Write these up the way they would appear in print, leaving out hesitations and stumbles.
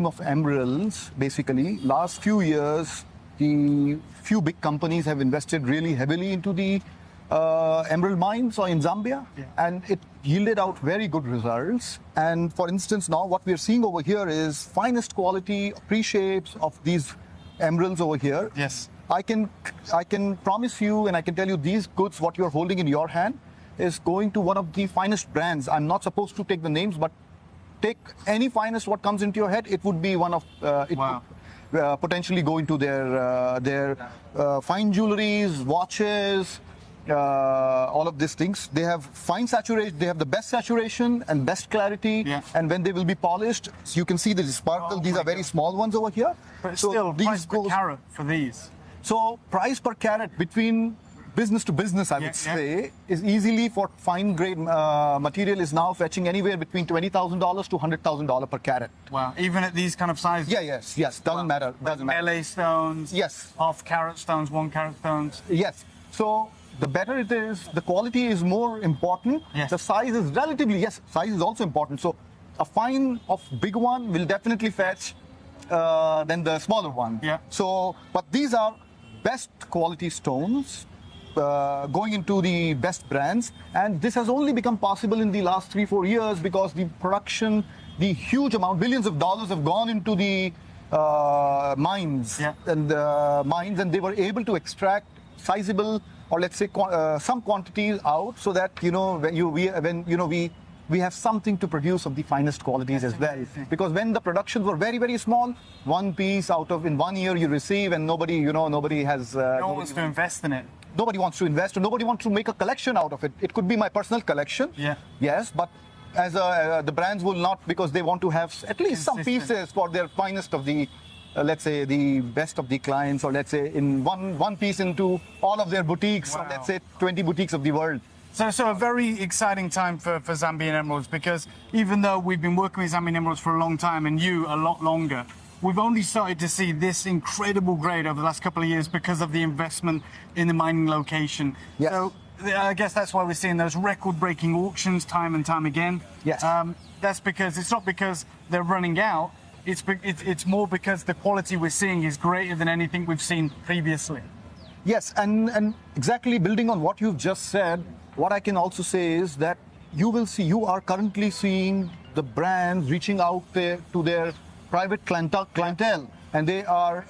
of emeralds, basically. Last few years, the few big companies have invested really heavily into the emerald mines or in Zambia, and it yielded out very good results. And for instance, now what we are seeing over here is finest quality pre-shapes of these emeralds over here. Yes. I can promise you, and I can tell you, these goods, what you're holding in your hand, is going to one of the finest brands. I'm not supposed to take the names, but take any finest what comes into your head. It would be one of Wow. Potentially go into their fine jewelries, watches, all of these things. They have fine saturation. They have the best saturation and best clarity. Yeah. And when they will be polished, so you can see the sparkle. These are very small ones over here. But so still, these price per carat for these. So price per carat between business to business, I would say, is easily for fine grade material is now fetching anywhere between $20,000 to $100,000 per carat. Wow, even at these kind of sizes? Yeah, yes, doesn't matter. Doesn't matter. LA stones, yes, half carat stones, 1 carat stones. Yes, so the better it is, the quality is more important. Yes. The size is relatively, size is also important. So a fine of big one will definitely fetch than the smaller one. Yeah. So, but these are best quality stones. Going into the best brands, and this has only become possible in the last 3-4 years because the production, the huge amount, billions of dollars have gone into the mines and and they were able to extract sizable, or let's say some quantities out, so that we have something to produce of the finest qualities as well. Because when the productions were very, very small, one piece out of in 1 year you receive, and nobody has. No one wants to invest in it. Nobody wants to invest, or nobody wants to make a collection out of it. It could be my personal collection. Yeah. Yes, but as the brands will not, because they want to have at least some pieces for their finest of the, let's say, the best of the clients, or let's say in one piece into all of their boutiques, or let's say 20 boutiques of the world. So a very exciting time for Zambian emeralds, because even though we've been working with Zambian emeralds for a long time, and you a lot longer, we've only started to see this incredible grade over the last couple of years because of the investment in the mining location. Yes. So I guess that's why we're seeing those record-breaking auctions time and time again. Yes. That's because it's not because they're running out. It's more because the quality we're seeing is greater than anything we've seen previously. Yes, and exactly building on what you've just said, what I can also say is that you are currently seeing the brands reaching out there to their private clientele, and they are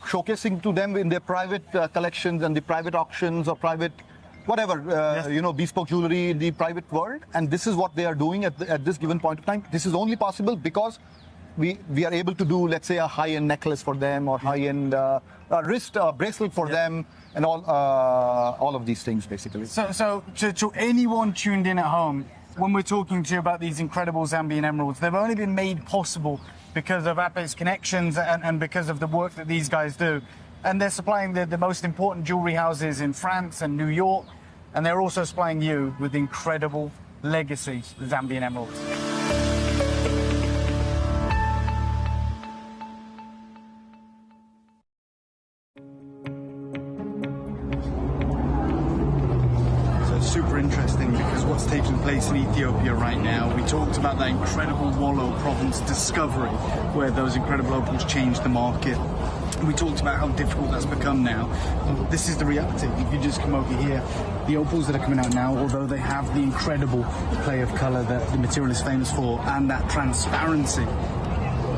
showcasing to them in their private collections and the private auctions or private whatever bespoke jewelry in the private world. And this is what they are doing at this given point of time. This is only possible because we are able to do, let's say, a high-end necklace for them, or high-end wrist bracelet for them, and all of these things basically. So to anyone tuned in at home, when we're talking to you about these incredible Zambian emeralds, they've only been made possible because of Ape's connections and because of the work that these guys do. And they're supplying the most important jewelry houses in France and New York, and they're also supplying you with incredible legacy Zambian emeralds. Super interesting, because what's taking place in Ethiopia right now, we talked about that incredible Wollo province discovery where those incredible opals changed the market. We talked about how difficult that's become now. This is the reality. If you just come over here, the opals that are coming out now, although they have the incredible play of colour that the material is famous for, and that transparency,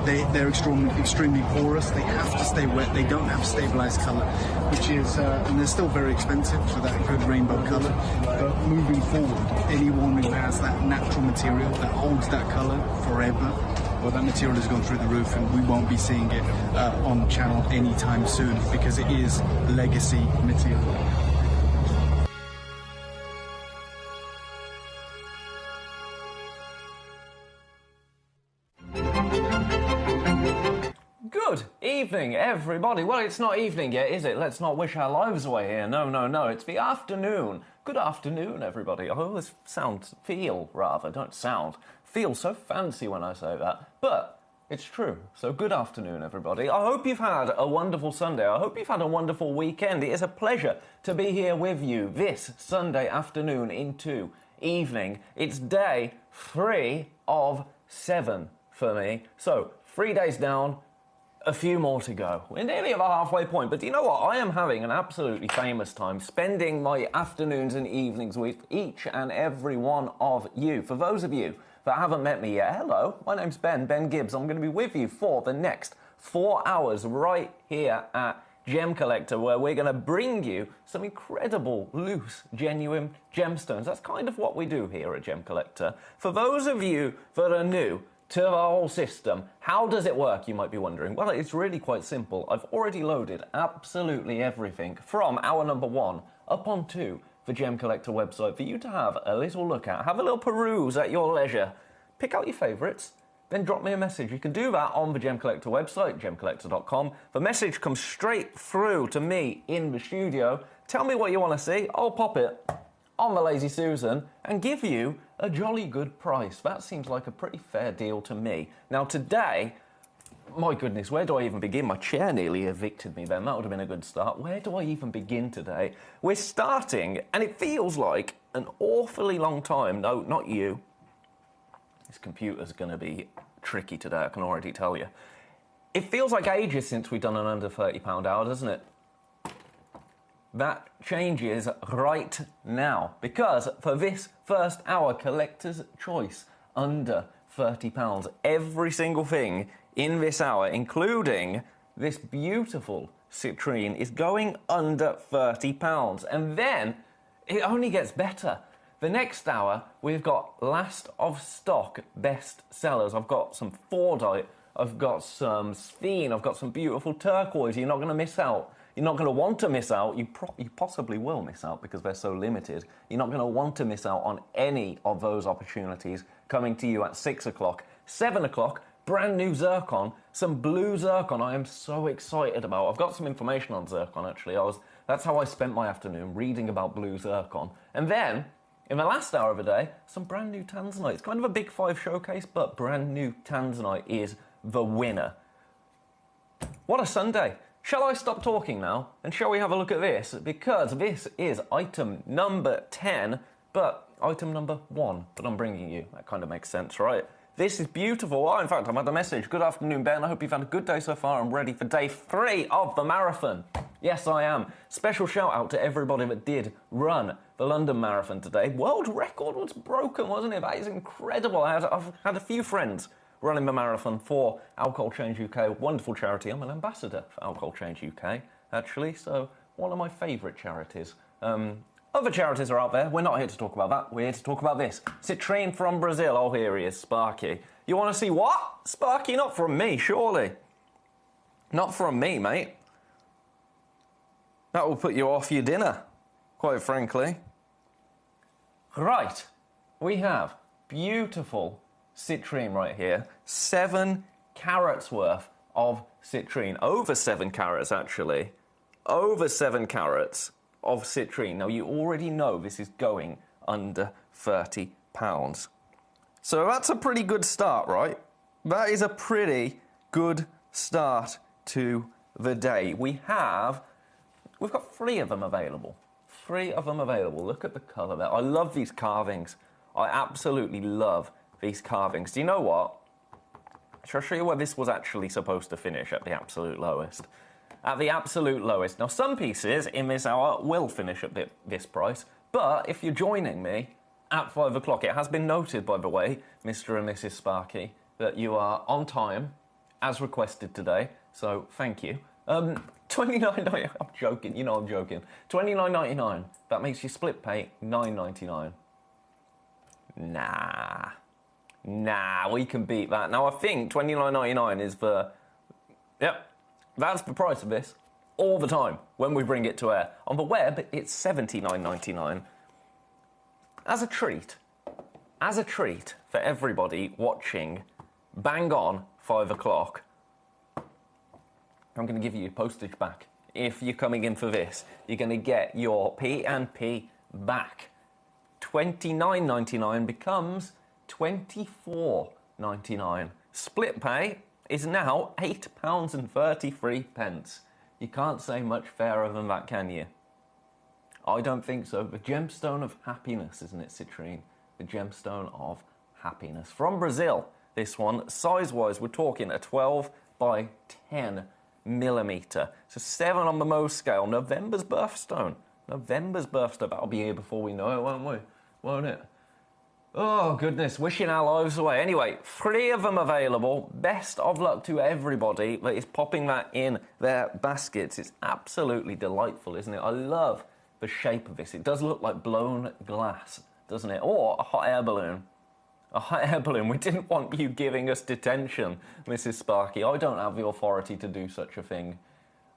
they're extremely porous. They have to stay wet. They don't have stabilized color, which is, and they're still very expensive for that good rainbow color. But moving forward, anyone who has that natural material that holds that color forever, well, that material has gone through the roof, and we won't be seeing it on the channel anytime soon, because it is legacy material. Good evening, everybody. Well, it's not evening yet, is it? Let's not wish our lives away here. No, no, no. It's the afternoon. Good afternoon, everybody. Oh, this feel so fancy when I say that. But it's true. So good afternoon, everybody. I hope you've had a wonderful Sunday. I hope you've had a wonderful weekend. It is a pleasure to be here with you this Sunday afternoon into evening. It's day 3 of 7 for me. So 3 days down, a few more to go. We're nearly at the halfway point, but do you know what? I am having an absolutely famous time spending my afternoons and evenings with each and every one of you. For those of you that haven't met me yet, hello, my name's Ben Gibbs. I'm going to be with you for the next 4 hours right here at Gemcollector, where we're going to bring you some incredible, loose, genuine gemstones. That's kind of what we do here at Gemcollector. For those of you that are new to the whole system, how does it work, you might be wondering? Well, it's really quite simple. I've already loaded absolutely everything from hour number 1 up onto the Gemcollector website for you to have a little look at. Have a little peruse at your leisure. Pick out your favourites, then drop me a message. You can do that on the Gemcollector website, gemcollector.com. The message comes straight through to me in the studio. Tell me what you want to see. I'll pop it on the Lazy Susan and give you a jolly good price. That seems like a pretty fair deal to me. Now today, my goodness, where do I even begin? My chair nearly evicted me then. That would have been a good start. Where do I even begin today? We're starting, and it feels like an awfully long time. No, not you. This computer's going to be tricky today, I can already tell you. It feels like ages since we've done an under £30 hour, doesn't it? That changes right now, because for this first hour, collector's choice, under £30. Every single thing in this hour, including this beautiful citrine, is going under £30. And then it only gets better. The next hour, we've got last of stock best sellers. I've got some Fordite, I've got some Sphene, I've got some beautiful turquoise. You're not going to miss out. You're not going to want to miss out. You possibly will miss out because they're so limited. You're not going to want to miss out on any of those opportunities coming to you at 6 o'clock. 7 o'clock, brand new zircon, some blue zircon I am so excited about. I've got some information on zircon, actually. That's how I spent my afternoon, reading about blue zircon. And then, in the last hour of the day, some brand new tanzanite. It's kind of a big 5 showcase, but brand new tanzanite is the winner. What a Sunday. Shall I stop talking now, and shall we have a look at this? Because this is item number 10, but item number 1 that I'm bringing you. That kind of makes sense, right? This is beautiful. Oh, in fact, I've had a message. Good afternoon, Ben. I hope you've had a good day so far. I'm ready for day 3 of the marathon. Yes, I am. Special shout out to everybody that did run the London Marathon today. World record was broken, wasn't it? That is incredible. I've had a few friends running the marathon for Alcohol Change UK, a wonderful charity. I'm an ambassador for Alcohol Change UK, actually, so one of my favourite charities. Other charities are out there. We're not here to talk about that. We're here to talk about this. Citrine from Brazil. Oh, here he is, Sparky. You want to see what? Sparky, not from me, surely. Not from me, mate. That will put you off your dinner, quite frankly. Right, we have beautiful citrine right here. 7 carats worth of citrine. Over 7 carats, actually. Over 7 carats of citrine. Now, you already know this is going under £30. So that's a pretty good start, right? That is a pretty good start to the day. We've got 3 of them available. 3 of them available. Look at the colour there. I love these carvings. I absolutely love these carvings. Do you know what? Shall I show you where this was actually supposed to finish at the absolute lowest? At the absolute lowest. Now, some pieces in this hour will finish at this price, but if you're joining me at 5 o'clock, it has been noted, by the way, Mr. and Mrs. Sparky, that you are on time, as requested today, so thank you. $29.99, I'm joking, you know I'm joking. $29.99, that makes you split pay $9.99. Nah, we can beat that. Now, I think $29.99 is the... Yep, that's the price of this all the time when we bring it to air. On the web, it's $79.99. As a treat for everybody watching, bang on 5 o'clock, I'm going to give you postage back. If you're coming in for this, you're going to get your P&P back. $29.99 becomes $24.99. Split pay is now £8.33. You can't say much fairer than that, can you? I don't think so. The gemstone of happiness, isn't it, citrine? The gemstone of happiness. From Brazil, this one. Size-wise, we're talking a 12 by 10 millimetre. So 7 on the Mohs scale. November's birthstone. November's birthstone. That'll be here before we know it, won't we? Won't it? Oh, goodness. Wishing our lives away. Anyway, 3 of them available. Best of luck to everybody that is popping that in their baskets. It's absolutely delightful, isn't it? I love the shape of this. It does look like blown glass, doesn't it? Or a hot air balloon. A hot air balloon. We didn't want you giving us detention, Mrs. Sparky. I don't have the authority to do such a thing.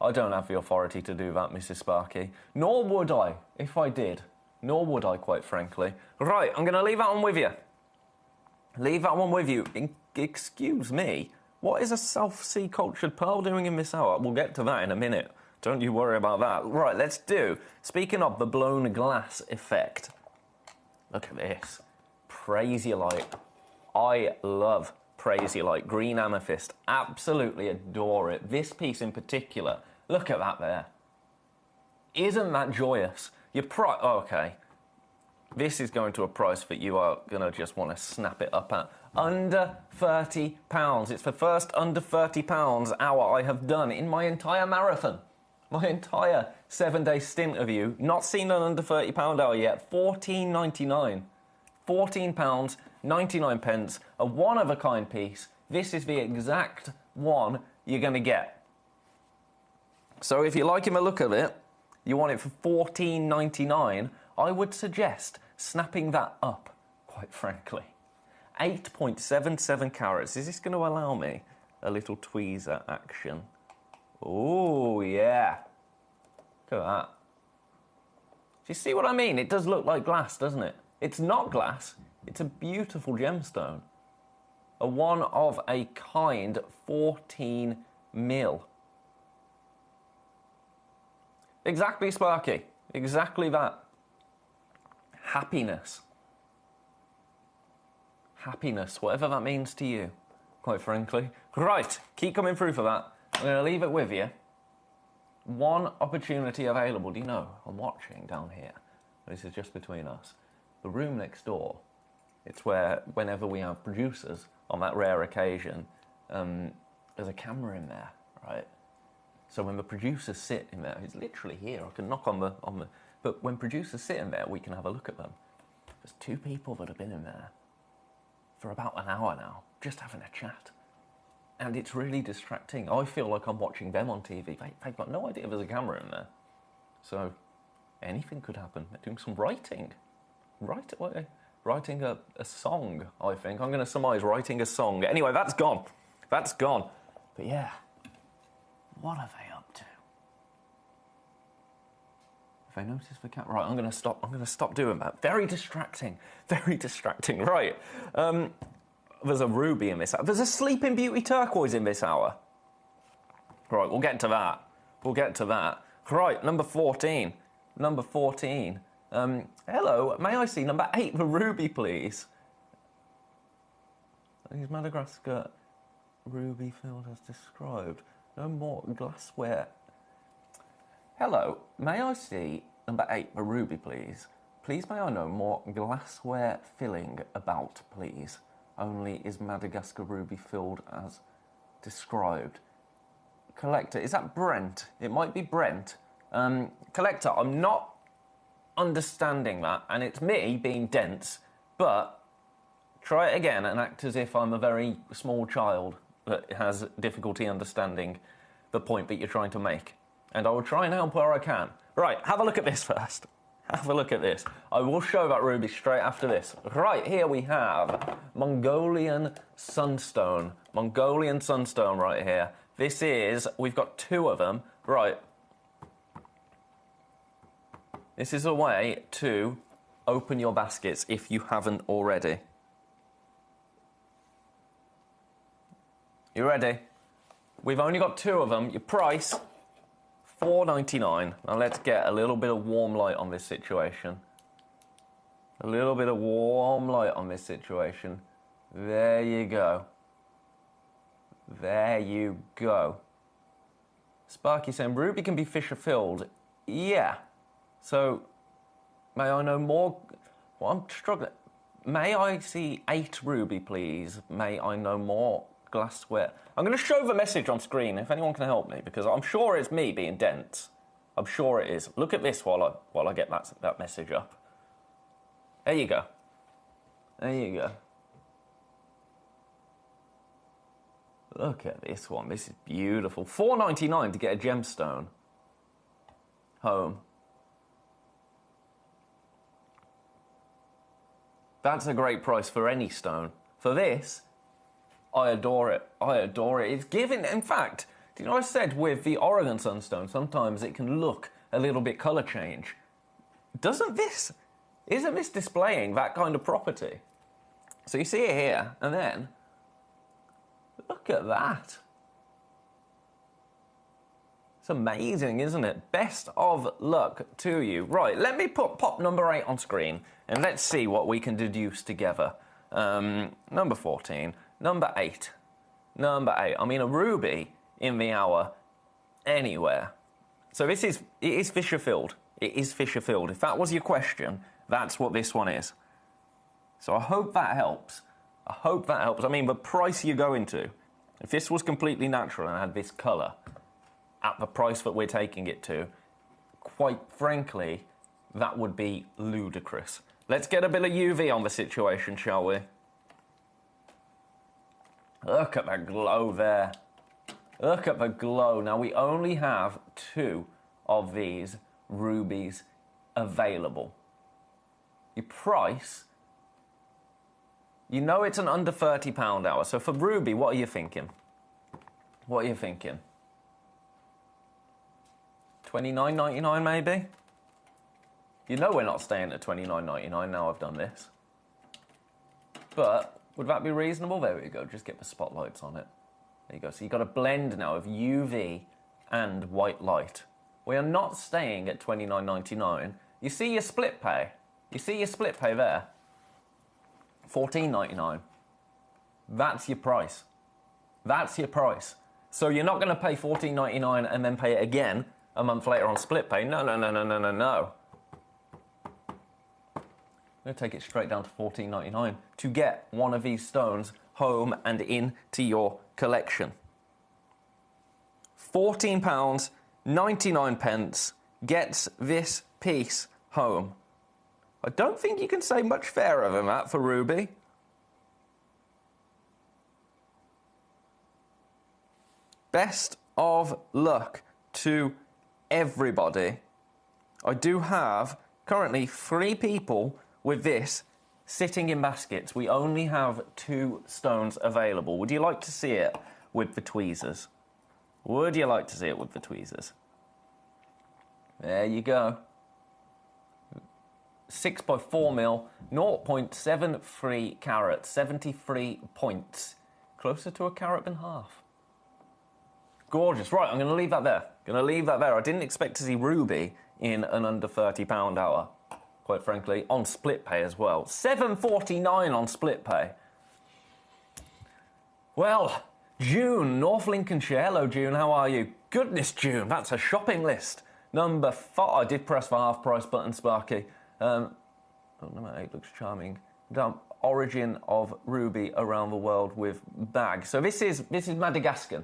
I don't have the authority to do that, Mrs. Sparky. Nor would I, if I did. Nor would I, quite frankly. Right, I'm going to leave that one with you. Leave that one with you. Excuse me. What is a South Sea cultured pearl doing in this hour? We'll get to that in a minute. Don't you worry about that. Right, let's do. Speaking of the blown glass effect. Look at this. Prasiolite. I love Prasiolite. Green amethyst. Absolutely adore it. This piece in particular. Look at that there. Isn't that joyous? Okay. This is going to a price that you are going to just want to snap it up at. Under £30. It's the first under £30 hour I have done in my entire marathon. My entire 7-day stint of you. Not seen an under £30 hour yet. £14.99. £14, 99 pence. A one-of-a-kind piece. This is the exact one you're going to get. So if you're liking the look of it, you want it for $14.99, I would suggest snapping that up, quite frankly. 8.77 carats. Is this going to allow me a little tweezer action? Oh, yeah. Look at that. Do you see what I mean? It does look like glass, doesn't it? It's not glass. It's a beautiful gemstone. A one-of-a-kind 14 mil. Exactly, Sparky. Exactly that. Happiness. Happiness, whatever that means to you, quite frankly. Right, keep coming through for that. I'm going to leave it with you. One opportunity available. Do you know, I'm watching down here. This is just between us. The room next door. It's where, whenever we have producers, on that rare occasion, there's a camera in there, right? So when the producers sit in there, it's literally here. I can knock on the. But when producers sit in there, we can have a look at them. There's 2 people that have been in there for about an hour now, just having a chat. And it's really distracting. I feel like I'm watching them on TV. They've got no idea there's a camera in there. So anything could happen. They're doing some writing. Writing a song, I think. I'm going to surmise writing a song. Anyway, that's gone. That's gone. But yeah. What are they up to? If I notice the cat, right? I'm going to stop doing that. Very distracting. Very distracting. Right. There's a ruby in this hour. There's a Sleeping Beauty turquoise in this hour. Right. We'll get to that. We'll get to that. Right. Number 14. Number 14. Hello. May I see number 8, the ruby, please? Is Madagascar ruby filled as described? No more glassware. Hello, may I see number 8, the ruby, please? Please may I know more glassware filling about, please? Only is Madagascar ruby filled as described. Collector, is that Brent? It might be Brent. Collector, I'm not understanding that, and it's me being dense, but try it again and act as if I'm a very small child that has difficulty understanding the point that you're trying to make. And I will try and help where I can. Right, have a look at this first. Have a look at this. I will show that ruby straight after this. Right, here we have Mongolian Sunstone. Mongolian Sunstone right here. This is, we've got 2 of them. Right. This is a way to open your baskets if you haven't already. You ready? We've only got 2 of them. Your price, $4.99. Now let's get a little bit of warm light on this situation. A little bit of warm light on this situation. There you go. There you go. Sparky saying, ruby can be fissure filled. Yeah. So, may I know more? Well, I'm struggling. May I see 8 ruby, please? May I know more glassware? I'm going to show the message on screen if anyone can help me, because I'm sure it's me being dense. I'm sure it is. Look at this while I get that message up. There you go. There you go. Look at this one. This is beautiful. $4.99 to get a gemstone. Home. That's a great price for any stone. For this, I adore it. I adore it. It's giving, in fact, do you know I said with the Oregon Sunstone, sometimes it can look a little bit colour change. Isn't this displaying that kind of property? So you see it here, and then, look at that. It's amazing, isn't it? Best of luck to you. Right, let me pop number 8 on screen, and let's see what we can deduce together. Number 14, number 8. Number 8, I mean a ruby in the hour anywhere. So it is Fisher Field. It is Fisher Field. If that was your question, that's what this one is. So I hope that helps. I hope that helps. I mean, the price you're going to, if this was completely natural and had this colour at the price that we're taking it to, quite frankly, that would be ludicrous. Let's get a bit of UV on the situation, shall we? Look at that glow there. Look at the glow. Now, we only have 2 of these rubies available. Your price, you know it's an under £30 hour. So for ruby, what are you thinking? What are you thinking? $29.99 maybe? You know we're not staying at $29.99 now I've done this. But would that be reasonable? There we go, just get the spotlights on it. There you go. So you've got a blend now of UV and white light. We are not staying at $29.99. You see your split pay? You see your split pay there? $14.99. That's your price. That's your price. So you're not going to pay $14.99 and then pay it again a month later on split pay. No, no, no, no, no, no, no. I'm going to take it straight down to $14.99 to get one of these stones home and into your collection. £14.99 gets this piece home. I don't think you can say much fairer than that for ruby. Best of luck to everybody. I do have currently 3 people with this sitting in baskets. We only have 2 stones available. Would you like to see it with the tweezers? Would you like to see it with the tweezers? There you go. 6 by 4 mil, 0.73 carats, 73 points. Closer to a carat than half. Gorgeous. Right, I'm going to leave that there. Going to leave that there. I didn't expect to see ruby in an under £30 hour, quite frankly, on split pay as well. $7.49 on split pay. Well, June, North Lincolnshire. Hello, June. How are you? Goodness, June, that's a shopping list. Number 5. I did press the half price button, Sparky. Number 8 looks charming. Origin of ruby around the world with bag. So this is Madagascar.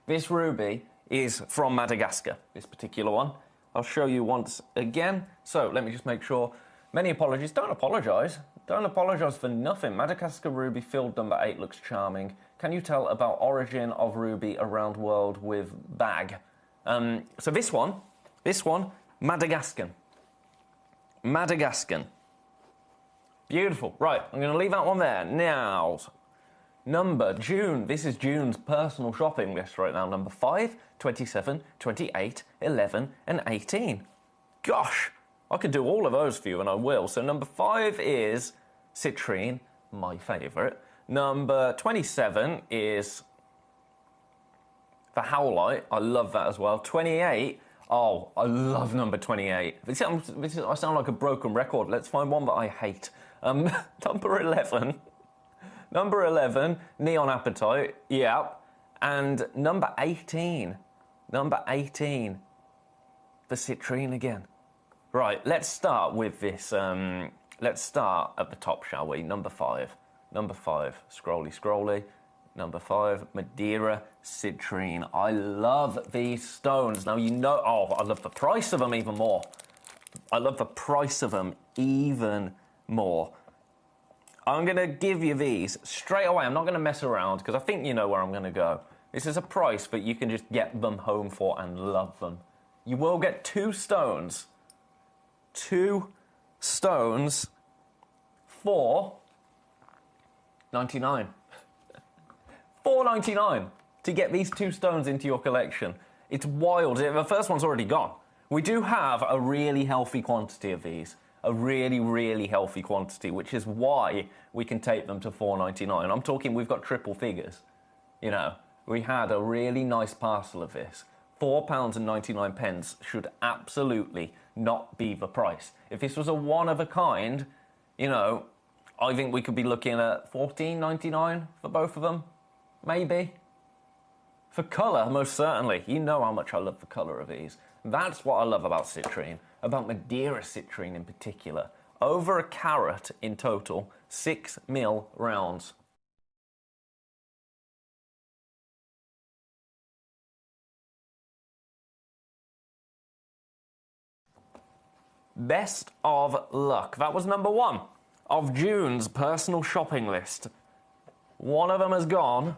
This ruby is from Madagascar, this particular one. I'll show you once again. So let me just make sure. Many apologies. Don't apologise. Don't apologise for nothing. Madagascar ruby filled number 8 looks charming. Can you tell about origin of ruby around world with bag? So this one, Madagascar. Madagascar. Beautiful. Right, I'm going to leave that one there. Now, number June. This is June's personal shopping list right now. Number 5, 27, 28, 11, and 18. Gosh, I could do all of those for you, and I will. So number 5 is citrine, my favourite. Number 27 is the howlite. I love that as well. 28. Oh, I love number 28. I sound like a broken record. Let's find one that I hate. Number 11. Number 11, Neon Appetite. Yeah. And number 18. Number 18. The citrine again. Right, let's start with this let's start at the top, shall we? Number 5. Number 5, scrolly. Number 5, Madeira citrine. I love these stones. Now, you know, oh, I love the price of them even more. I love the price of them even more. I'm going to give you these straight away. I'm not going to mess around because I think you know where I'm going to go. This is a price, but you can just get them home for and love them. You will get 2 stones. 2 stones for $99. $4.99 to get these 2 stones into your collection. It's wild. The first one's already gone. We do have a really healthy quantity of these. A really, really healthy quantity, which is why we can take them to $4.99. I'm talking we've got triple figures. You know, we had a really nice parcel of this. £4.99 should absolutely not be the price. If this was a one of a kind, you know, I think we could be looking at $14.99 for both of them. Maybe. For colour, most certainly. You know how much I love the colour of these. That's what I love about citrine, about Madeira citrine in particular. Over a carat in total, 6mm rounds. Best of luck. That was number 1 of June's personal shopping list. One of them has gone.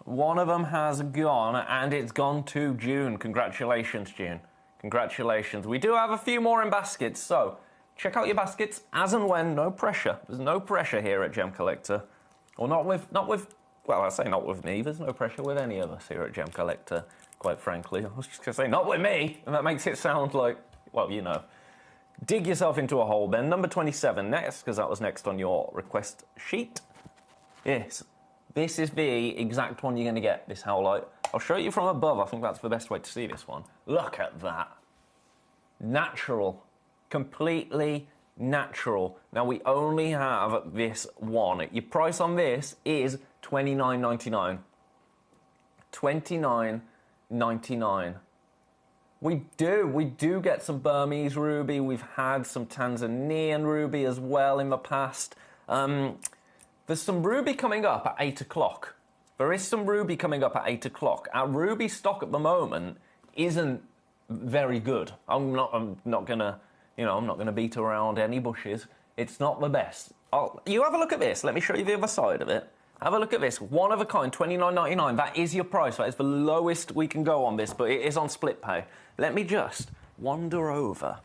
One of them has gone, and it's gone to June. Congratulations, June. Congratulations. We do have a few more in baskets, so check out your baskets as and when. No pressure. There's no pressure here at Gemcollector. Or not with, well, I say not with me. There's no pressure with any of us here at Gemcollector, quite frankly. I was just going to say, not with me, and that makes it sound like, well, you know. Dig yourself into a hole, then. Number 27 next, because that was next on your request sheet. Yes. This is the exact one you're going to get, this howlite. I'll show you from above. I think that's the best way to see this one. Look at that. Natural. Completely natural. Now, we only have this one. Your price on this is $29.99. $29.99. We do get some Burmese ruby. We've had some Tanzanian ruby as well in the past. There's some ruby coming up at 8 o'clock. There is some ruby coming up at 8 o'clock. Our ruby stock at the moment isn't very good. I'm not gonna, you know, I'm not gonna beat around any bushes. It's not the best. You have a look at this. Let me show you the other side of it. Have a look at this. One of a kind, $29.99. That is your price. That is the lowest we can go on this, but it is on split pay. Let me just wander over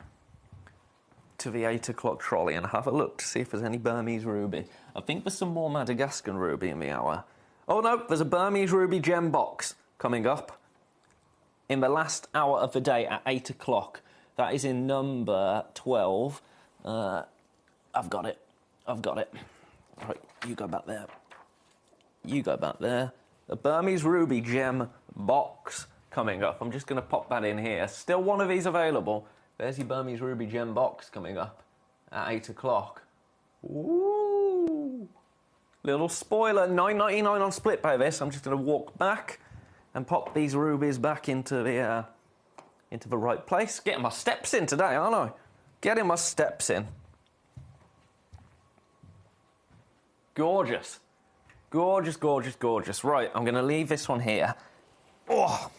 to the 8 o'clock trolley and have a look to see if there's any Burmese ruby. I think there's some more Madagascan ruby in the hour. Oh no, there's a Burmese ruby gem box coming up in the last hour of the day at 8 o'clock. That is in number 12. I've got it. Right, you go back there. You go back there. The Burmese ruby gem box coming up. I'm just going to pop that in here. Still one of these available. There's your Burmese ruby gem box coming up at 8 o'clock. Ooh. Little spoiler, $9.99 on split pay this. I'm just going to walk back and pop these rubies back into the right place. Getting my steps in today, aren't I? Getting my steps in. Gorgeous. Gorgeous, gorgeous, gorgeous. Right, I'm going to leave this one here. Oh,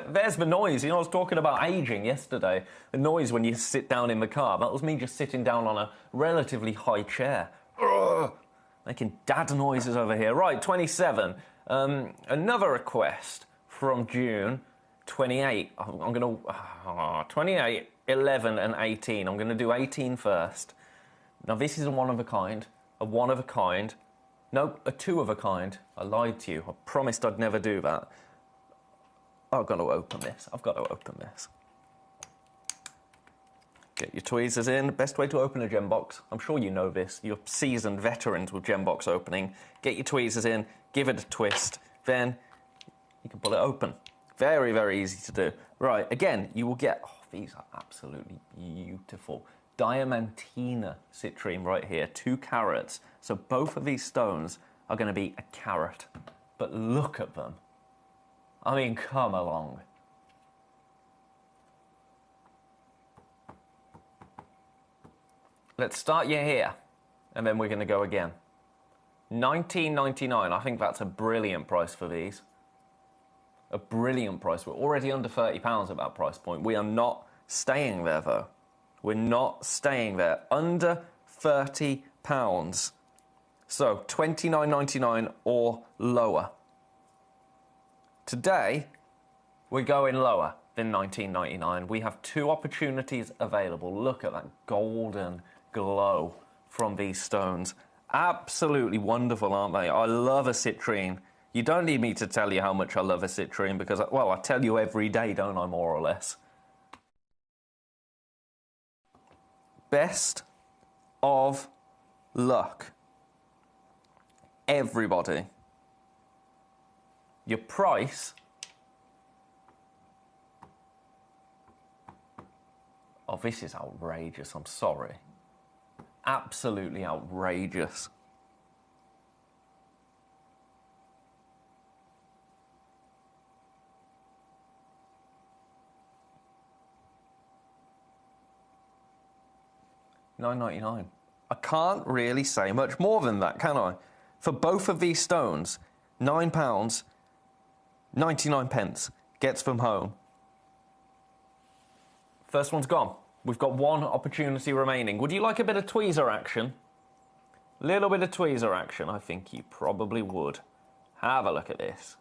there's the noise. You know, I was talking about aging yesterday. The noise when you sit down in the car. That was me just sitting down on a relatively high chair. Ugh, making dad noises over here. Right, 27. Another request from June. 28. I'm going to... 28, 11 and 18. I'm going to do 18 first. Now, this is a one of a kind. A one of a kind. No, a two of a kind. I lied to you. I promised I'd never do that. I've got to open this. I've got to open this. Get your tweezers in. Best way to open a gem box. I'm sure you know this. You're seasoned veterans with gem box opening. Get your tweezers in. Give it a twist. Then you can pull it open. Very, very easy to do. Right, again, you will get... Oh, these are absolutely beautiful. Diamantina citrine right here. 2 carats. So both of these stones are going to be a carat. But look at them. I mean, come along. Let's start you here, and then we're going to go again. $19.99. I think that's a brilliant price for these. A brilliant price. We're already under £30 at that price point. We are not staying there, though. We're not staying there. Under £30. So, $29.99 or lower. Today, we're going lower than $19.99. We have two opportunities available. Look at that golden glow from these stones. Absolutely wonderful, aren't they? I love a citrine. You don't need me to tell you how much I love a citrine because, well, I tell you every day, don't I, more or less? Best of luck, everybody. Your price... Oh, this is outrageous, I'm sorry. Absolutely outrageous. $9.99. I can't really say much more than that, can I? For both of these stones, £9, 99 pence gets them home. First one's gone. We've got one opportunity remaining. Would you like a bit of tweezer action? Little bit of tweezer action. I think you probably would. Have a look at this.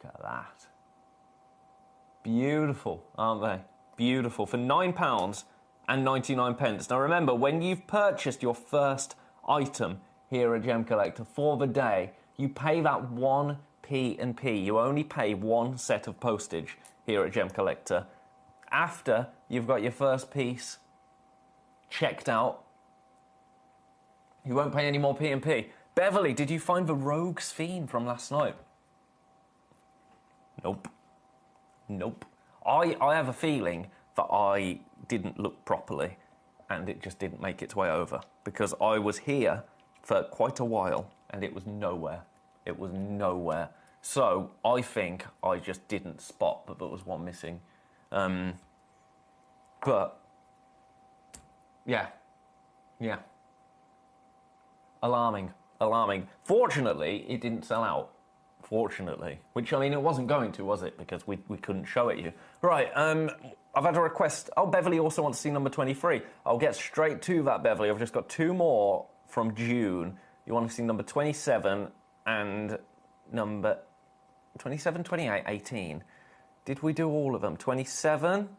Look at that. Beautiful, aren't they? Beautiful. For £9 and 99 pence. Now remember, when you've purchased your first item here at Gemcollector for the day, you pay that 1p&p. You only pay one set of postage here at Gemcollector. After you've got your first piece checked out, you won't pay any more P&P. Beverly, did you find the Rogue's Fiend from last night? Nope. Nope. I have a feeling that I didn't look properly and it just didn't make its way over because I was here for quite a while and it was nowhere. It was nowhere. So I think I just didn't spot that there was one missing. But yeah. Alarming. Fortunately, it didn't sell out. Fortunately. Which, I mean, it wasn't going to, was it? Because we couldn't show it you. Right, I've had a request. Oh, Beverly also wants to see number 23. I'll get straight to that, Beverly. I've just got two more from June. You want to see number 27 and number 27, 28, 18. Did we do all of them? 27?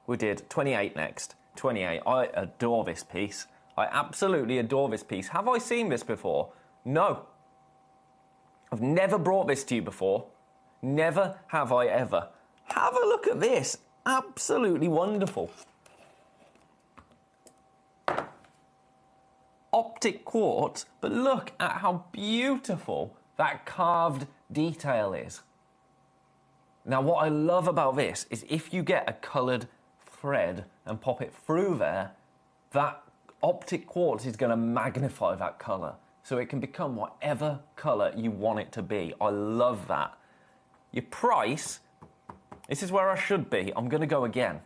We did. 28 next. 28. I adore this piece. I absolutely adore this piece. Have I seen this before? No. I've never brought this to you before. Never have I ever. Have a look at this. Absolutely wonderful. Optic quartz, but look at how beautiful that carved detail is. Now, what I love about this is if you get a coloured thread and pop it through there, that optic quartz is going to magnify that colour. So it can become whatever colour you want it to be. I love that. Your price, this is where I should be. I'm going to go again.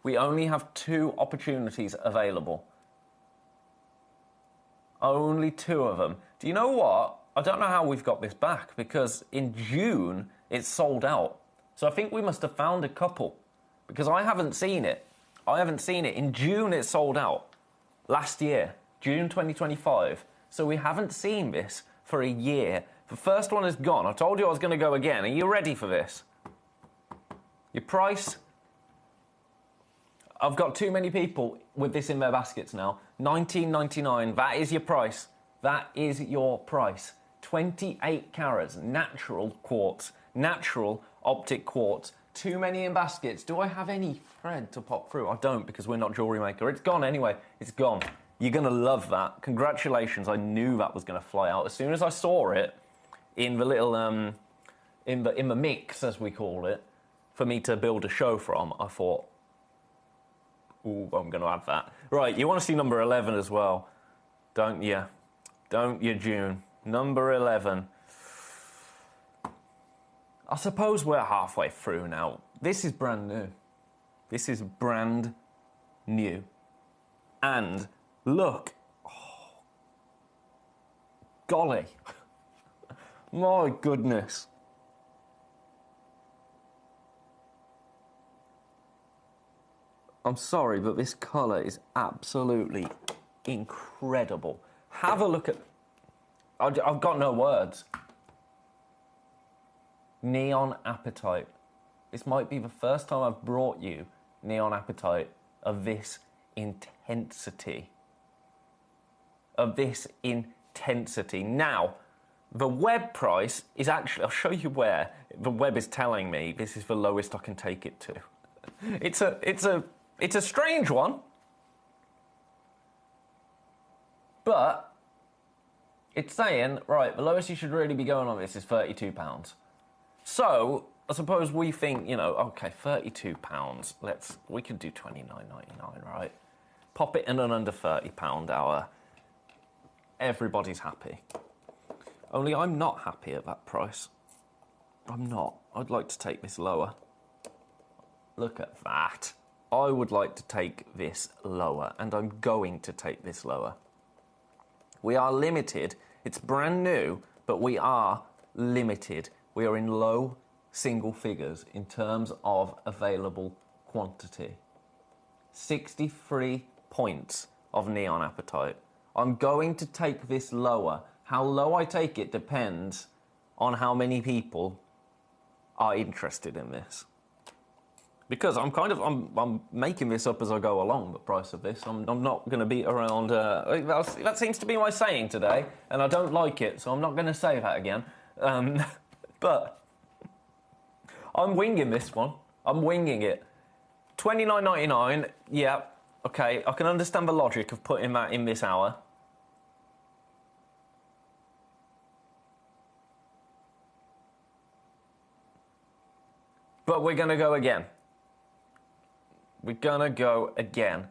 We only have two opportunities available. Only two of them. Do you know what? I don't know how we've got this back because in June it's sold out. So I think we must have found a couple because I haven't seen it. In June it sold out. Last year, June 2025. So we haven't seen this for a year. The first one is gone. I told you I was going to go again. Are you ready for this? Your price? I've got too many people with this in their baskets now. $19.99. That is your price. That is your price. 28 carats, natural quartz, natural optic quartz. Too many in baskets. Do I have any thread to pop through? I don't because we're not jewellery maker. It's gone anyway. It's gone. You're going to love that. Congratulations. I knew that was going to fly out. As soon as I saw it in the little, in the mix, as we call it, for me to build a show from, I thought, ooh, I'm going to add that. Right, you want to see number 11 as well, don't you? Don't you, June? Number 11. I suppose we're halfway through now. This is brand new. This is brand new. And look, golly, my goodness. I'm sorry, but this colour is absolutely incredible. Have a look at... I've got no words. Neon Appetite. This might be the first time I've brought you Neon Appetite of this intensity. Now, the web price is actually... I'll show you where. The web is telling me this is the lowest I can take it to. It's a strange one. But it's saying, right, the lowest you should really be going on this is £32. So, I suppose we think, you know, okay, £32, we could do $29.99, right? Pop it in an under £30 hour. Everybody's happy. Only I'm not happy at that price. I'm not. I'd like to take this lower. Look at that. I would like to take this lower, and I'm going to take this lower. We are limited. It's brand new, but we are limited. We are in low single figures in terms of available quantity. 63 points of Neon Appetite. I'm going to take this lower. How low I take it depends on how many people are interested in this. Because I'm making this up as I go along, the price of this. I'm not going to be around... that seems to be my saying today, and I don't like it, so I'm not going to say that again. But I'm winging this one. I'm winging it. $29.99, yeah, okay. I can understand the logic of putting that in this hour. But we're going to go again. We're gonna go again.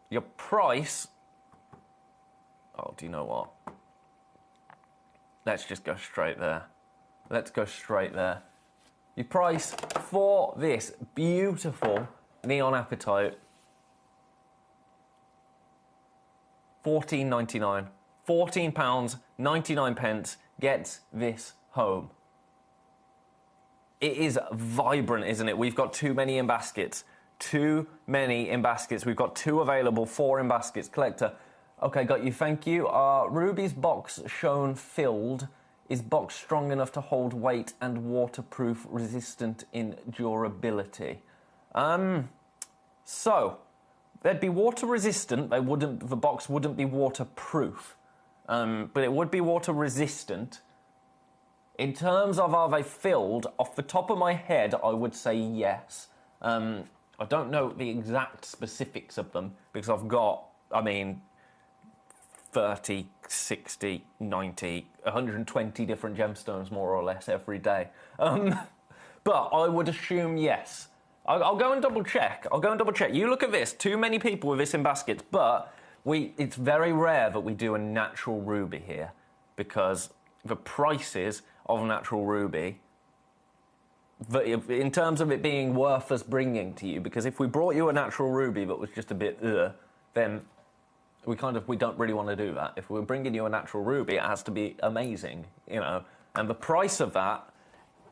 Your price... Oh, do you know what? Let's just go straight there. Let's go straight there. Your price for this beautiful Neon Appetite... £14.99. £14.99 gets this home. It is vibrant, isn't it? We've got too many in baskets. Too many in baskets. We've got 2 available, 4 in baskets. Collector. Okay, got you. Thank you. Ruby's box shown filled. Is box strong enough to hold weight and waterproof, resistant in durability? So, they'd be water resistant. The box wouldn't be waterproof. But it would be water resistant. In terms of are they filled, off the top of my head, I would say yes. I don't know the exact specifics of them because I've got, 30, 60, 90, 120 different gemstones more or less every day. But I would assume yes. I'll go and double check. You look at this. Too many people with this in baskets, but it's very rare that we do a natural ruby here because the prices of natural ruby, in terms of it being worth us bringing to you, because if we brought you a natural ruby that was just a bit then we don't really want to do that. If we're bringing you a natural ruby, it has to be amazing, you know, and the price of that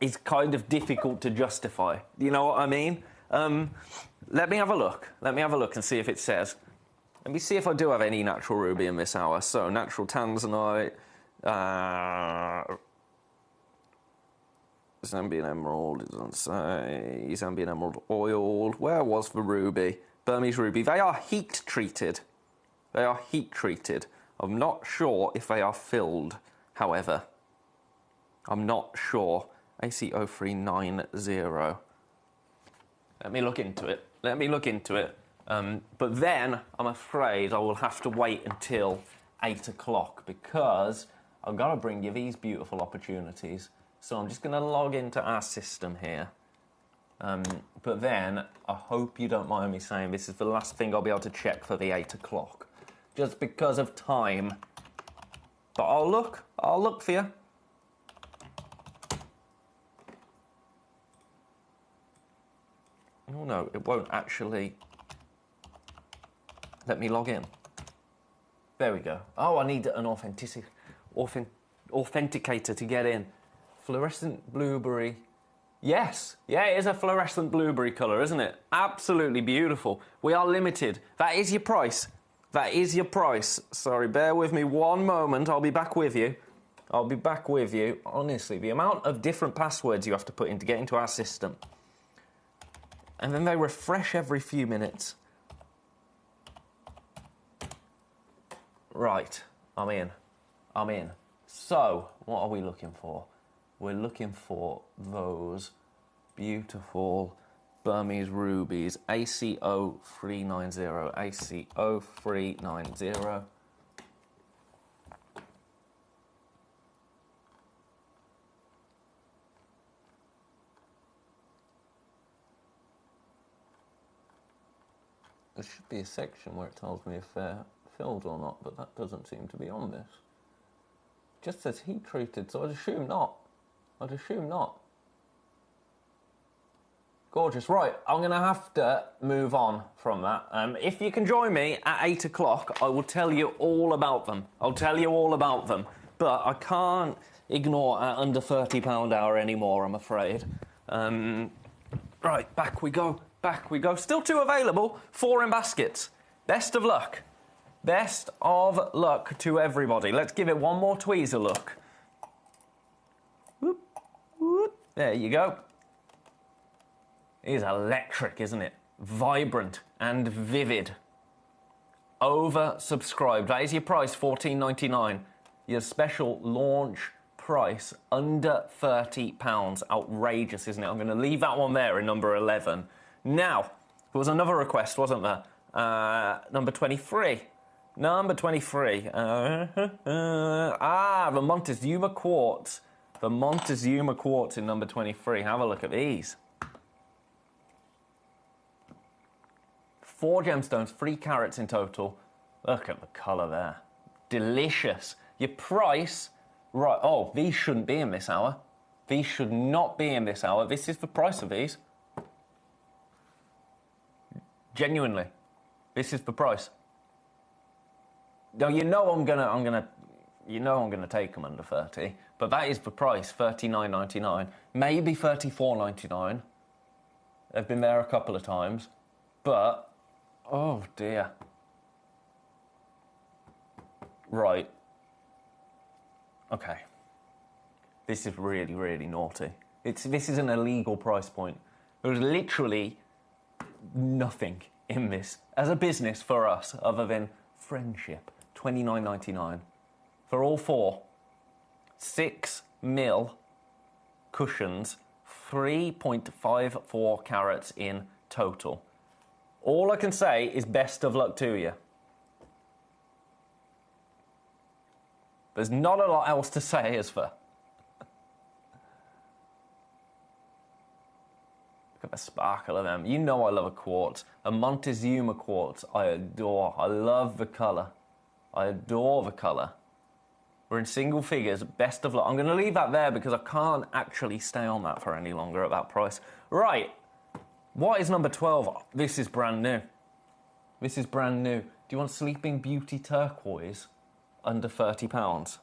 is kind of difficult to justify. You know what I mean? Let me have a look and see if it says. Let me see if I do have any natural ruby in this hour. So natural tanzanite, Zambian emerald, it doesn't say. Zambian emerald oil. Where was the ruby? Burmese ruby. They are heat treated. I'm not sure if they are filled, however. I'm not sure. AC0390. Let me look into it. But then, I'm afraid I will have to wait until 8 o'clock because I've got to bring you these beautiful opportunities. So I'm just going to log into our system here. But then, I hope you don't mind me saying this is the last thing I'll be able to check for the 8 o'clock. Just because of time. But I'll look for you. Oh no, it won't actually let me log in. There we go. Oh, I need an authenticator to get in. Fluorescent blueberry. Yes, yeah, it is a fluorescent blueberry colour, isn't it? Absolutely beautiful. We are limited. That is your price. That is your price. Sorry, bear with me one moment. I'll be back with you. I'll be back with you. Honestly, the amount of different passwords you have to put in to get into our system. And then they refresh every few minutes. Right, I'm in. I'm in. So, what are we looking for? We're looking for those beautiful Burmese rubies. ACO 390. ACO 390. There should be a section where it tells me if they're filled or not, but that doesn't seem to be on this. Just says heat treated, so I'd assume not. I'd assume not. Gorgeous. Right, I'm going to have to move on from that. If you can join me at 8 o'clock, I will tell you all about them. I'll tell you all about them. But I can't ignore at under £30 hour anymore, I'm afraid. Right, back we go. Back we go. Still 2 available. 4 in baskets. Best of luck. Best of luck to everybody. Let's give it one more tweezer look. Whoop, whoop. There you go. It is electric, isn't it? Vibrant and vivid. Oversubscribed. That is your price, $14.99. Your special launch price, under £30. Outrageous, isn't it? I'm going to leave that one there in number 11. Now, there was another request, wasn't there? Number 23. Number 23. The Montezuma Quartz. The Montezuma Quartz in number 23. Have a look at these. 4 gemstones, 3 carats in total. Look at the colour there. Delicious. Your price... Right, oh, these shouldn't be in this hour. These should not be in this hour. This is the price of these. Genuinely. This is the price. Now, you know I'm gonna take them under 30, but that is the price, $39.99, maybe $34.99. They've been there a couple of times, but oh dear. Right. Okay. This is really, really naughty. This is an illegal price point. There's literally nothing in this as a business for us other than friendship. $29.99 for all 4. 6 mil cushions, 3.54 carats in total. All I can say is best of luck to you. There's not a lot else to say, is there? Look at the sparkle of them. You know I love a quartz. A Montezuma quartz I adore. I love the colour. I adore the colour. We're in single figures. Best of luck. I'm going to leave that there because I can't actually stay on that for any longer at that price. Right. What is number 12? This is brand new. This is brand new. Do you want Sleeping Beauty turquoise under £30?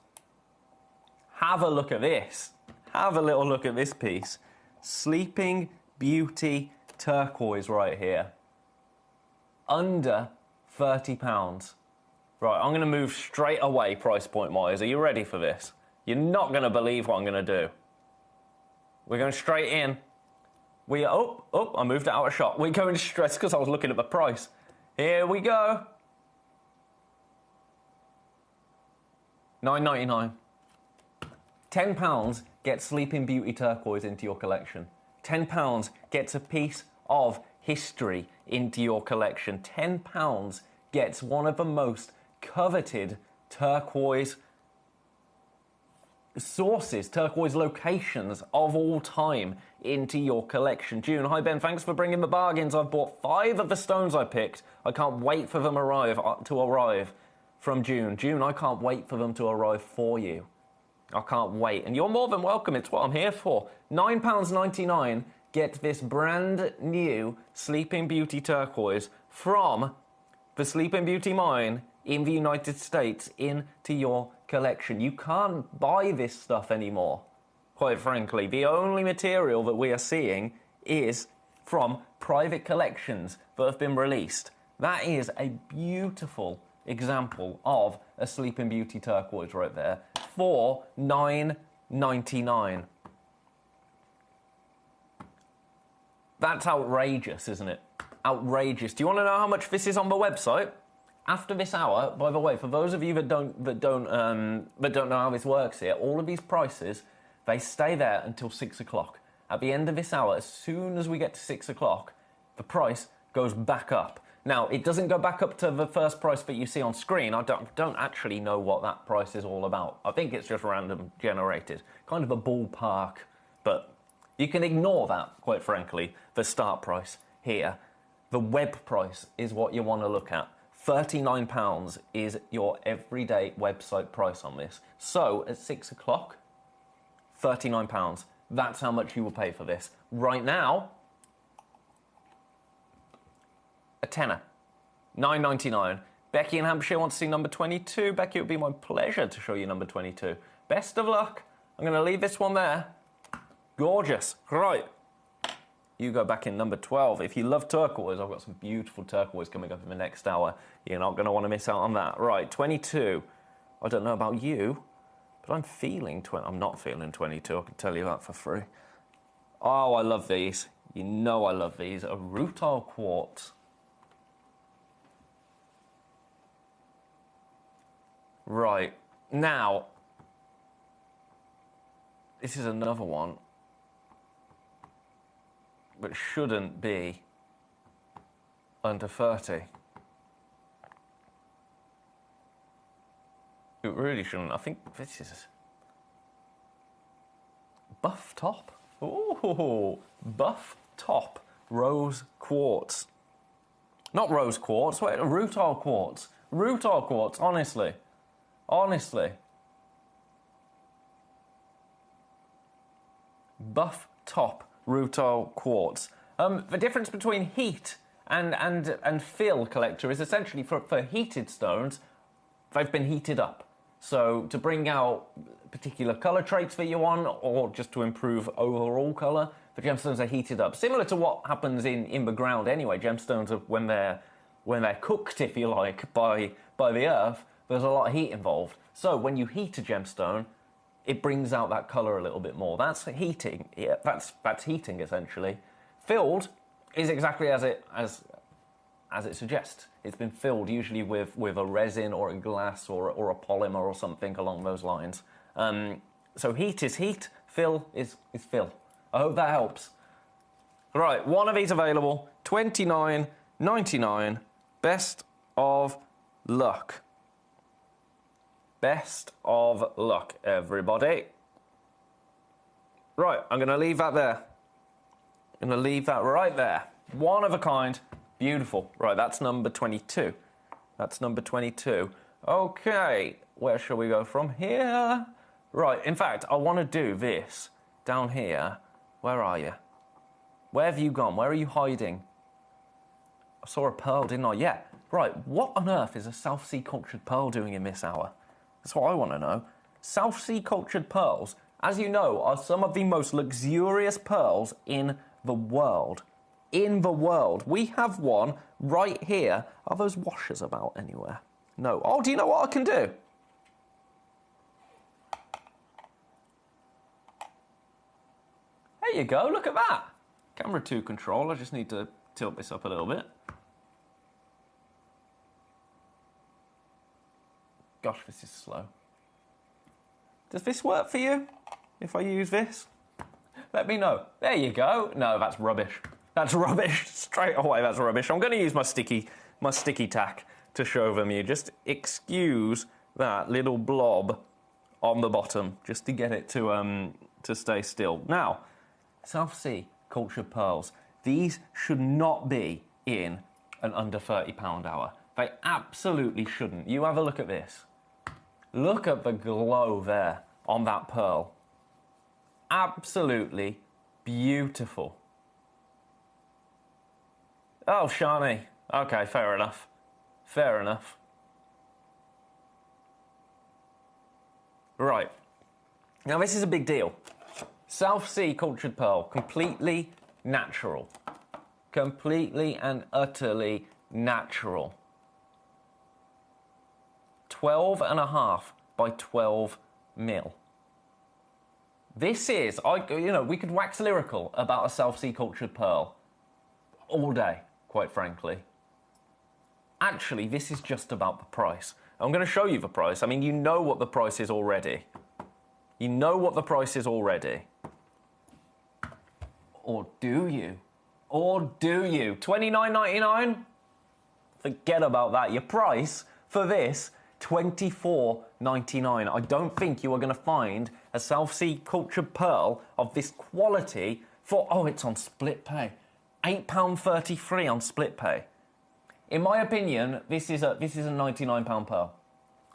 Have a look at this. Have a little look at this piece. Sleeping Beauty turquoise right here. Under £30. Right, I'm going to move straight away price point wise. Are you ready for this? You're not going to believe what I'm going to do. We're going straight in. I moved it out of shot. We're going straight because I was looking at the price. Here we go. $9.99. £10 gets Sleeping Beauty turquoise into your collection. £10 gets a piece of history into your collection. £10 gets one of the most coveted turquoise sources, turquoise locations of all time into your collection. June, hi Ben, thanks for bringing the bargains. I've bought 5 of the stones I picked. I can't wait for them to arrive from June. June, I can't wait for them to arrive for you. I can't wait. And you're more than welcome. It's what I'm here for. £9.99 get this brand new Sleeping Beauty turquoise from the Sleeping Beauty mine in the United States into your collection. You can't buy this stuff anymore, quite frankly. The only material that we are seeing is from private collections that have been released. That is a beautiful example of a Sleeping Beauty turquoise right there for $9.99. That's outrageous, isn't it? Outrageous. Do you want to know how much this is on the website? After this hour, by the way, for those of you that don't know how this works here, all of these prices, they stay there until 6 o'clock. At the end of this hour, as soon as we get to 6 o'clock, the price goes back up. Now, it doesn't go back up to the first price that you see on screen. I don't actually know what that price is all about. I think it's just random generated. Kind of a ballpark, but you can ignore that, quite frankly, the start price here. The web price is what you want to look at. £39 is your everyday website price on this. So, at 6 o'clock, £39. That's how much you will pay for this. Right now, a tenner, $9.99. Becky in Hampshire wants to see number 22. Becky, it would be my pleasure to show you number 22. Best of luck. I'm going to leave this one there. Gorgeous. Right. You go back in number 12. If you love turquoise, I've got some beautiful turquoise coming up in the next hour. You're not going to want to miss out on that. Right, 22. I don't know about you, but I'm feeling 20. I'm not feeling 22, I can tell you that for free. Oh, I love these. You know I love these. A rutile quartz. Right, now, this is another one but shouldn't be under 30. It really shouldn't. I think this is buff top. Ooh, buff top rose quartz. Not rose quartz, wait, rutile quartz. Rutile quartz, honestly. Honestly. Buff top rutile quartz. The difference between heat and fill collector is essentially for heated stones, they've been heated up. So to bring out particular colour traits that you want, or just to improve overall colour, the gemstones are heated up. Similar to what happens in the ground anyway. Gemstones are when they're cooked, if you like, by the earth, there's a lot of heat involved. So when you heat a gemstone, it brings out that colour a little bit more. That's heating. Yeah, that's heating essentially. Filled is exactly as it suggests. It's been filled usually with a resin or a glass or a polymer or something along those lines. So heat is heat. Fill is fill. I hope that helps. Right, one of these available. $29.99. Best of luck. Best of luck, everybody. Right, I'm going to leave that there. I'm going to leave that right there. One of a kind. Beautiful. Right, that's number 22. That's number 22. Okay, where shall we go from here? Right, in fact, I want to do this down here. Where are you? Where have you gone? Where are you hiding? I saw a pearl, didn't I? Yeah. Right, what on earth is a South Sea cultured pearl doing in this hour? That's what I want to know. South Sea cultured pearls, as you know, are some of the most luxurious pearls in the world. In the world. We have one right here. Are those washers about anywhere? No. Oh, do you know what I can do? There you go, look at that. Camera 2 control, I just need to tilt this up a little bit. Gosh, this is slow. Does this work for you, if I use this? Let me know. There you go. No, that's rubbish. That's rubbish. Straight away, that's rubbish. I'm going to use my sticky tack to show them you. Just excuse that little blob on the bottom, just to get it to stay still. Now, South Sea cultured pearls. These should not be in an under £30 hour. They absolutely shouldn't. You have a look at this. Look at the glow there on that pearl. Absolutely beautiful. Oh, shiny. Okay, fair enough. Fair enough. Right. Now, this is a big deal. South Sea cultured pearl, completely natural. Completely and utterly natural. 12.5 by 12 mil. This is, we could wax lyrical about a South Sea cultured pearl all day, quite frankly. Actually, this is just about the price. I'm going to show you the price. I mean, you know what the price is already. You know what the price is already. Or do you? Or do you? $29.99? Forget about that. Your price for this, $24.99. I don't think you are going to find a South Sea cultured pearl of this quality for, it's on split pay. £8.33 on split pay. In my opinion, this is a £99 pearl.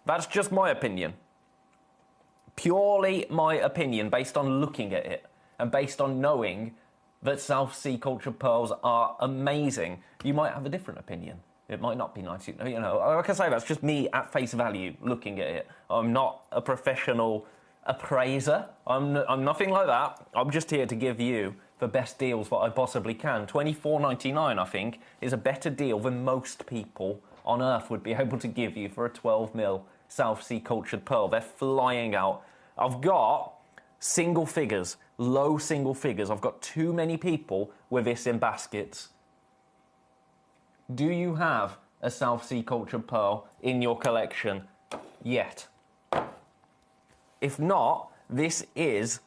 That's just my opinion. Purely my opinion, based on looking at it and based on knowing that South Sea cultured pearls are amazing. You might have a different opinion. It might not be 90. Like I say, that's just me at face value looking at it. I'm not a professional appraiser. I'm nothing like that. I'm just here to give you the best deals that I possibly can. $24.99, I think, is a better deal than most people on Earth would be able to give you for a 12 mil South Sea cultured pearl. They're flying out. I've got single figures, low single figures. I've got too many people with this in baskets. Do you have a South Sea cultured pearl in your collection yet? If not, this is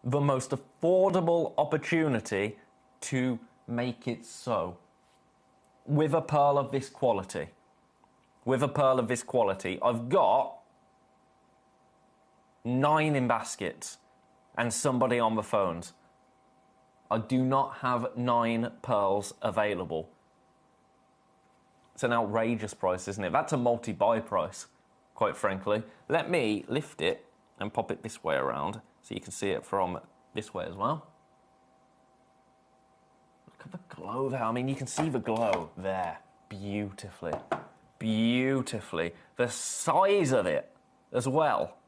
the most affordable opportunity to make it so. With a pearl of this quality. With a pearl of this quality. I've got 9 in baskets and somebody on the phones. I do not have 9 pearls available. It's an outrageous price, isn't it? That's a multi-buy price, quite frankly. Let me lift it and pop it this way around so you can see it from this way as well. Look at the glow there. I mean, you can see the glow there beautifully. Beautifully. The size of it as well.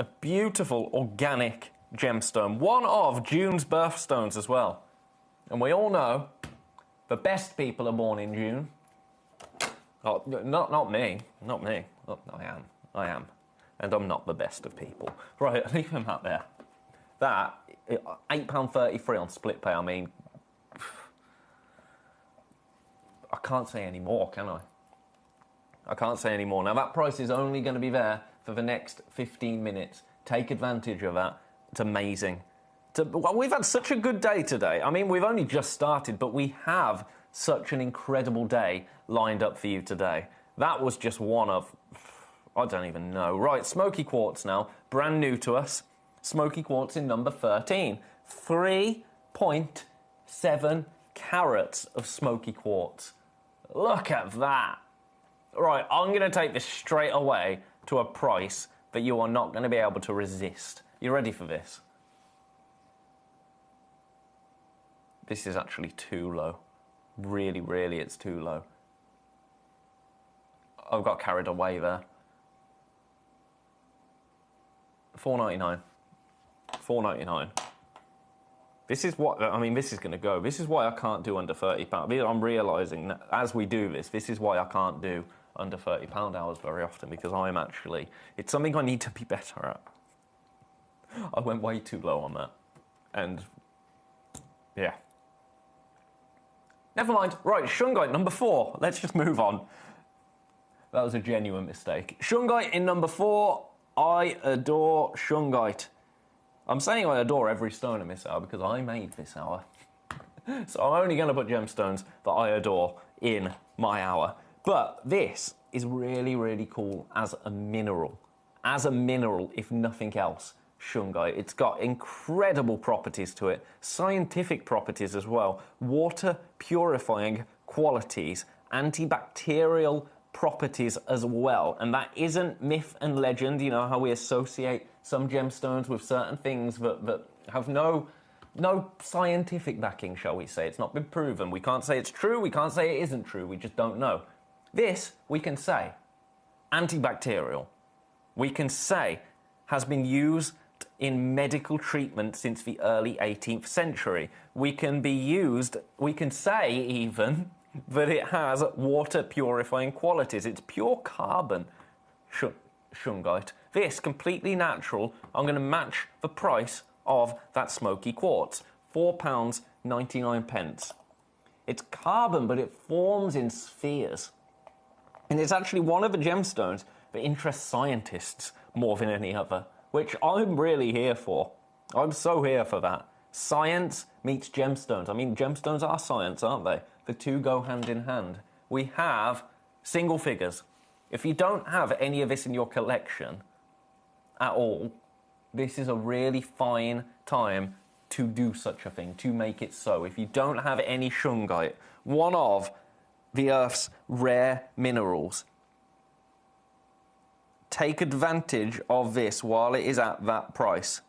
A beautiful organic gemstone. One of June's birthstones as well. And we all know the best people are born in June. Oh, not me. Not me. Oh, I am. And I'm not the best of people. Right, leave him out there. That, £8.33 on split pay, I mean... I can't say any more, can I? I can't say any more. Now, that price is only going to be there for the next 15 minutes. Take advantage of that. It's amazing. We've had such a good day today. I mean, we've only just started, but we have such an incredible day lined up for you today. That was just one of... I don't even know. Right, smoky quartz now. Brand new to us. Smoky quartz in number 13. 3.7 carats of smoky quartz. Look at that. Right, I'm going to take this straight away to a price that you are not going to be able to resist. You ready for this? This is actually too low. Really, really, it's too low. I've got carried away there. $4.99. $4.99. This is what, I mean, this is going to go. This is why I can't do under £30. I'm realising that as we do this, this is why I can't do under £30 hours very often, because I'm actually, it's something I need to be better at. I went way too low on that. And, yeah. Never mind. Right, shungite, number 4. Let's just move on. That was a genuine mistake. Shungite in number 4. I adore shungite. I'm saying I adore every stone in this hour because I made this hour. So I'm only going to put gemstones that I adore in my hour. But this is really, really cool as a mineral. As a mineral, if nothing else, shungite. It's got incredible properties to it, scientific properties as well, water purifying qualities, antibacterial properties as well. And that isn't myth and legend, you know, how we associate some gemstones with certain things that have no, no scientific backing, shall we say. It's not been proven. We can't say it's true. We can't say it isn't true. We just don't know. This, we can say, antibacterial. We can say has been used in medical treatment since the early 18th century. We can say even that it has water purifying qualities. It's pure carbon shungite. This, completely natural. I'm going to match the price of that smoky quartz. £4.99. It's carbon, but it forms in spheres. And it's actually one of the gemstones that interests scientists more than any other, which I'm really here for. I'm so here for that. Science meets gemstones. I mean, gemstones are science, aren't they? The two go hand in hand. We have single figures. If you don't have any of this in your collection at all, this is a really fine time to do such a thing, to make it so. If you don't have any shungite, one of the Earth's rare minerals, take advantage of this while it is at that price.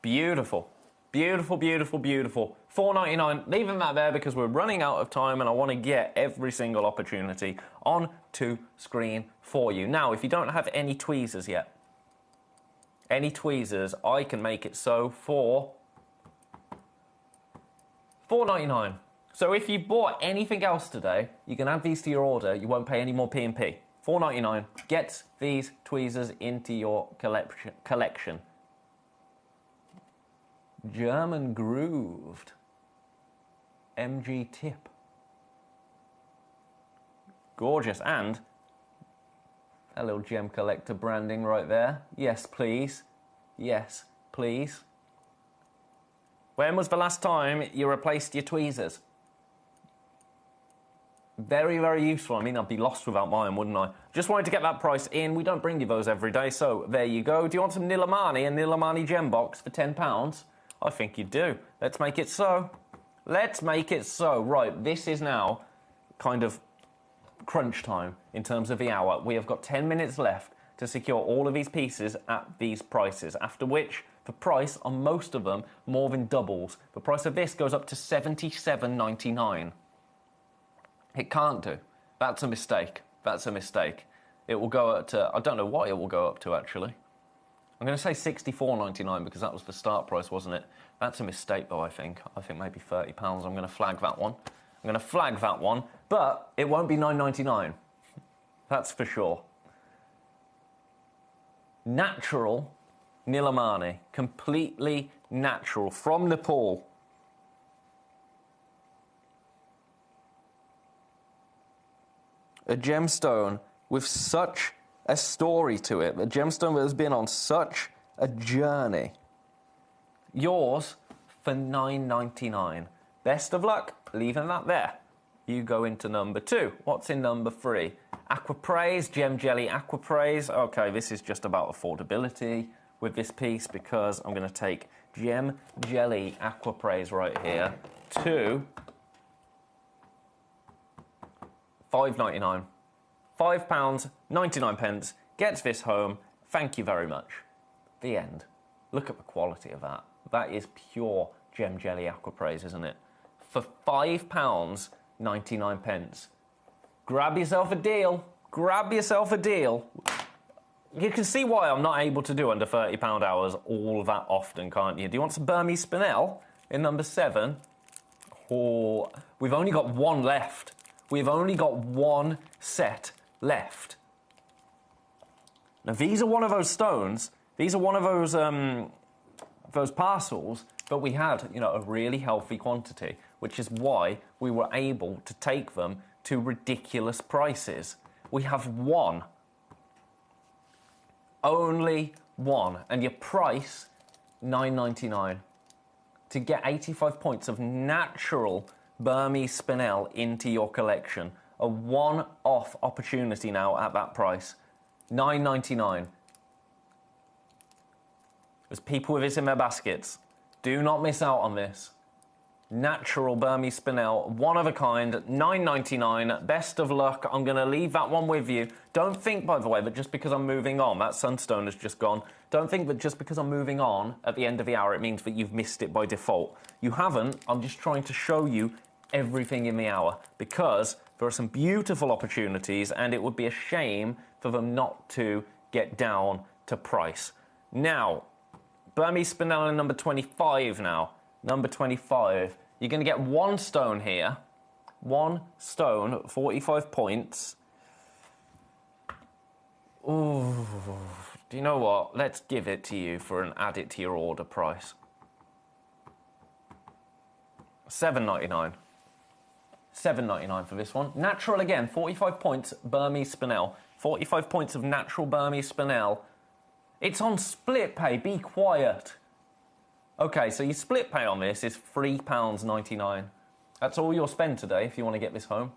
Beautiful. Beautiful, beautiful, beautiful. $4.99, leaving that there because we're running out of time and I want to get every single opportunity onto screen for you. Now, if you don't have any tweezers yet, any tweezers, I can make it so for $4.99. So if you bought anything else today, you can add these to your order. You won't pay any more P&P. $4.99 gets these tweezers into your collection. German grooved MG tip. Gorgeous. And a little Gemcollector branding right there. Yes, please. Yes, please. When was the last time you replaced your tweezers? Very, very useful. I mean, I'd be lost without mine, wouldn't I? Just wanted to get that price in. We don't bring you those every day, so there you go. Do you want some Nilamani, a Nilamani gem box for £10? I think you do. Let's make it so. Let's make it so. Right, this is now kind of crunch time in terms of the hour. We have got 10 minutes left to secure all of these pieces at these prices, after which the price on most of them more than doubles. The price of this goes up to $77.99. It can't do. That's a mistake. That's a mistake. It will go up to, I don't know what it will go up to actually. I'm going to say $64.99 because that was the start price, wasn't it? That's a mistake, though, I think. I think maybe £30. I'm going to flag that one. I'm going to flag that one, but it won't be $9.99. That's for sure. Natural Nilamani. Completely natural. From Nepal. A gemstone with such a story to it, a gemstone that has been on such a journey. Yours for $9.99. Best of luck, leaving that there. You go into number 2. What's in number 3? Aquapraise, Gem Jelly Aquapraise. Okay, this is just about affordability with this piece because I'm going to take Gem Jelly Aquapraise right here to $5.99. £5.99 gets this home. Thank you very much. The end. Look at the quality of that. That is pure Gem Jelly Aquapraise, isn't it? For £5.99. Grab yourself a deal. Grab yourself a deal. You can see why I'm not able to do under £30 hours all that often, can't you? Do you want some Burmese Spinel in number 7? Oh, we've only got one left. We've only got one set left. Now, these are one of those stones. These are one of those parcels, but we had, a really healthy quantity, which is why we were able to take them to ridiculous prices. We have one. Only one. And your price, $9.99. To get 85 points of natural Burmese Spinel into your collection. A one-off opportunity now at that price. $9.99. There's people with this in their baskets. Do not miss out on this. natural Burmese spinel, one of a kind, $9.99. Best of luck. I'm going to leave that one with you. Don't think, by the way, that just because I'm moving on, that sunstone has just gone. Don't think that just because I'm moving on at the end of the hour, it means that you've missed it by default. You haven't. I'm just trying to show you everything in the hour because there are some beautiful opportunities and it would be a shame for them not to get down to price. Now, Burmese spinel number 25 now. Number 25. You're going to get one stone here. One stone, 45 points. Ooh, do you know what? Let's give it to you for an add it to your order price. $7.99. $7.99 for this one. Natural again, 45 points, Burmese spinel. 45 points of natural Burmese spinel. It's on split pay, be quiet. Okay, so your split pay on this is £3.99. That's all you'll spend today if you want to get this home.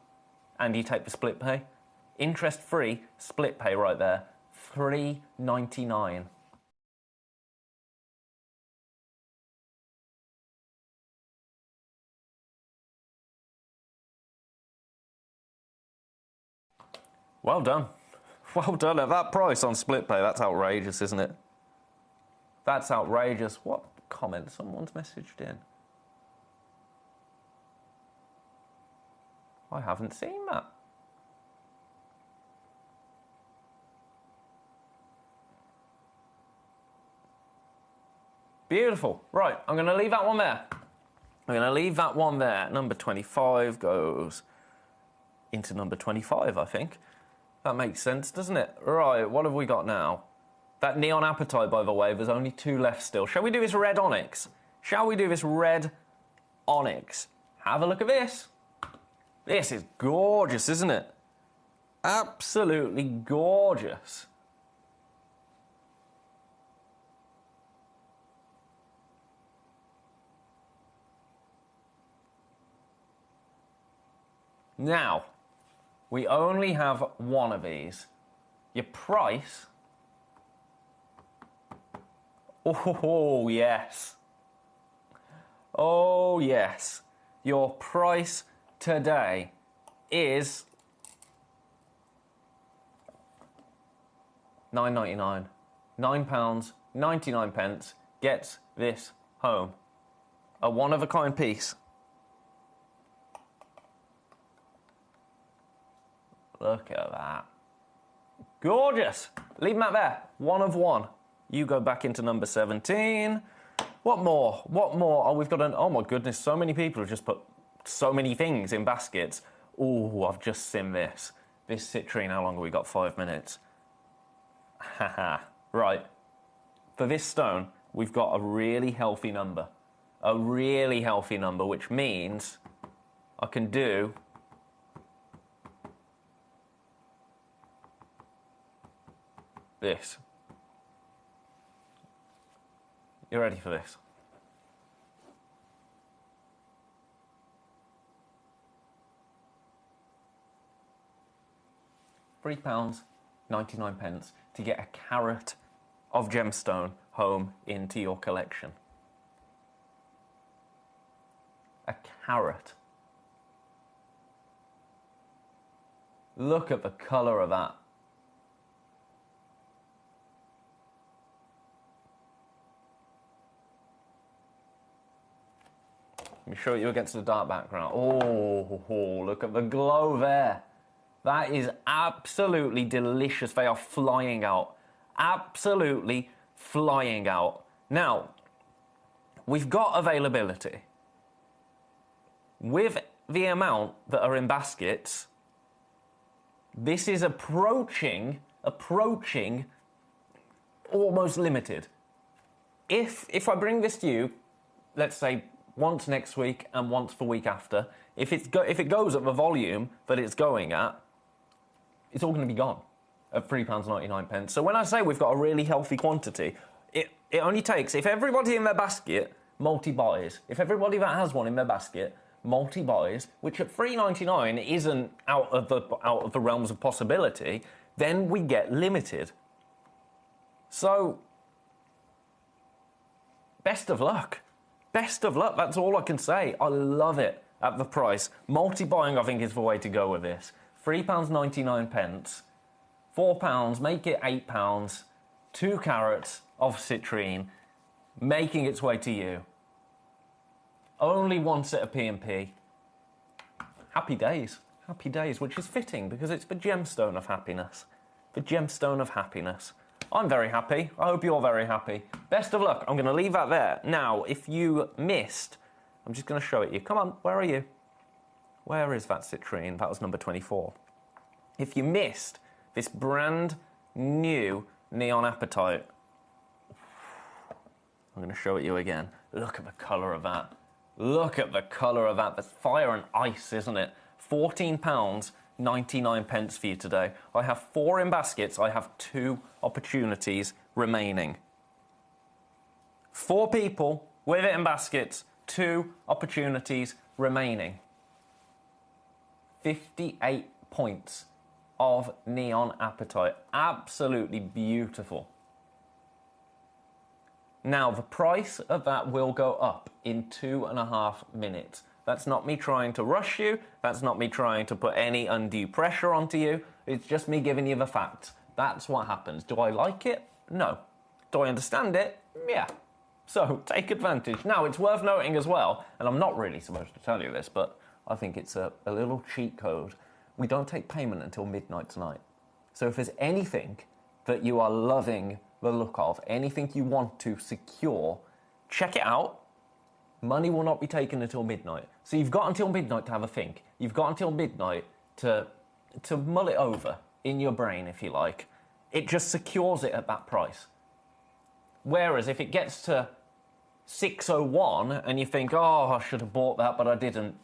And you take the split pay. Interest-free split pay right there. $3.99. Well done. Well done at that price on split pay. That's outrageous, isn't it? That's outrageous. What comment someone's messaged in? I haven't seen that. Beautiful. Right, I'm going to leave that one there. I'm going to leave that one there. Number 25 goes into number 25, I think. That makes sense, doesn't it? Right, what have we got now? That neon appetite, by the way, there's only 2 left still. Shall we do this red onyx? Shall we do this red onyx? Have a look at this. This is gorgeous, isn't it? Absolutely gorgeous. Now, we only have one of these. Your price... Oh, yes. Oh, yes. Your price today is £9.99. £9.99 gets this home. A one-of-a-kind piece. Look at that. Gorgeous. Leave them out there. One of one. You go back into number 17. What more? What more? Oh, we've got an... Oh, my goodness. So many people have just put so many things in baskets. Oh, I've just seen this. This citrine, how long have we got? 5 minutes. Haha. Right. For this stone, we've got a really healthy number. A really healthy number, which means I can do... this. You ready for this? £3.99 to get a carat of gemstone home into your collection. A carat. Look at the colour of that. Let me show you against the dark background. Oh, look at the glow there. That is absolutely delicious. They are flying out. Absolutely flying out. Now, we've got availability. With the amount that are in baskets, this is approaching almost limited. If I bring this to you, let's say, once next week and once the week after, if it goes at the volume that it's going at, it's all going to be gone at £3.99. So when I say we've got a really healthy quantity, it only takes, if everybody in their basket multi-buys, if everybody that has one in their basket multi-buys, which at £3.99 isn't out of the realms of possibility, then we get limited. So, best of luck. Best of luck, that's all I can say. I love it at the price. Multi-buying, I think, is the way to go with this. £3.99. £4, make it £8. 2 carats of citrine, making its way to you. Only one set of P&P. Happy days, which is fitting because it's the gemstone of happiness. The gemstone of happiness. I'm very happy. I hope you're very happy. Best of luck. I'm going to leave that there. Now, if you missed, I'm just going to show it you. Come on, where are you? Where is that citrine? That was number 24. If you missed this brand new Neon Appetite, I'm going to show it you again. Look at the colour of that. Look at the colour of that. That's fire and ice, isn't it? £14.99 for you today. I have 4 in baskets. I have 2 opportunities remaining. 4 people with it in baskets. 2 opportunities remaining. 58 points of Neon Appetite. Absolutely beautiful. Now, the price of that will go up in 2.5 minutes. That's not me trying to rush you. That's not me trying to put any undue pressure onto you. It's just me giving you the facts. That's what happens. Do I like it? No. Do I understand it? Yeah. So, take advantage. Now, it's worth noting as well, and I'm not really supposed to tell you this, but I think it's a little cheat code. We don't take payment until midnight tonight. So if there's anything that you are loving the look of, anything you want to secure, check it out. Money will not be taken until midnight. So you've got until midnight to have a think. You've got until midnight to mull it over in your brain, if you like. It just secures it at that price. Whereas if it gets to 6:01 and you think, oh, I should have bought that, but I didn't,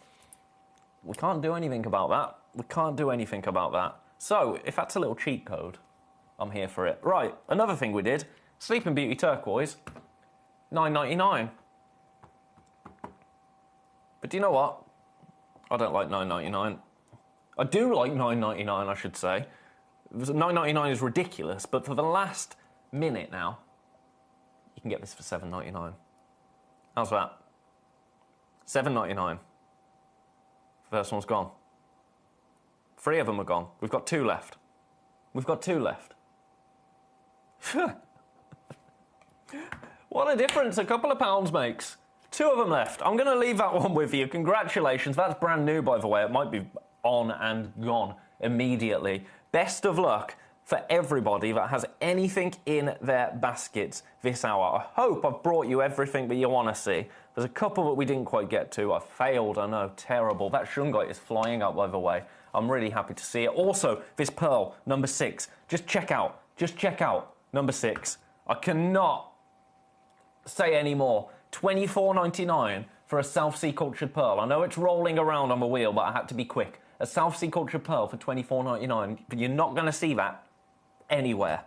we can't do anything about that. We can't do anything about that. So, if that's a little cheat code, I'm here for it. Right, another thing we did, Sleeping Beauty Turquoise, $9.99. But do you know what? I don't like $9.99. I do like $9.99, I should say. $9.99 is ridiculous, but for the last minute now, you can get this for $7.99. How's that? $7.99. First one's gone. 3 of them are gone. We've got 2 left. We've got 2 left. What a difference a couple of pounds makes. 2 of them left. I'm going to leave that one with you. Congratulations. That's brand new, by the way. It might be on and gone immediately. Best of luck for everybody that has anything in their baskets this hour. I hope I've brought you everything that you want to see. There's a couple that we didn't quite get to. I failed, I know, terrible. That shungite is flying up, by the way. I'm really happy to see it. Also, this pearl, number 6. Just check out number 6. I cannot say any more. $24.99 for a South Sea cultured pearl. I know it's rolling around on the wheel, but I had to be quick. A South Sea cultured pearl for $24.99. But you're not going to see that anywhere.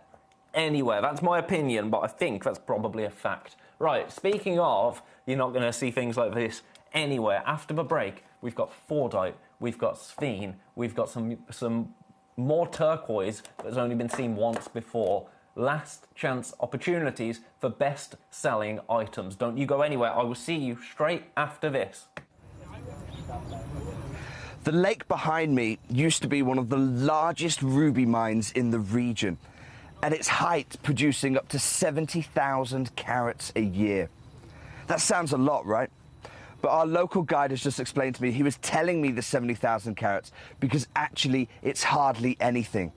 Anywhere. That's my opinion, but I think that's probably a fact. Right, speaking of, you're not going to see things like this anywhere. After the break, we've got Fordite, we've got Sphene, we've got some more turquoise that's only been seen once before. Last chance opportunities for best-selling items. Don't you go anywhere. I will see you straight after this. The lake behind me used to be one of the largest ruby mines in the region. At its height, producing up to 70,000 carats a year. That sounds a lot, right? But our local guide has just explained to me, he was telling me the 70,000 carats because actually it's hardly anything.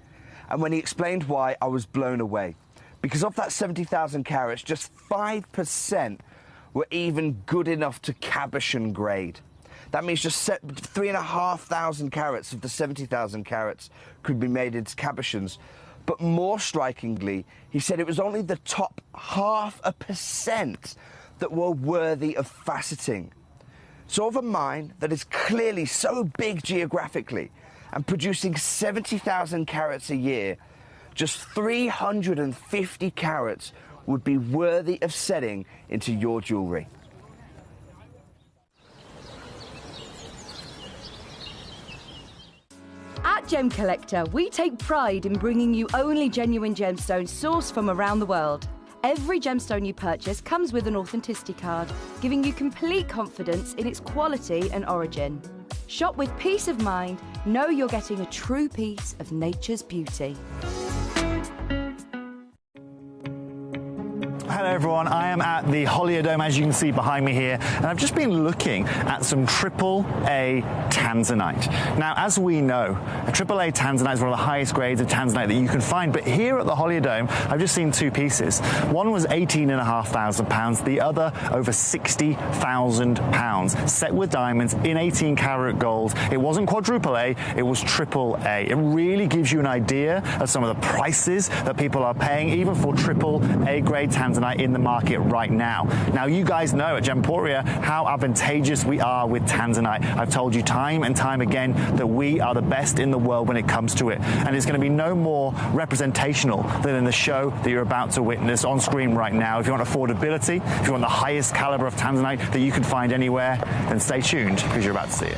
And when he explained why, I was blown away. Because of that 70,000 carats, just 5% were even good enough to cabochon grade. That means just 3,500 carats of the 70,000 carats could be made into cabochons. But more strikingly, he said it was only the top 0.5% that were worthy of faceting. So of a mine that is clearly so big geographically and producing 70,000 carats a year, just 350 carats would be worthy of setting into your jewellery. At Gemcollector, we take pride in bringing you only genuine gemstones sourced from around the world. Every gemstone you purchase comes with an authenticity card, giving you complete confidence in its quality and origin. Shop with peace of mind, know you're getting a true piece of nature's beauty. Hello everyone, I am at the Holiodome, as you can see behind me here, and I've just been looking at some AAA tanzanite. Now, as we know, a AAA tanzanite is one of the highest grades of tanzanite that you can find, but here at the Holiodome, I've just seen two pieces. One was £18,500, the other over £60,000, set with diamonds in 18 karat gold. It wasn't quadruple A, it was AAA. It really gives you an idea of some of the prices that people are paying, even for AAA grade tanzanite in the market right now. Now, you guys know at Gemporia how advantageous we are with tanzanite. I've told you time and time again that we are the best in the world when it comes to it, and it's going to be no more representational than in the show that you're about to witness on screen right now. If you want affordability, if you want the highest caliber of tanzanite that you can find anywhere, then stay tuned because you're about to see it.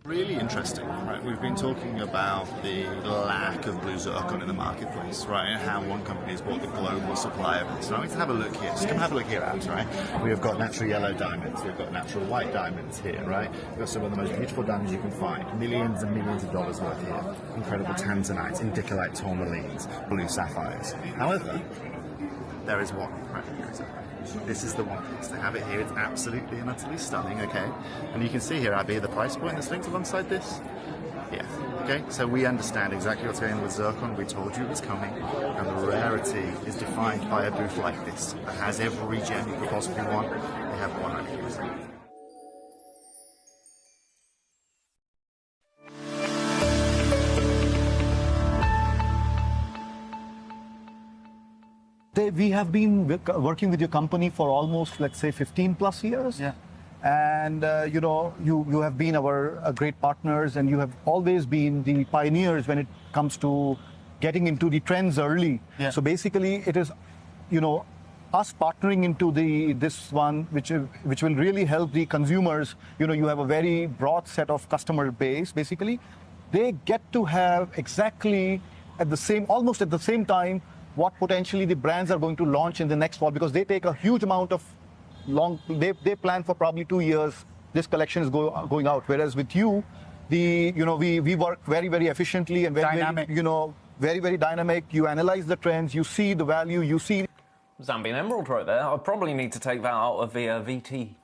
Really interesting, right? We've been talking about the lack of blue zircon in the marketplace, right? And how one company has bought the global supply of it. So I'm going to have a look here. Just come have a look here, Abs, right? We've got natural yellow diamonds. We've got natural white diamonds here, right? We've got some of the most beautiful diamonds you can find. Millions and millions of dollars worth here. Incredible tanzanites, indicolite tourmalines, blue sapphires. However, there is one right here, exactly. This is the one piece. To have it here, it's absolutely and utterly stunning, okay? And you can see here, Abby, the price point that's linked alongside this. Yeah, okay? So we understand exactly what's going on with zircon. We told you it was coming, and the rarity is defined by a booth like this that has every gem you could possibly want. We have one right here. We have been working with your company for almost, let's say, 15 plus years. Yeah. And, you have been our great partners, and you have always been the pioneers when it comes to getting into the trends early. Yeah. So basically, it is, us partnering into this one, which will really help the consumers. You have a very broad set of customer base, basically. They get to have exactly almost at the same time, what potentially the brands are going to launch in the next fall, because they take a huge amount of they plan for probably 2 years this collection is going out, whereas with you, we work very, very efficiently and very dynamic. Very, very dynamic. You analyze the trends, you see the value, you see Zambian emerald right there. I probably need to take that out of the VT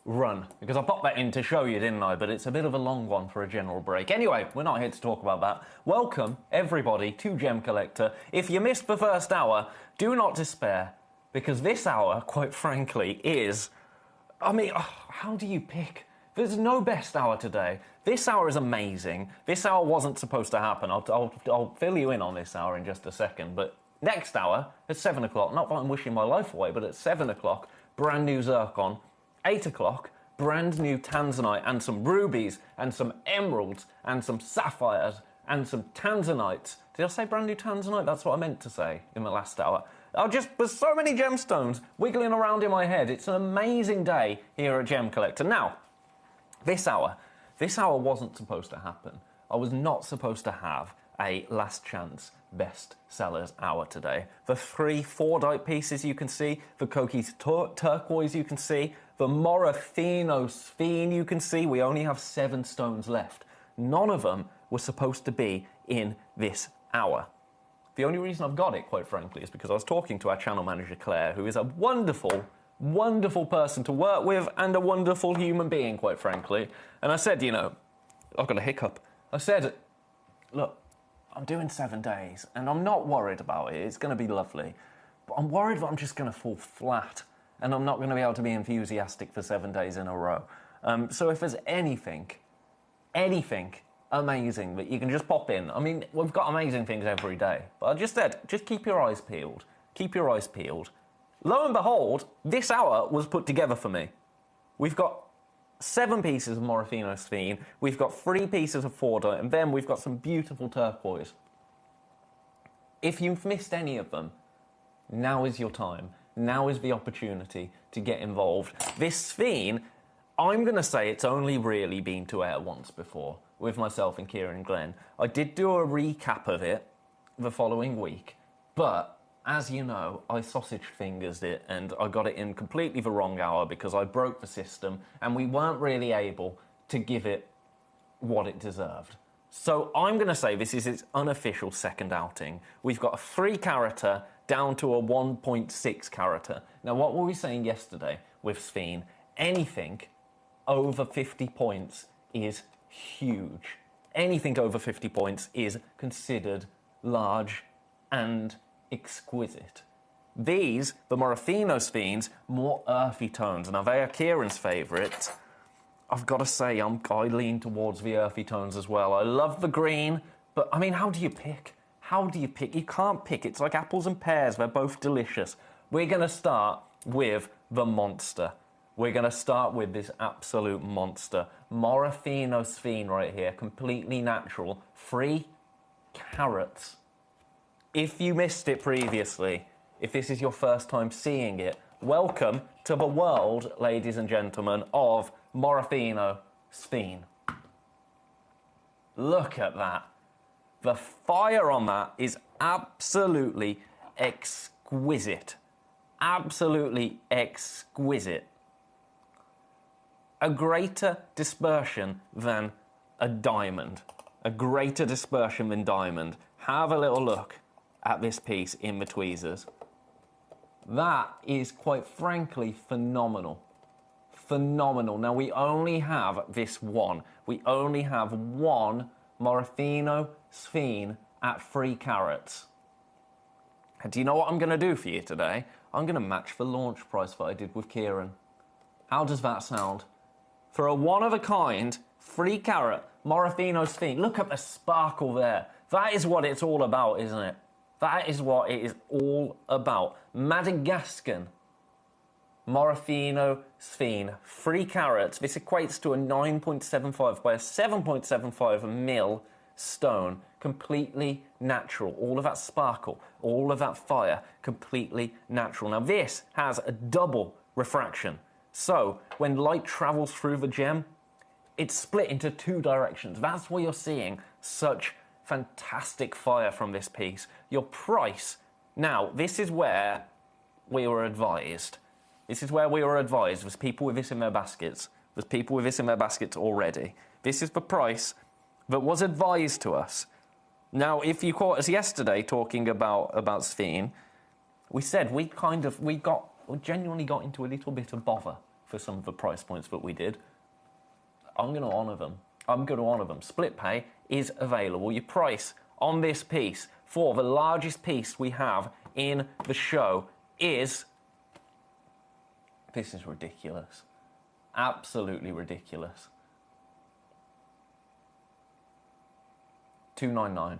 run, because I popped that in to show you, didn't I? But it's a bit of a long one for a general break. Anyway, we're not here to talk about that. Welcome, everybody, to Gemcollector. If you missed the first hour, do not despair, because this hour, quite frankly, is... how do you pick? There's no best hour today. This hour is amazing. This hour wasn't supposed to happen. I'll fill you in on this hour in just a second. But next hour, at 7 o'clock, not that I'm wishing my life away, but at 7 o'clock, brand new zircon. 8 o'clock, brand new tanzanite and some rubies and some emeralds and some sapphires and some tanzanites. Did I say brand new tanzanite? That's what I meant to say in the last hour. There's so many gemstones wiggling around in my head. It's an amazing day here at Gemcollector. Now, this hour wasn't supposed to happen. I was not supposed to have a last chance best sellers hour today. The 3 4-dite pieces you can see, the Koki's turquoise you can see, the Morofino Sphene you can see. We only have 7 stones left. None of them were supposed to be in this hour. The only reason I've got it, quite frankly, is because I was talking to our channel manager, Claire, who is a wonderful, wonderful person to work with and a wonderful human being, quite frankly. And I said, I've got a hiccup. I said, look, I'm doing 7 days, and I'm not worried about it. It's going to be lovely. But I'm worried that I'm just going to fall flat, and I'm not going to be able to be enthusiastic for 7 days in a row. So if there's anything amazing that you can just pop in. I mean, we've got amazing things every day. But I just said, just keep your eyes peeled. Keep your eyes peeled. Lo and behold, this hour was put together for me. We've got 7 pieces of Morofino Sphene, we've got 3 pieces of 4-dite, and then we've got some beautiful turquoise. If you've missed any of them, now is your time. now is the opportunity to get involved. This Sphene, I'm going to say it's only really been to air once before with myself and Kieran Glenn. I did do a recap of it the following week, but as you know, I sausage fingered it and I got it in completely the wrong hour because I broke the system and we weren't really able to give it what it deserved. So I'm going to say this is its unofficial second outing. We've got a 3 character down to a 1.6 character. Now, what were we saying yesterday with Sphene? Anything over 50 points is huge. Anything over 50 points is considered large and exquisite. These, the Morofino Sphenes, more earthy tones. Now, they are Kieran's favourites. I've got to say, I lean towards the earthy tones as well. I love the green, but, I mean, how do you pick? How do you pick? You can't pick. It's like apples and pears. They're both delicious. We're going to start with the monster. We're going to start with this absolute monster. Morofino Sphene right here, completely natural. 3 carats. If you missed it previously, if this is your first time seeing it, welcome to the world, ladies and gentlemen, of Morofino Sphene. Look at that. The fire on that is absolutely exquisite. Absolutely exquisite. A greater dispersion than a diamond. A greater dispersion than diamond. Have a little look at this piece in the tweezers. That is, quite frankly, phenomenal. Phenomenal. Now, we only have this one. We only have one Morofino Sphene at 3 carats. And do you know what I'm going to do for you today? I'm going to match the launch price that I did with Kieran. How does that sound? For a one-of-a-kind, 3 carat Morofino Sphene, look at the sparkle there. That is what it's all about, isn't it? That is what it is all about. Madagascan Morofino Sphene, 3 carats. This equates to a 9.75 by a 7.75 mil stone. Completely natural. All of that sparkle, all of that fire, completely natural. Now, this has a double refraction. So, when light travels through the gem, it's split into 2 directions. That's why you're seeing such fantastic fire from this piece. Your price. Now, this is where we were advised. This is where we were advised. There's people with this in their baskets. There's people with this in their baskets already. This is the price that was advised to us. Now, if you caught us yesterday talking about Sphene, we said we genuinely got into a little bit of bother for some of the price points that we did. I'm going to honour them. I'm going to honour them. Split pay is available. Your price on this piece for the largest piece we have in the show is... This is ridiculous. Absolutely ridiculous. $299.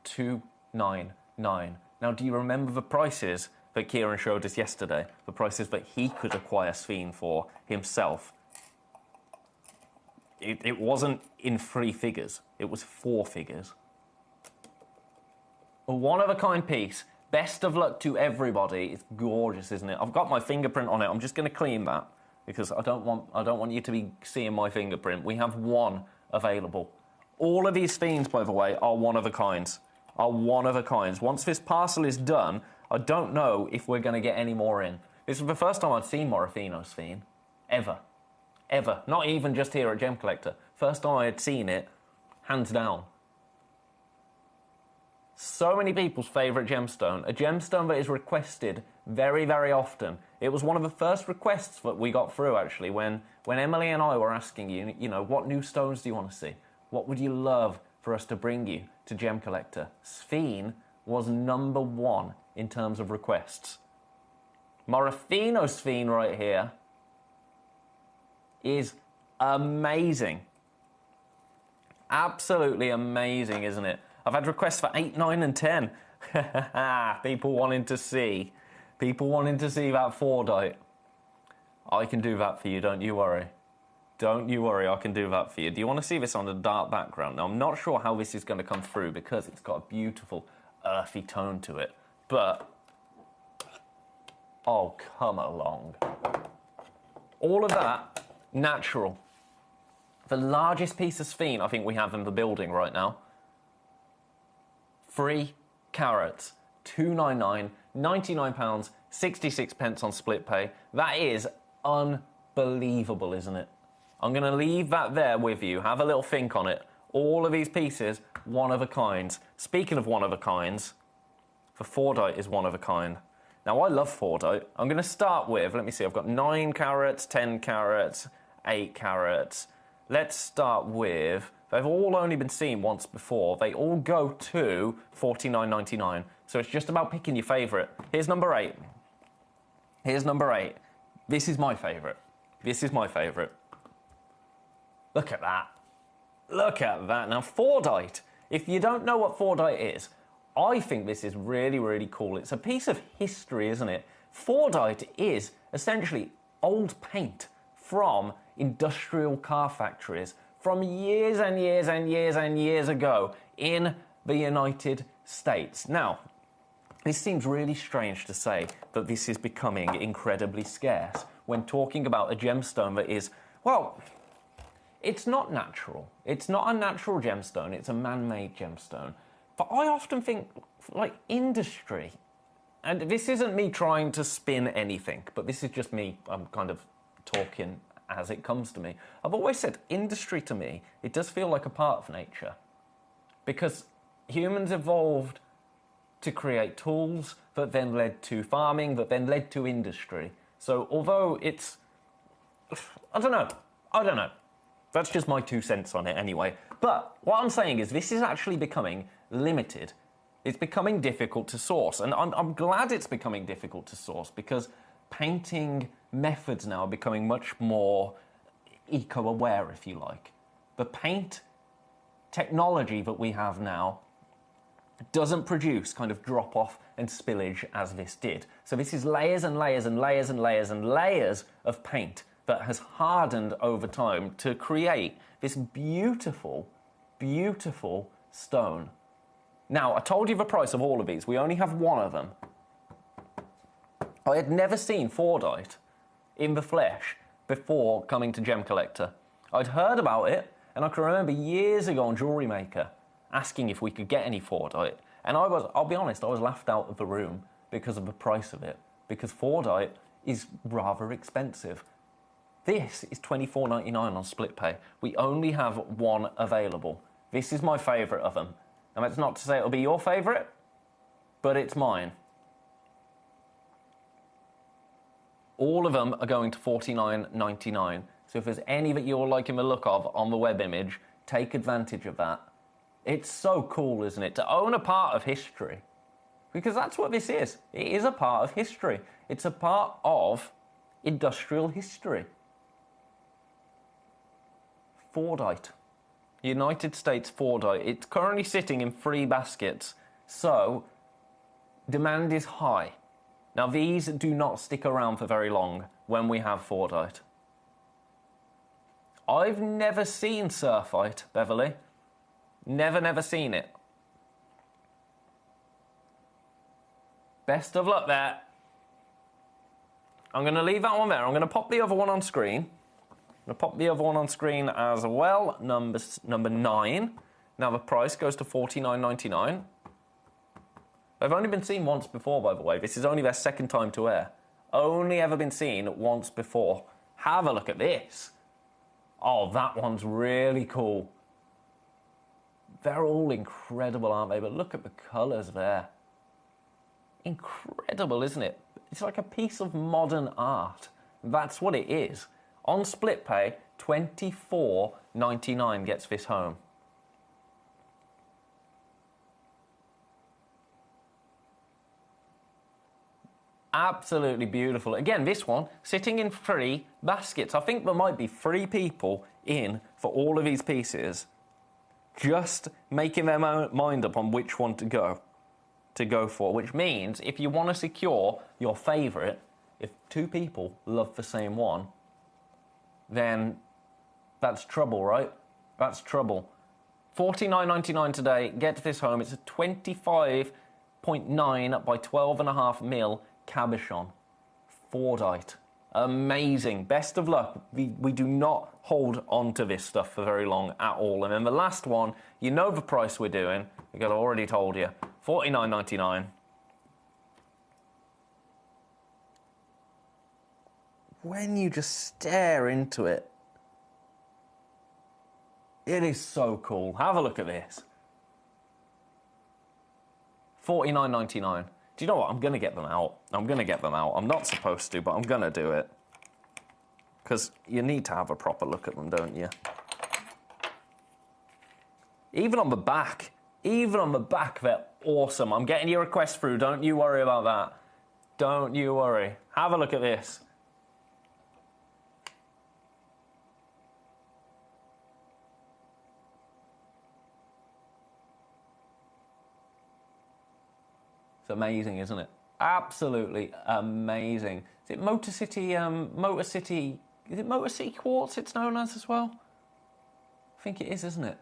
$299. Now, do you remember the prices that Kieran showed us yesterday? The prices that he could acquire Sphene for himself. It wasn't in 3 figures. It was 4 figures. A one-of-a-kind piece. Best of luck to everybody. It's gorgeous, isn't it? I've got my fingerprint on it. I'm just going to clean that because I don't want you to be seeing my fingerprint. We have 1 available. All of these Sphenes, by the way, are one-of-a-kinds. Once this parcel is done, I don't know if we're going to get any more in. This is the first time I'd seen Morofino Sphene. Ever. Not even just here at Gemcollector. First time I had seen it, hands down. So many people's favourite gemstone. A gemstone that is requested very, very often. It was one of the first requests that we got through, actually, when Emily and I were asking you, what new stones do you want to see? What would you love for us to bring you to Gemcollector? Sphene was number 1 in terms of requests. Morofino Sphene right here is amazing. Absolutely amazing, isn't it? I've had requests for 8, 9 and 10. People wanting to see that 4-dite. I can do that for you, don't you worry. Don't you worry, I can do that for you. Do you want to see this on a dark background? Now, I'm not sure how this is going to come through because it's got a beautiful earthy tone to it. But Oh, come along. All of that, natural. The largest piece of sphene I think we have in the building right now. 3 carats, £2.99, £99, 66 pence on split pay. That is unbelievable, isn't it? I'm going to leave that there with you. Have a little think on it. All of these pieces, one of a kind. Speaking of one of a kinds, the Fordite is one of a kind. Now, I love Fordite. I'm going to start with, let me see, I've got 9 carats, 10 carats, 8 carats. Let's start with, they've all only been seen once before. They all go to $49.99. So it's just about picking your favourite. Here's number 8. Here's number 8. This is my favourite. This is my favourite. Look at that. Look at that. Now, Fordite, if you don't know what Fordite is, I think this is really, really cool. It's a piece of history, isn't it? Fordite is essentially old paint from industrial car factories from years and years and years and years ago in the United States. Now, this seems really strange to say that this is becoming incredibly scarce when talking about a gemstone that is, well, it's not natural. It's not a natural gemstone. It's a man-made gemstone. But I often think, like, industry, and this isn't me trying to spin anything, but this is just me, I'm kind of talking as it comes to me. I've always said industry to me, it does feel like a part of nature. Because humans evolved to create tools that then led to farming, that then led to industry. So although it's, I don't know. That's just my 2 cents on it anyway. But what I'm saying is this is actually becoming limited. It's becoming difficult to source. And I'm glad it's becoming difficult to source because painting methods now are becoming much more eco-aware, if you like. The paint technology that we have now doesn't produce kind of drop-off and spillage as this did. So this is layers and layers and layers and layers and layers of paint that has hardened over time to create this beautiful, beautiful stone. Now, I told you the price of all of these. We only have one of them. I had never seen Fordite in the flesh before coming to Gemcollector. I'd heard about it, and I can remember years ago on Jewellery Maker asking if we could get any Fordite. And I'll be honest, I was laughed out of the room because of the price of it, because Fordite is rather expensive. This is $24.99 on split pay. We only have one available. This is my favourite of them. And that's not to say it'll be your favourite, but it's mine. All of them are going to $49.99. So if there's any that you're liking the look of on the web image, take advantage of that. It's so cool, isn't it, to own a part of history? Because that's what this is. It is a part of history. It's a part of industrial history. Fordite. United States Fordite. It's currently sitting in 3 baskets, so demand is high. Now, these do not stick around for very long when we have Fordite. I've never seen Surfite, Beverly. Never seen it. Best of luck there. I'm going to leave that one there. I'm going to pop the other one on screen. I'm going to pop the other one on screen as well, number 9. Now the price goes to $49.99. They've only been seen once before, by the way. This is only their second time to air. Only ever been seen once before. Have a look at this. Oh, that one's really cool. They're all incredible, aren't they? But look at the colours there. Incredible, isn't it? It's like a piece of modern art. That's what it is. On split pay, $24.99 gets this home. Absolutely beautiful. Again, this one sitting in 3 baskets. I think there might be 3 people in for all of these pieces, just making their mind up on which one to go for, which means if you want to secure your favourite, if 2 people love the same one, then that's trouble, right? That's trouble. $49.99 today. Get this home. It's a 25.9 by 12.5 mil cabochon. Fordite. Amazing. Best of luck. We do not hold on to this stuff for very long at all. And then the last one, you know the price we're doing, because I already told you, $49.99. When you just stare into it, it is so cool. Have a look at this. $49.99. Do you know what? I'm going to get them out. I'm going to get them out. I'm not supposed to, but I'm going to do it. Because you need to have a proper look at them, don't you? Even on the back, they're awesome. I'm getting your request through. Don't you worry about that. Don't you worry. Have a look at this. It's amazing, isn't it? Absolutely amazing. Is it Motor City, is it Motor City Quartz it's known as well? I think it is, isn't it?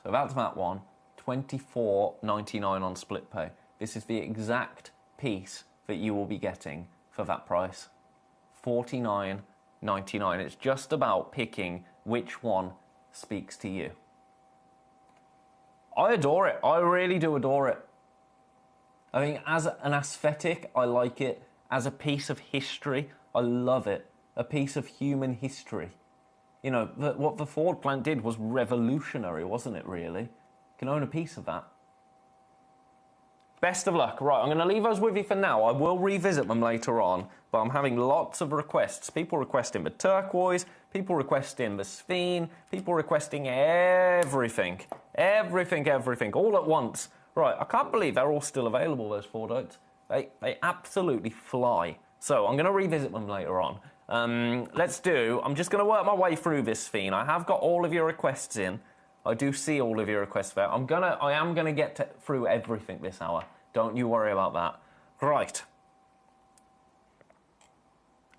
So that's that one. $24.99 on split pay. This is the exact piece that you will be getting for that price. $49.99. It's just about picking which one speaks to you. I adore it. I really do adore it. I think as an aesthetic, I like it. As a piece of history, I love it. A piece of human history. You know, what the Ford plant did was revolutionary, wasn't it, really? You can own a piece of that. Best of luck. Right, I'm going to leave those with you for now. I will revisit them later on, but I'm having lots of requests. People requesting the turquoise, people requesting the sphene, people requesting everything. Everything, all at once. Right, I can't believe they're all still available, those Fordites. They absolutely fly. So I'm going to revisit them later on. I'm just going to work my way through this sphene. I have got all of your requests in. I do see all of your requests there. I am gonna get through everything this hour. Don't you worry about that. Right.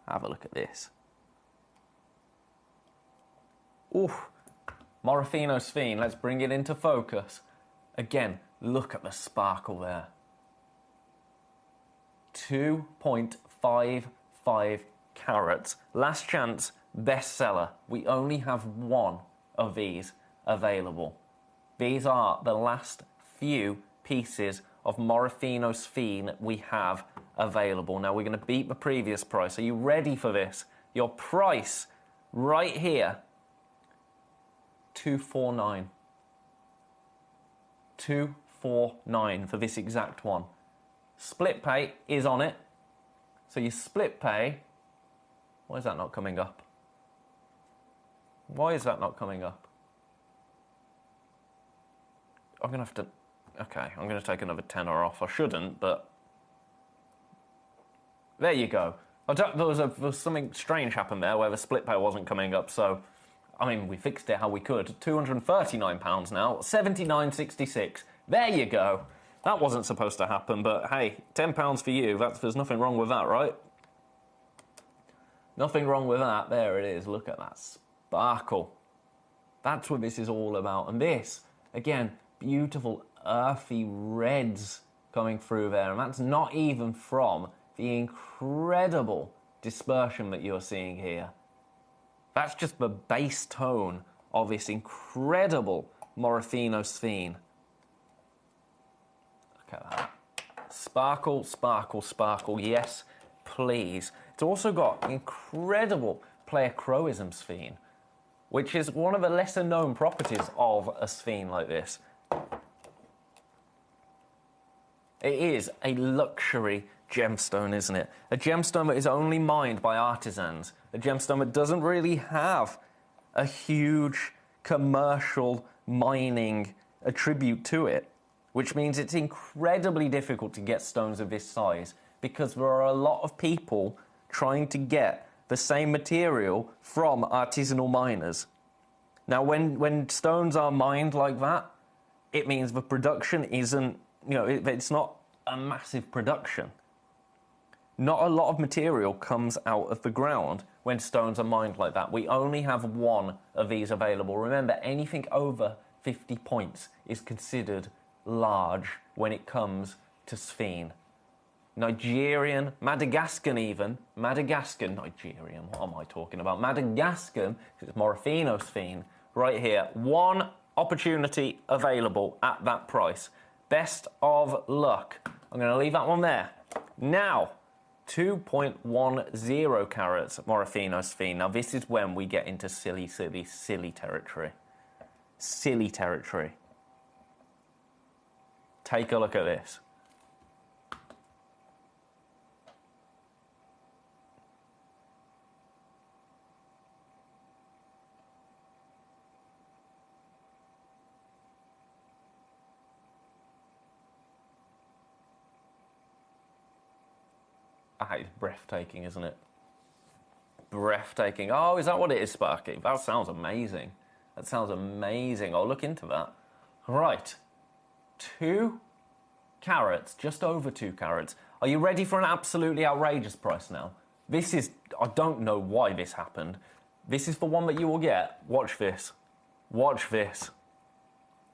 Have a look at this. Ooh, Morofino sphene. Let's bring it into focus. Again, look at the sparkle there. 2.55 carats. Last chance, bestseller. We only have one of these available. These are the last few pieces of Morofino sphene we have available. Now we're going to beat the previous price. Are you ready for this? Your price right here, $249. $249 for this exact one. Split pay is on it. So you split pay. Why is that not coming up? Why is that not coming up? I'm going to have to... Okay, I'm going to take another tenner off. I shouldn't, but... There you go. There was something strange happened there where the split pay wasn't coming up, so... I mean, we fixed it how we could. £239 now, $79.66. There you go. That wasn't supposed to happen, but hey, £10 for you. There's nothing wrong with that, right? Nothing wrong with that. There it is. Look at that sparkle. That's what this is all about. And this, again... beautiful earthy reds coming through there, and that's not even from the incredible dispersion that you're seeing here. That's just the base tone of this incredible Morofino sphene. Look at that. Sparkle, sparkle, sparkle. Yes, please. It's also got incredible pleochroism sphene, which is one of the lesser known properties of a sphene like this. It is a luxury gemstone, isn't it? A gemstone that is only mined by artisans. A gemstone that doesn't really have a huge commercial mining attribute to it, which means it's incredibly difficult to get stones of this size because there are a lot of people trying to get the same material from artisanal miners. Now, when stones are mined like that, it means the production isn't, it's not a massive production. Not a lot of material comes out of the ground when stones are mined like that. We only have one of these available. Remember, anything over 50 points is considered large when it comes to sphene. Nigerian, Madagascan even. Madagascan, Nigerian, what am I talking about? Madagascan, because it's Morofino Sphene, right here. One opportunity available at that price. Best of luck. I'm going to leave that one there. Now, 2.10 carats Morofino Sphene. Now, this is when we get into silly territory. Silly territory. Take a look at this. It's breathtaking, isn't it? Breathtaking. Oh, is that what it is, Sparky? That sounds amazing. That sounds amazing. I'll look into that. Right. 2 carats, just over 2 carats. Are you ready for an absolutely outrageous price now? This is, I don't know why this happened. This is the one that you will get. Watch this. Watch this.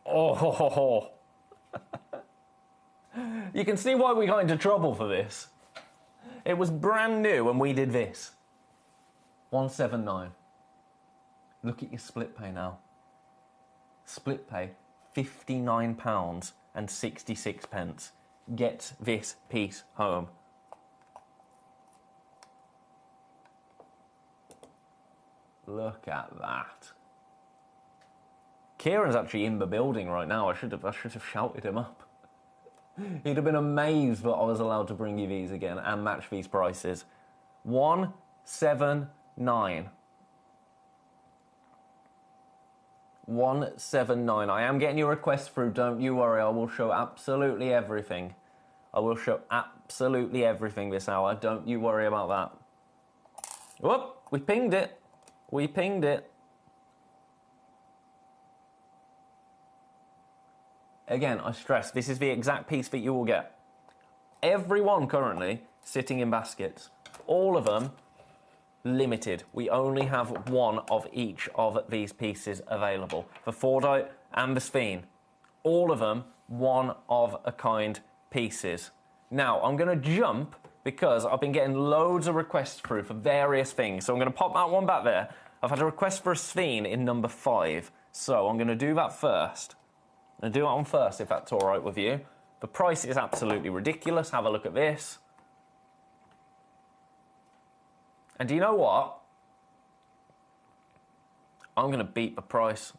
Oh, ho, ho, ho. You can see why we got into trouble for this. It was brand new and we did this. 179. Look at your split pay now. Split pay, £59 and 66 pence. Get this piece home. Look at that. Kieran's actually in the building right now. I should have shouted him up. He'd have been amazed that I was allowed to bring you these again and match these prices. 179. 179. I am getting your requests through, don't you worry. I will show absolutely everything. I will show absolutely everything this hour. Don't you worry about that. Whoop, we pinged it. We pinged it. Again, I stress, this is the exact piece that you will get. Everyone currently sitting in baskets. All of them limited. We only have one of each of these pieces available. The Fordite and the Sphene. All of them one-of-a-kind pieces. Now, I'm going to jump because I've been getting loads of requests through for various things. So I'm going to pop that one back there. I've had a request for a Sphene in number 5. So I'm going to do that first. I'm going to do that one first, if that's all right with you. The price is absolutely ridiculous. Have a look at this. And do you know what? I'm going to beat the price.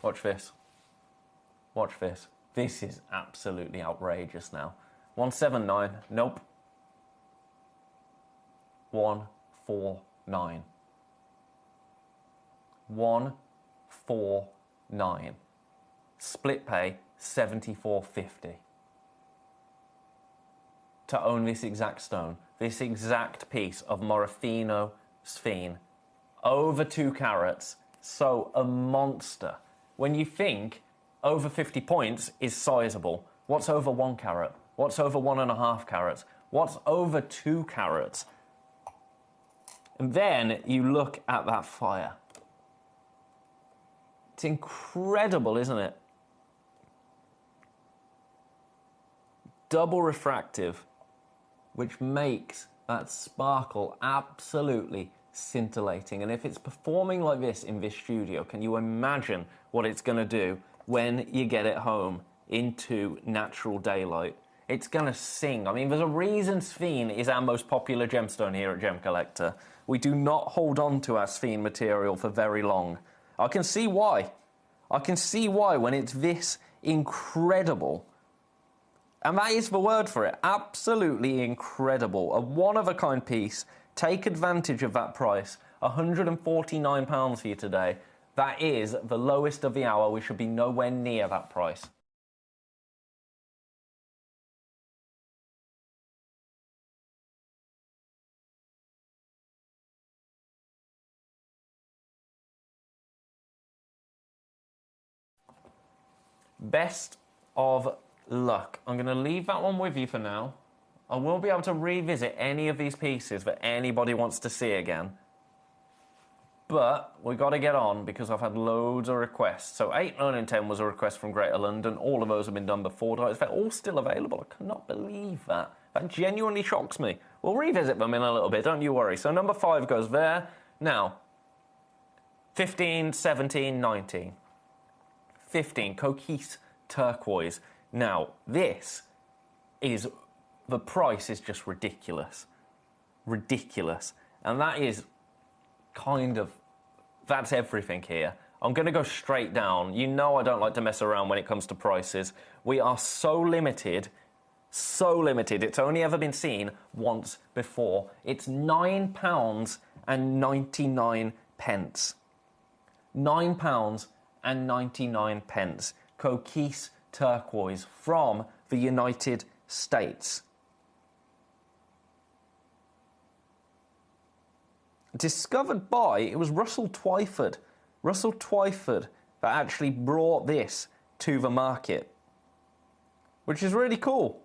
Watch this. Watch this. This is absolutely outrageous now. 179. Nope. 149. 149. Split pay 74.50 to own this exact stone, this exact piece of Morofino Sphene, over 2 carats. So a monster. When you think over 50 points is sizable, what's over 1 carat? What's over 1.5 carats? What's over 2 carats? And then you look at that fire. It's incredible, isn't it? Double refractive, which makes that sparkle absolutely scintillating. And if it's performing like this in this studio, can you imagine what it's going to do when you get it home into natural daylight? It's going to sing. I mean, there's a reason Sphene is our most popular gemstone here at Gemcollector. We do not hold on to our Sphene material for very long. I can see why. I can see why when it's this incredible. And that is the word for it. Absolutely incredible. A one-of-a-kind piece. Take advantage of that price. £149 for you today. That is the lowest of the hour. We should be nowhere near that price. Best of luck. I'm going to leave that one with you for now. I will be able to revisit any of these pieces that anybody wants to see again. But we got to get on because I've had loads of requests. So 8, 9 and 10 was a request from Greater London. All of those have been done before. They're all still available. I cannot believe that. That genuinely shocks me. We'll revisit them in a little bit, don't you worry. So number 5 goes there. Now, 15, 17, 19. 15, Coquise Turquoise. Now, this is... The price is just ridiculous. Ridiculous. And that is kind of... That's everything here. I'm going to go straight down. You know I don't like to mess around when it comes to prices. We are so limited. So limited. It's only ever been seen once before. It's £9.99. £9.99. Coquise Turquoise from the United States. Discovered by, it was Russell Twyford that actually brought this to the market, which is really cool.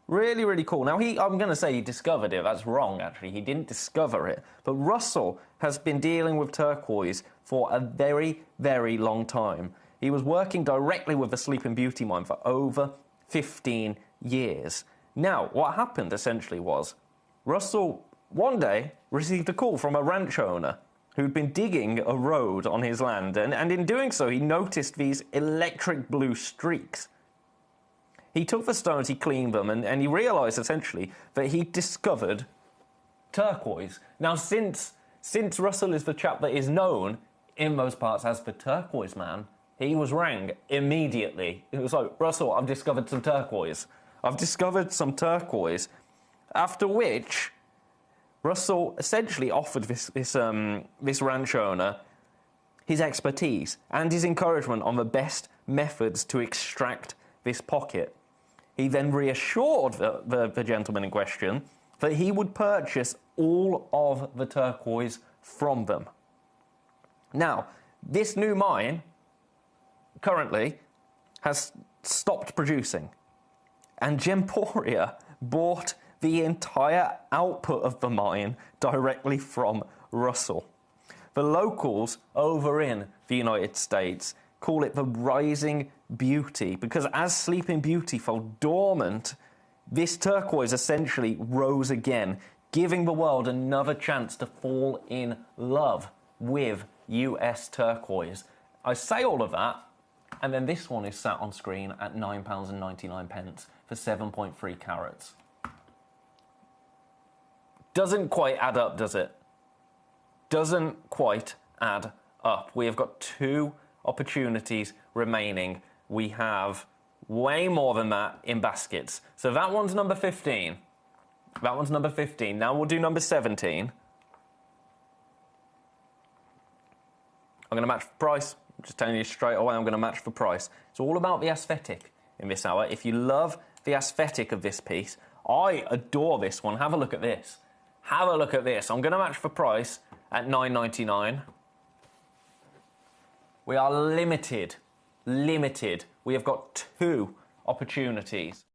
Really, really cool. Now, I'm going to say he discovered it. That's wrong, actually. He didn't discover it. But Russell has been dealing with turquoise for a very, very long time. He was working directly with the Sleeping Beauty mine for over 15 years. Now, what happened, essentially, was Russell, one day, received a call from a ranch owner who'd been digging a road on his land, and in doing so, he noticed these electric blue streaks. He took the stones, he cleaned them, and he realised, essentially, that he'd discovered turquoise. Now, since Russell is the chap that is known in most parts as the turquoise man, he was rang immediately. It was like, Russell, I've discovered some turquoise. I've discovered some turquoise. After which... Russell essentially offered this ranch owner his expertise and his encouragement on the best methods to extract this pocket. He then reassured the gentleman in question that he would purchase all of the turquoise from them. Now, this new mine currently has stopped producing, and Gemporia bought the entire output of the mine directly from Russell. The locals over in the United States call it the Rising Beauty because as Sleeping Beauty fell dormant, this turquoise essentially rose again, giving the world another chance to fall in love with US turquoise. I say all of that, and then this one is sat on screen at £9.99 for 7.3 carats. Doesn't quite add up, does it? Doesn't quite add up. We have got 2 opportunities remaining. We have way more than that in baskets. So that one's number 15. That one's number 15. Now we'll do number 17. I'm going to match for price. I'm just telling you straight away, I'm going to match for price. It's all about the aesthetic in this hour. If you love the aesthetic of this piece, I adore this one. Have a look at this. Have a look at this. I'm going to match for price at $9.99. We are limited. Limited. We have got 2 opportunities.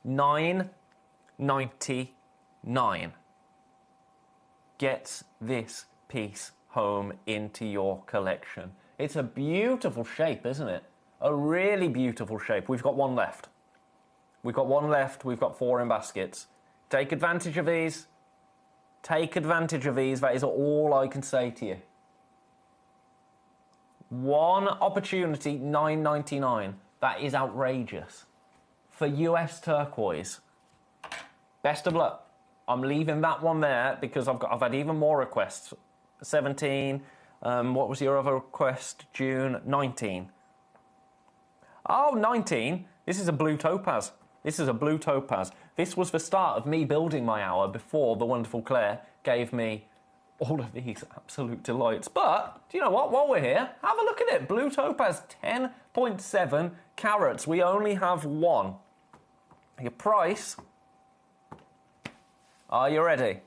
$9.99. Gets this piece home into your collection. It's a beautiful shape, isn't it? A really beautiful shape. We've got one left. We've got one left. We've got 4 in baskets. Take advantage of these. Take advantage of these. That is all I can say to you. One opportunity, $9.99. That is outrageous. For US turquoise. Best of luck. I'm leaving that one there because I've had even more requests. 17. What was your other request? June. 19. Oh, 19. This is a blue topaz. This is a blue topaz. This was the start of me building my hour before the wonderful Claire gave me all of these absolute delights. But, do you know what? While we're here, have a look at it. Blue topaz, 10.7 carats. We only have one. Your price... Are you ready?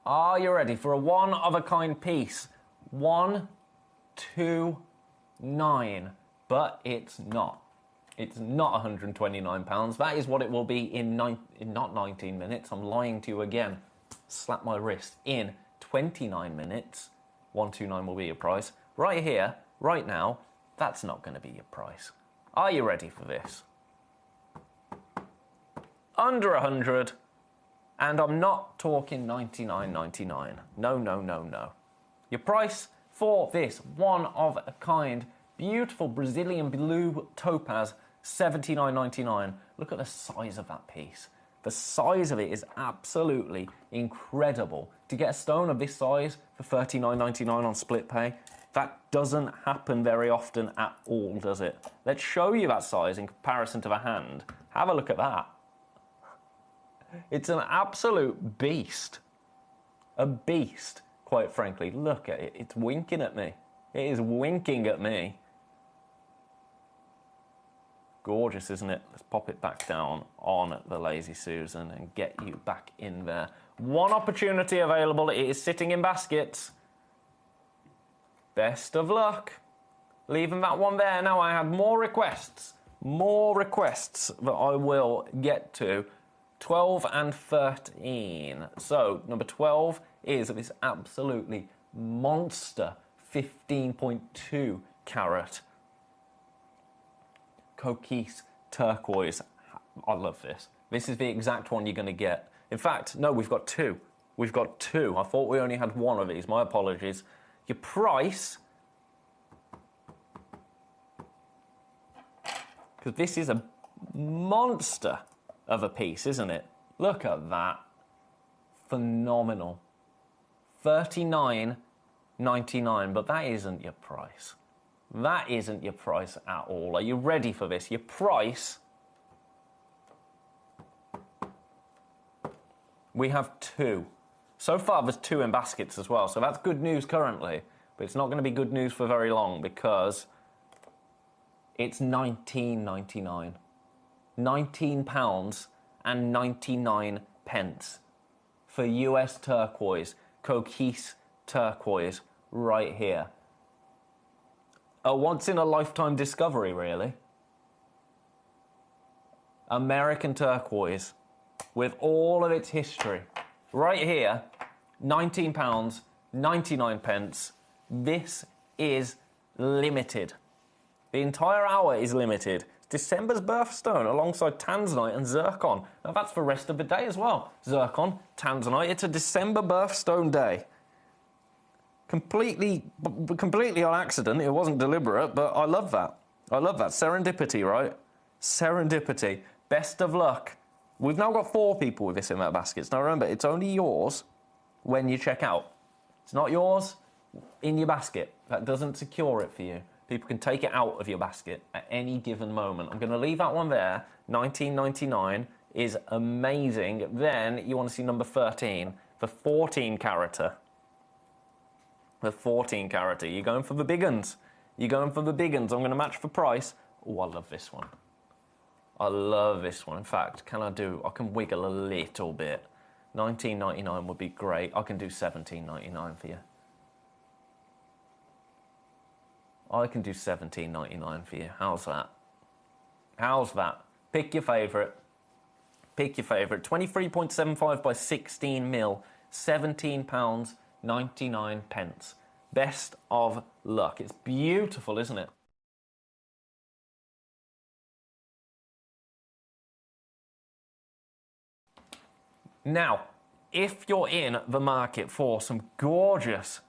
Are you ready for a one-of-a-kind piece? 129. But it's not. It's not £129. That is what it will be in not 19 minutes. I'm lying to you again. slap my wrist in 29 minutes, 129 will be your price. Right here, right now, that's not going to be your price. Are you ready for this? Under 100, and I'm not talking 99.99. No, no, no, no. Your price for this one-of-a-kind, beautiful Brazilian blue topaz, $79.99. Look at the size of that piece. The size of it is absolutely incredible. To get a stone of this size for $39.99 on split pay, that doesn't happen very often at all, does it? Let's show you that size in comparison to the hand. Have a look at that. It's an absolute beast. A beast, quite frankly. Look at it. It's winking at me. It is winking at me. Gorgeous, isn't it? Let's pop it back down on the Lazy Susan and get you back in there. One opportunity available. It is sitting in baskets. Best of luck. Leaving that one there. Now I have more requests. More requests that I will get to. 12 and 13. So, number 12 is this absolutely monster 15.2 carat Coquise turquoise. I love this. This is the exact one you're going to get. In fact, no, we've got two. We've got two. I thought we only had one of these. My apologies. Your price, because this is a monster of a piece, isn't it? Look at that. Phenomenal. $39.99, but that isn't your price. That isn't your price at all. Are you ready for this? Your price, we have two. So far, there's two in baskets as well, so that's good news currently, but it's not going to be good news for very long because it's $19.99. £19 and 99 pence for US turquoise, Coquise turquoise, right here. A once-in-a-lifetime discovery, really. American turquoise, with all of its history. Right here, £19, 99 pence. This is limited. The entire hour is limited. December's birthstone alongside tanzanite and zircon. Now that's for the rest of the day as well. Zircon, tanzanite, it's a December birthstone day. Completely on accident. It wasn't deliberate, but I love that. I love that. Serendipity, right? Serendipity. Best of luck. We've now got 4 people with this in their baskets. Now remember, it's only yours when you check out. It's not yours in your basket. That doesn't secure it for you. People can take it out of your basket at any given moment. I'm going to leave that one there. $19.99 is amazing. Then you want to see number 13, the 14 carater. The 14 carater. You're going for the big uns. You're going for the big uns. I'm going to match the price. Oh, I love this one. I love this one. In fact, I can wiggle a little bit. $19.99 would be great. I can do $17.99 for you. I can do $17.99 for you. How's that? How's that? Pick your favourite. Pick your favourite. 23.75 by 16 mil. £17, 99 pence. Best of luck. It's beautiful, isn't it? Now, if you're in the market for some gorgeous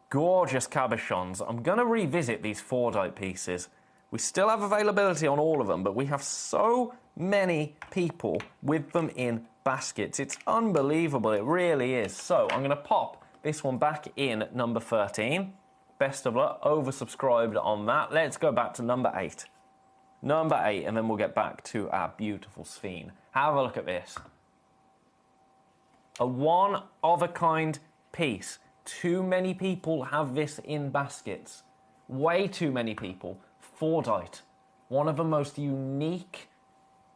cabochons, I'm going to revisit these 4-dite pieces. We still have availability on all of them, but we have so many people with them in baskets. It's unbelievable, it really is. So I'm going to pop this one back in number 13. Best of luck, oversubscribed on that. Let's go back to number 8. Number 8, and then we'll get back to our beautiful Sphene. Have a look at this. A one-of-a-kind piece. Too many people have this in baskets. Way too many people. 4-dite. One of the most unique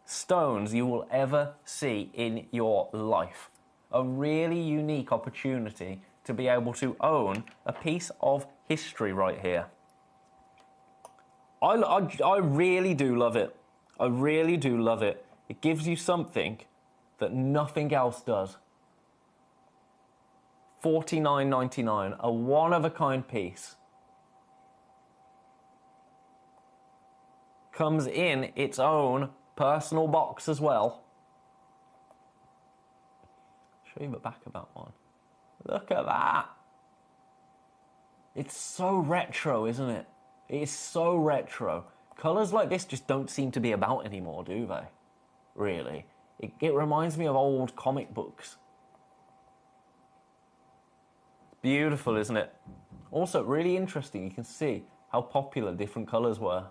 stones you will ever see in your life. A really unique opportunity to be able to own a piece of history right here. I really do love it. I really do love it. It gives you something that nothing else does. $49.99. A one-of-a-kind piece. Comes in its own personal box as well. Show you the back of that one. Look at that. It's so retro, isn't it? It is so retro. Colours like this just don't seem to be about anymore, do they? Really. It reminds me of old comic books. Beautiful, isn't it? Also, really interesting. You can see how popular different colours were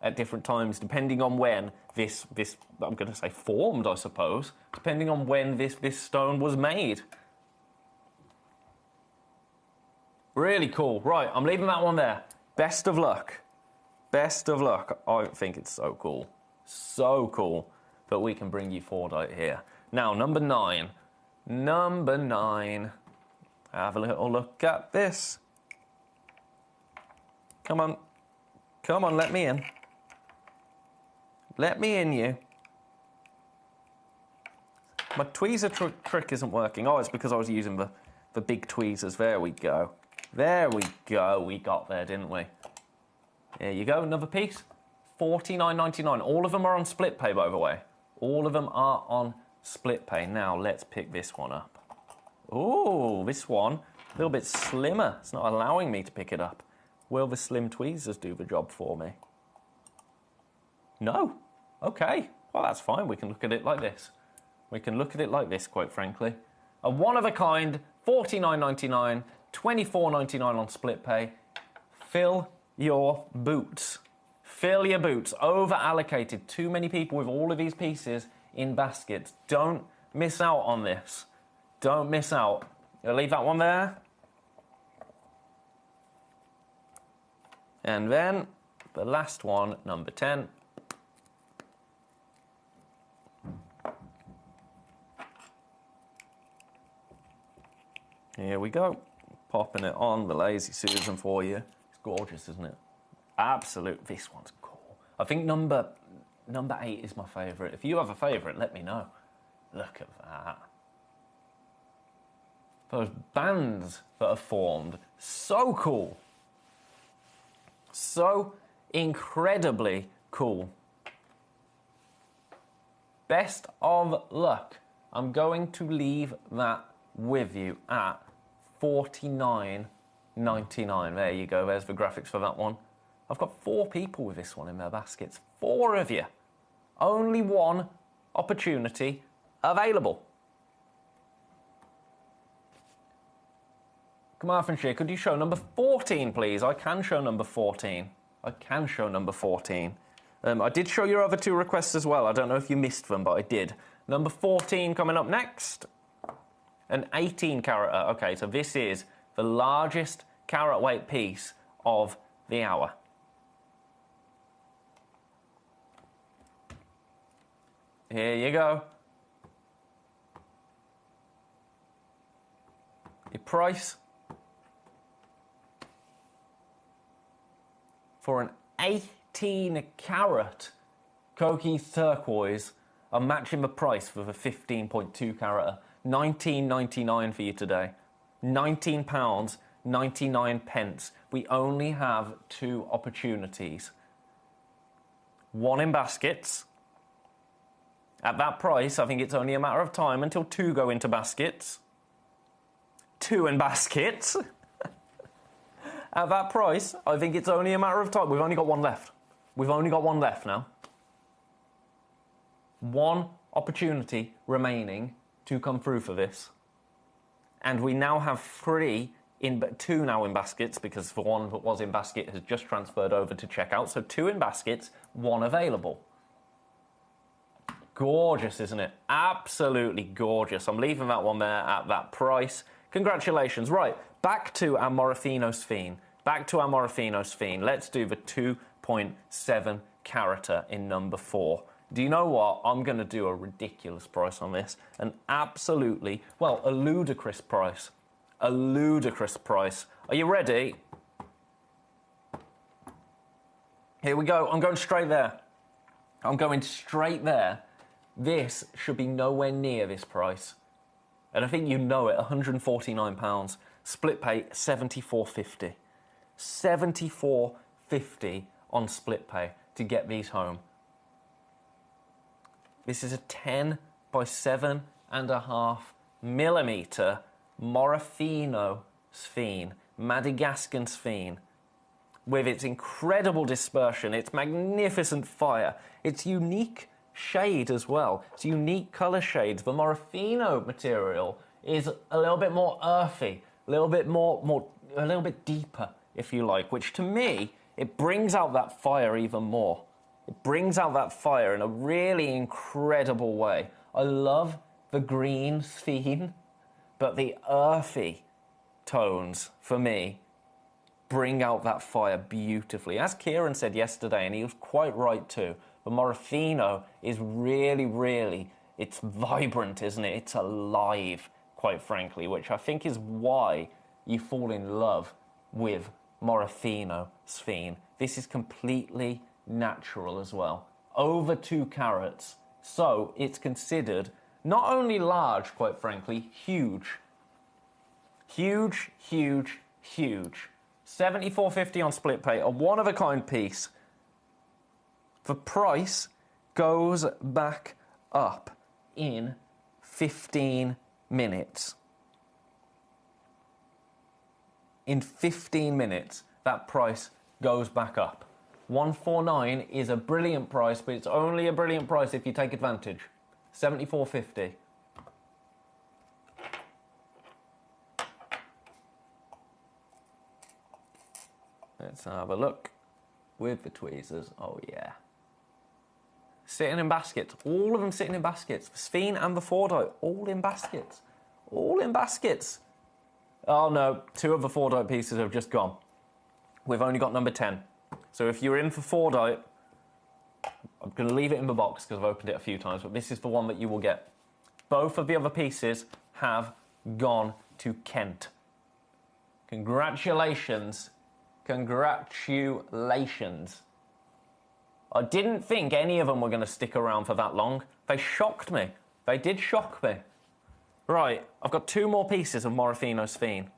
at different times, depending on when this I'm going to say formed, I suppose, depending on when this stone was made. Really cool. Right, I'm leaving that one there. Best of luck. Best of luck. I think it's so cool. So cool that we can bring you Fordite here. Now, number 9. Number 9. Have a little look at this. Come on. Come on, let me in. Let me in, you. My tweezer trick isn't working. Oh, it's because I was using the big tweezers. There we go. There we go. We got there, didn't we? There you go. Another piece. $49.99. All of them are on split pay, by the way. All of them are on split pay. Now, let's pick this one up. Ooh, this one. A little bit slimmer. It's not allowing me to pick it up. Will the slim tweezers do the job for me? No. Okay. Well, that's fine. We can look at it like this. We can look at it like this, quite frankly. A one-of-a-kind, $49.99, $24.99 on split pay. Fill your boots. Fill your boots. Over-allocated. Too many people with all of these pieces in baskets. Don't miss out on this. Don't miss out. I'll leave that one there. And then the last one, number 10. Here we go. Popping it on the Lazy Susan for you. It's gorgeous, isn't it? Absolute. This one's cool. I think number 8 is my favourite. If you have a favourite, let me know. Look at that. Those bands that are formed. So cool. So incredibly cool. Best of luck. I'm going to leave that with you at $49.99. There you go. There's the graphics for that one. I've got 4 people with this one in their baskets. 4 of you. Only one opportunity available. Marfinshire, could you show number 14, please? I can show number 14. I can show number 14. I did show your other 2 requests as well. I don't know if you missed them, but I did. Number 14 coming up next. An 18 carat. Okay, so this is the largest carat weight piece of the hour. Here you go. Your price for an 18 carat Coquille turquoise. I'm matching the price for the 15.2 carat. $19.99 for you today. £19, 99 pence. We only have 2 opportunities. 1 in baskets. At that price, I think it's only a matter of time until 2 go into baskets. 2 in baskets. At that price, I think it's only a matter of time. We've only got 1 left. We've only got 1 left now. 1 opportunity remaining to come through for this. And we now have 2 now in baskets, because the one that was in basket has just transferred over to checkout. So 2 in baskets, 1 available. Gorgeous, isn't it? Absolutely gorgeous. I'm leaving that one there at that price. Congratulations. Right, back to our Morofino Sphene. Back to our Morofino Sphene. Let's do the 2.7 carata in number 4. Do you know what? I'm going to do a ridiculous price on this. An absolutely, well, a ludicrous price. A ludicrous price. Are you ready? Here we go. I'm going straight there. I'm going straight there. This should be nowhere near this price. And I think you know it, £149. Split pay, £74.50. £74.50 on split pay to get these home. This is a 10 by 7.5 millimetre Morofino sphene, Madagascan sphene, with its incredible dispersion, its magnificent fire, its unique shade as well, its unique colour shades. The Morofino material is a little bit more earthy, a little bit a little bit deeper, if you like, which to me, it brings out that fire even more. It brings out that fire in a really incredible way. I love the green sphene, but the earthy tones, for me, bring out that fire beautifully. As Kieran said yesterday, and he was quite right too, the Morofino is really, it's vibrant, isn't it? It's alive, quite frankly, which I think is why you fall in love with Morofino sphene. This is completely natural as well. Over 2 carats. So it's considered not only large, quite frankly, huge. Huge. £74.50 on split pay, a one-of-a-kind piece. The price goes back up in 15 minutes. In 15 minutes, that price goes back up. $149 is a brilliant price, but it's only a brilliant price if you take advantage. $74.50. Let's have a look with the tweezers. Oh, yeah. Sitting in baskets. All of them sitting in baskets. The sphene and the Fordite, all in baskets. All in baskets. Oh, no. 2 of the Fordite pieces have just gone. We've only got number 10. So if you're in for Fordite, I'm going to leave it in the box because I've opened it a few times, but this is the one that you will get. Both of the other pieces have gone to Kent. Congratulations. Congratulations. I didn't think any of them were going to stick around for that long. They shocked me. They did shock me. Right, I've got 2 more pieces of Morofino sphene.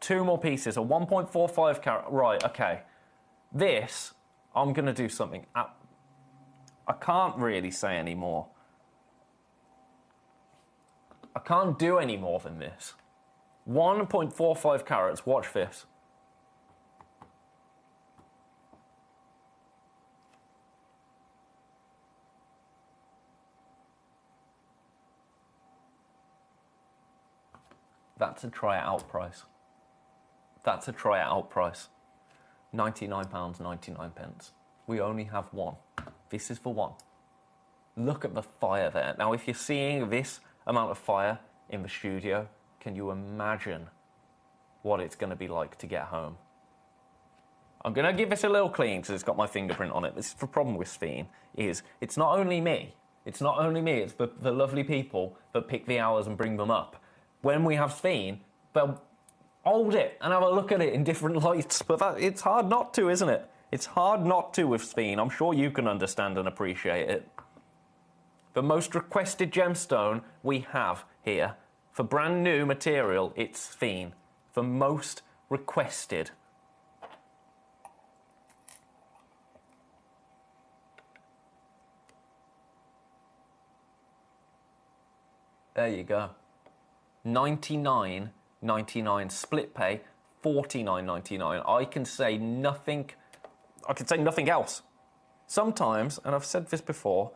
2 more pieces, a 1.45 carat. Right, okay. This, I'm going to do something. I can't really say any more. I can't do any more than this. 1.45 carats, watch this. That's a try it out price. That's a try it out price. £99.99. We only have one. This is for one. Look at the fire there. Now, if you're seeing this amount of fire in the studio, can you imagine what it's going to be like to get home? I'm going to give this a little clean because it's got my fingerprint on it. This is the problem with sphene, is it's not only me. It's not only me. It's the lovely people that pick the hours and bring them up. When we have sphene, they'll hold it and have a look at it in different lights. But it's hard not to, isn't it? It's hard not to with sphene. I'm sure you can understand and appreciate it. The most requested gemstone we have here, for brand new material, it's sphene. The most requested. There you go. $99.99 split pay, $49.99. I can say nothing else. Sometimes, and I've said this before,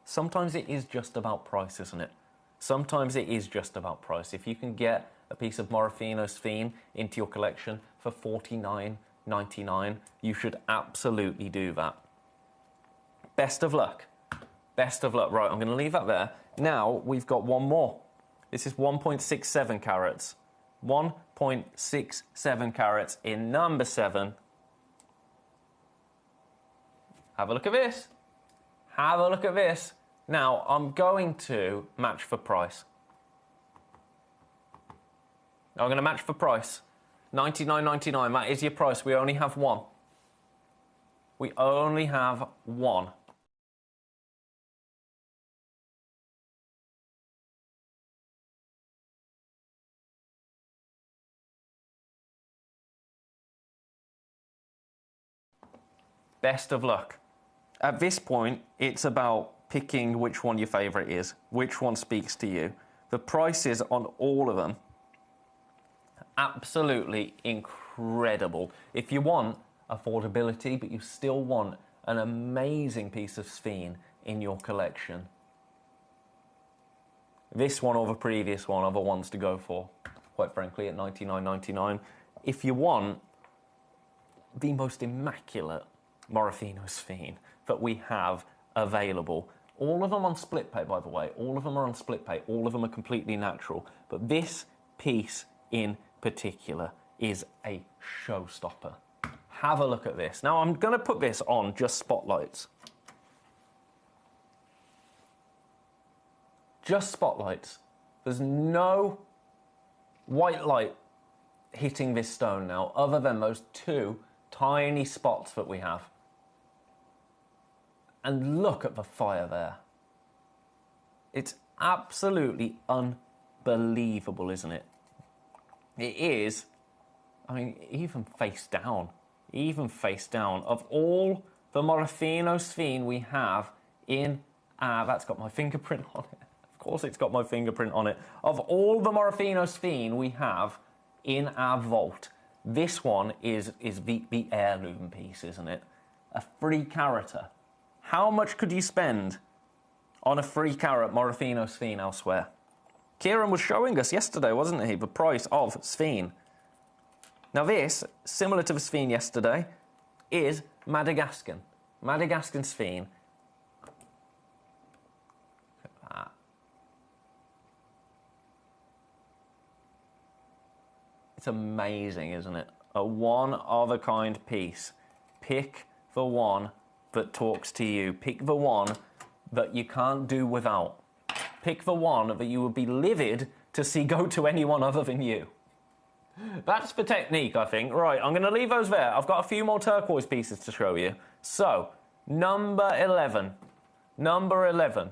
sometimes it is just about price, isn't it? Sometimes it is just about price. If you can get a piece of Morofino sphene into your collection for $49.99, you should absolutely do that. Best of luck. Best of luck. Right, I'm going to leave that there. Now, we've got one more. This is 1.67 carats. 1.67 carats in number 7. Have a look at this. Have a look at this. Now, I'm going to match for price. I'm going to match for price. $99.99, that is your price. We only have one. We only have one. Best of luck. At this point, it's about picking which one your favourite is, which one speaks to you. The prices on all of them, absolutely incredible. If you want affordability, but you still want an amazing piece of sphene in your collection, this one or the previous one are the ones to go for, quite frankly, at $99.99. If you want the most immaculate Morofino sphene that we have available, all of them on split pay, by the way, all of them are on split pay, all of them are completely natural, but this piece in particular is a showstopper. Have a look at this. Now, I'm going to put this on just spotlights. Just spotlights. There's no white light hitting this stone now, other than those two tiny spots that we have. And look at the fire there. It's absolutely unbelievable, isn't it? It is, I mean, even face down, of all the Morofino sphene we have in our, that's got my fingerprint on it. Of course it's got my fingerprint on it. Of all the Morofino sphene we have in our vault, this one is the heirloom piece, isn't it? A 3-carater. How much could you spend on a 3-carat Morofino sphene elsewhere? Kieran was showing us yesterday, wasn't he, the price of sphene. Now this, similar to the sphene yesterday, is Madagascan. Madagascan sphene. Look at that. It's amazing, isn't it? A one-of-a-kind piece. Pick the one that talks to you. Pick the one that you can't do without. Pick the one that you would be livid to see go to anyone other than you. That's the technique, I think. Right, I'm going to leave those there. I've got a few more turquoise pieces to show you. So, number 11. Number 11.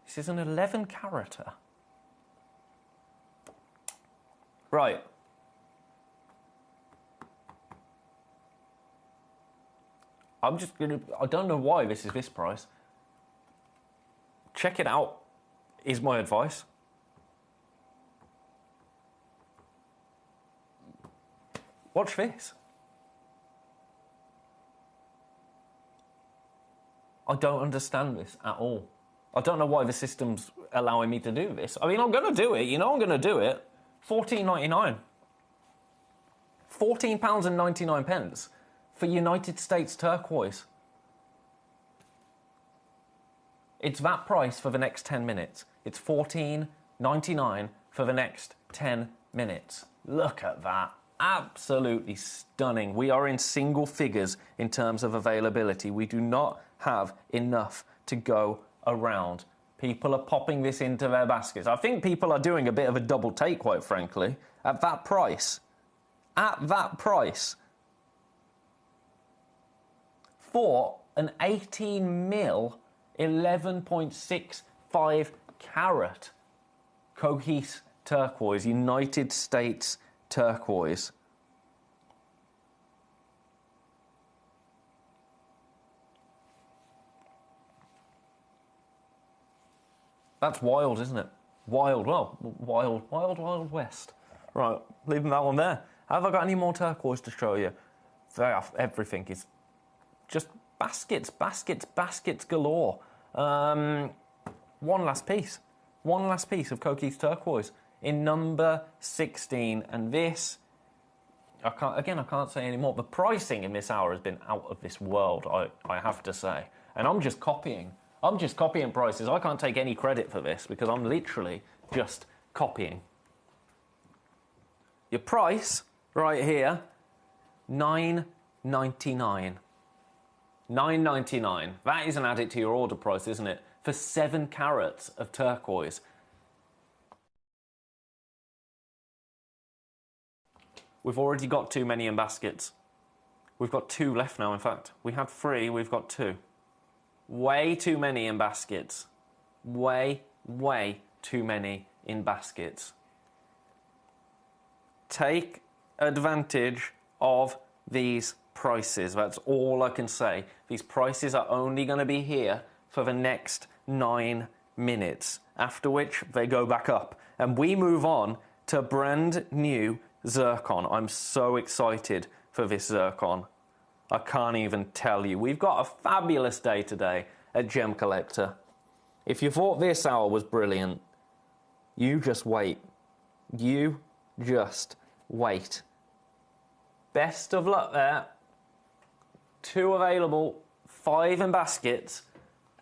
This is an 11-carater. Right. I'm just going to... I don't know why this is this price. Check it out, is my advice. Watch this. I don't understand this at all. I don't know why the system's allowing me to do this. I mean, I'm going to do it. You know I'm going to do it. £14.99. £14.99 for United States turquoise. It's that price for the next 10 minutes. It's $14.99 for the next 10 minutes. Look at that. Absolutely stunning. We are in single figures in terms of availability. We do not have enough to go around. People are popping this into their baskets. I think people are doing a bit of a double take, quite frankly, at that price. At that price. For an 18 mil, 11.65 carat Coquise turquoise, United States turquoise. That's wild, isn't it? Wild, well, wild west. Right, leaving that one there. Have I got any more turquoise to show you? Everything is just baskets galore. One last piece of Coquise turquoise in number 16, and this, I can't say any more. The pricing in this hour has been out of this world, I have to say. And I'm just copying prices. I can't take any credit for this because I'm literally just copying. Your price right here, $9.99. $9.99. That isn't added to your order price, isn't it? For 7 carats of turquoise. We've already got too many in baskets. We've got 2 left now, in fact. We had 3, we've got 2. Way too many in baskets. Way too many in baskets. Take advantage of these prices. That's all I can say. These prices are only going to be here for the next 9 minutes, after which they go back up. And we move on to brand new zircon. I'm so excited for this zircon. I can't even tell you. We've got a fabulous day today at Gemcollector. If you thought this hour was brilliant, you just wait. You just wait. Best of luck there. 2 available, 5 in baskets,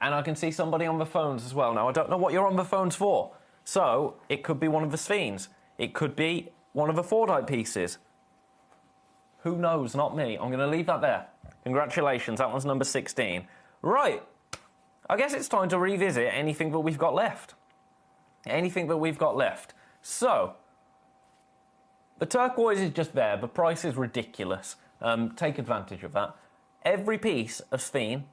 and I can see somebody on the phones as well. Now, I don't know what you're on the phones for, so it could be one of the Sphenes. It could be one of the Fordite pieces. Who knows? Not me. I'm going to leave that there. Congratulations, that one's number 16. Right, I guess it's time to revisit anything that we've got left. Anything that we've got left. So, the turquoise is just there. The price is ridiculous. Take advantage of that. Every piece of Sphene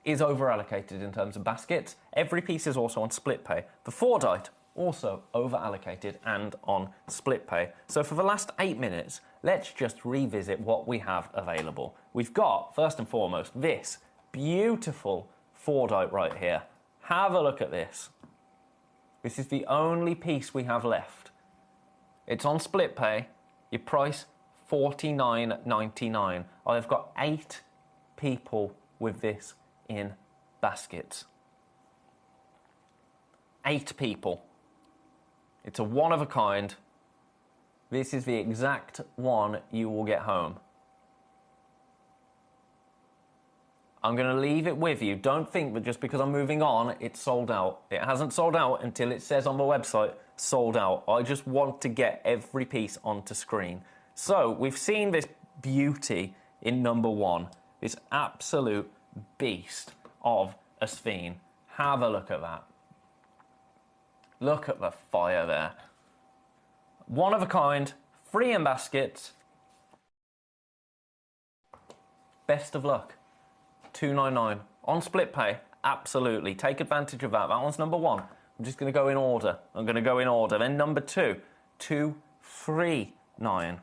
is over-allocated in terms of baskets. Every piece is also on split pay. The Fordite, also over-allocated and on split pay. So for the last 8 minutes, let's just revisit what we have available. We've got, first and foremost, this beautiful Fordite right here. Have a look at this. This is the only piece we have left. It's on split pay. Your price, $49.99. I've got 8 people with this in baskets. 8 people. It's a one of a kind. This is the exact one you will get home. I'm going to leave it with you. Don't think that just because I'm moving on, it's sold out. It hasn't sold out until it says on the website, sold out. I just want to get every piece onto screen. So, we've seen this beauty in number 1. This absolute beast of a Sphene. Have a look at that. Look at the fire there. One of a kind, 3 in baskets. Best of luck. $2.99 on split pay. Absolutely. Take advantage of that. That one's number 1. I'm just going to go in order. I'm going to go in order. Then number 2, $239.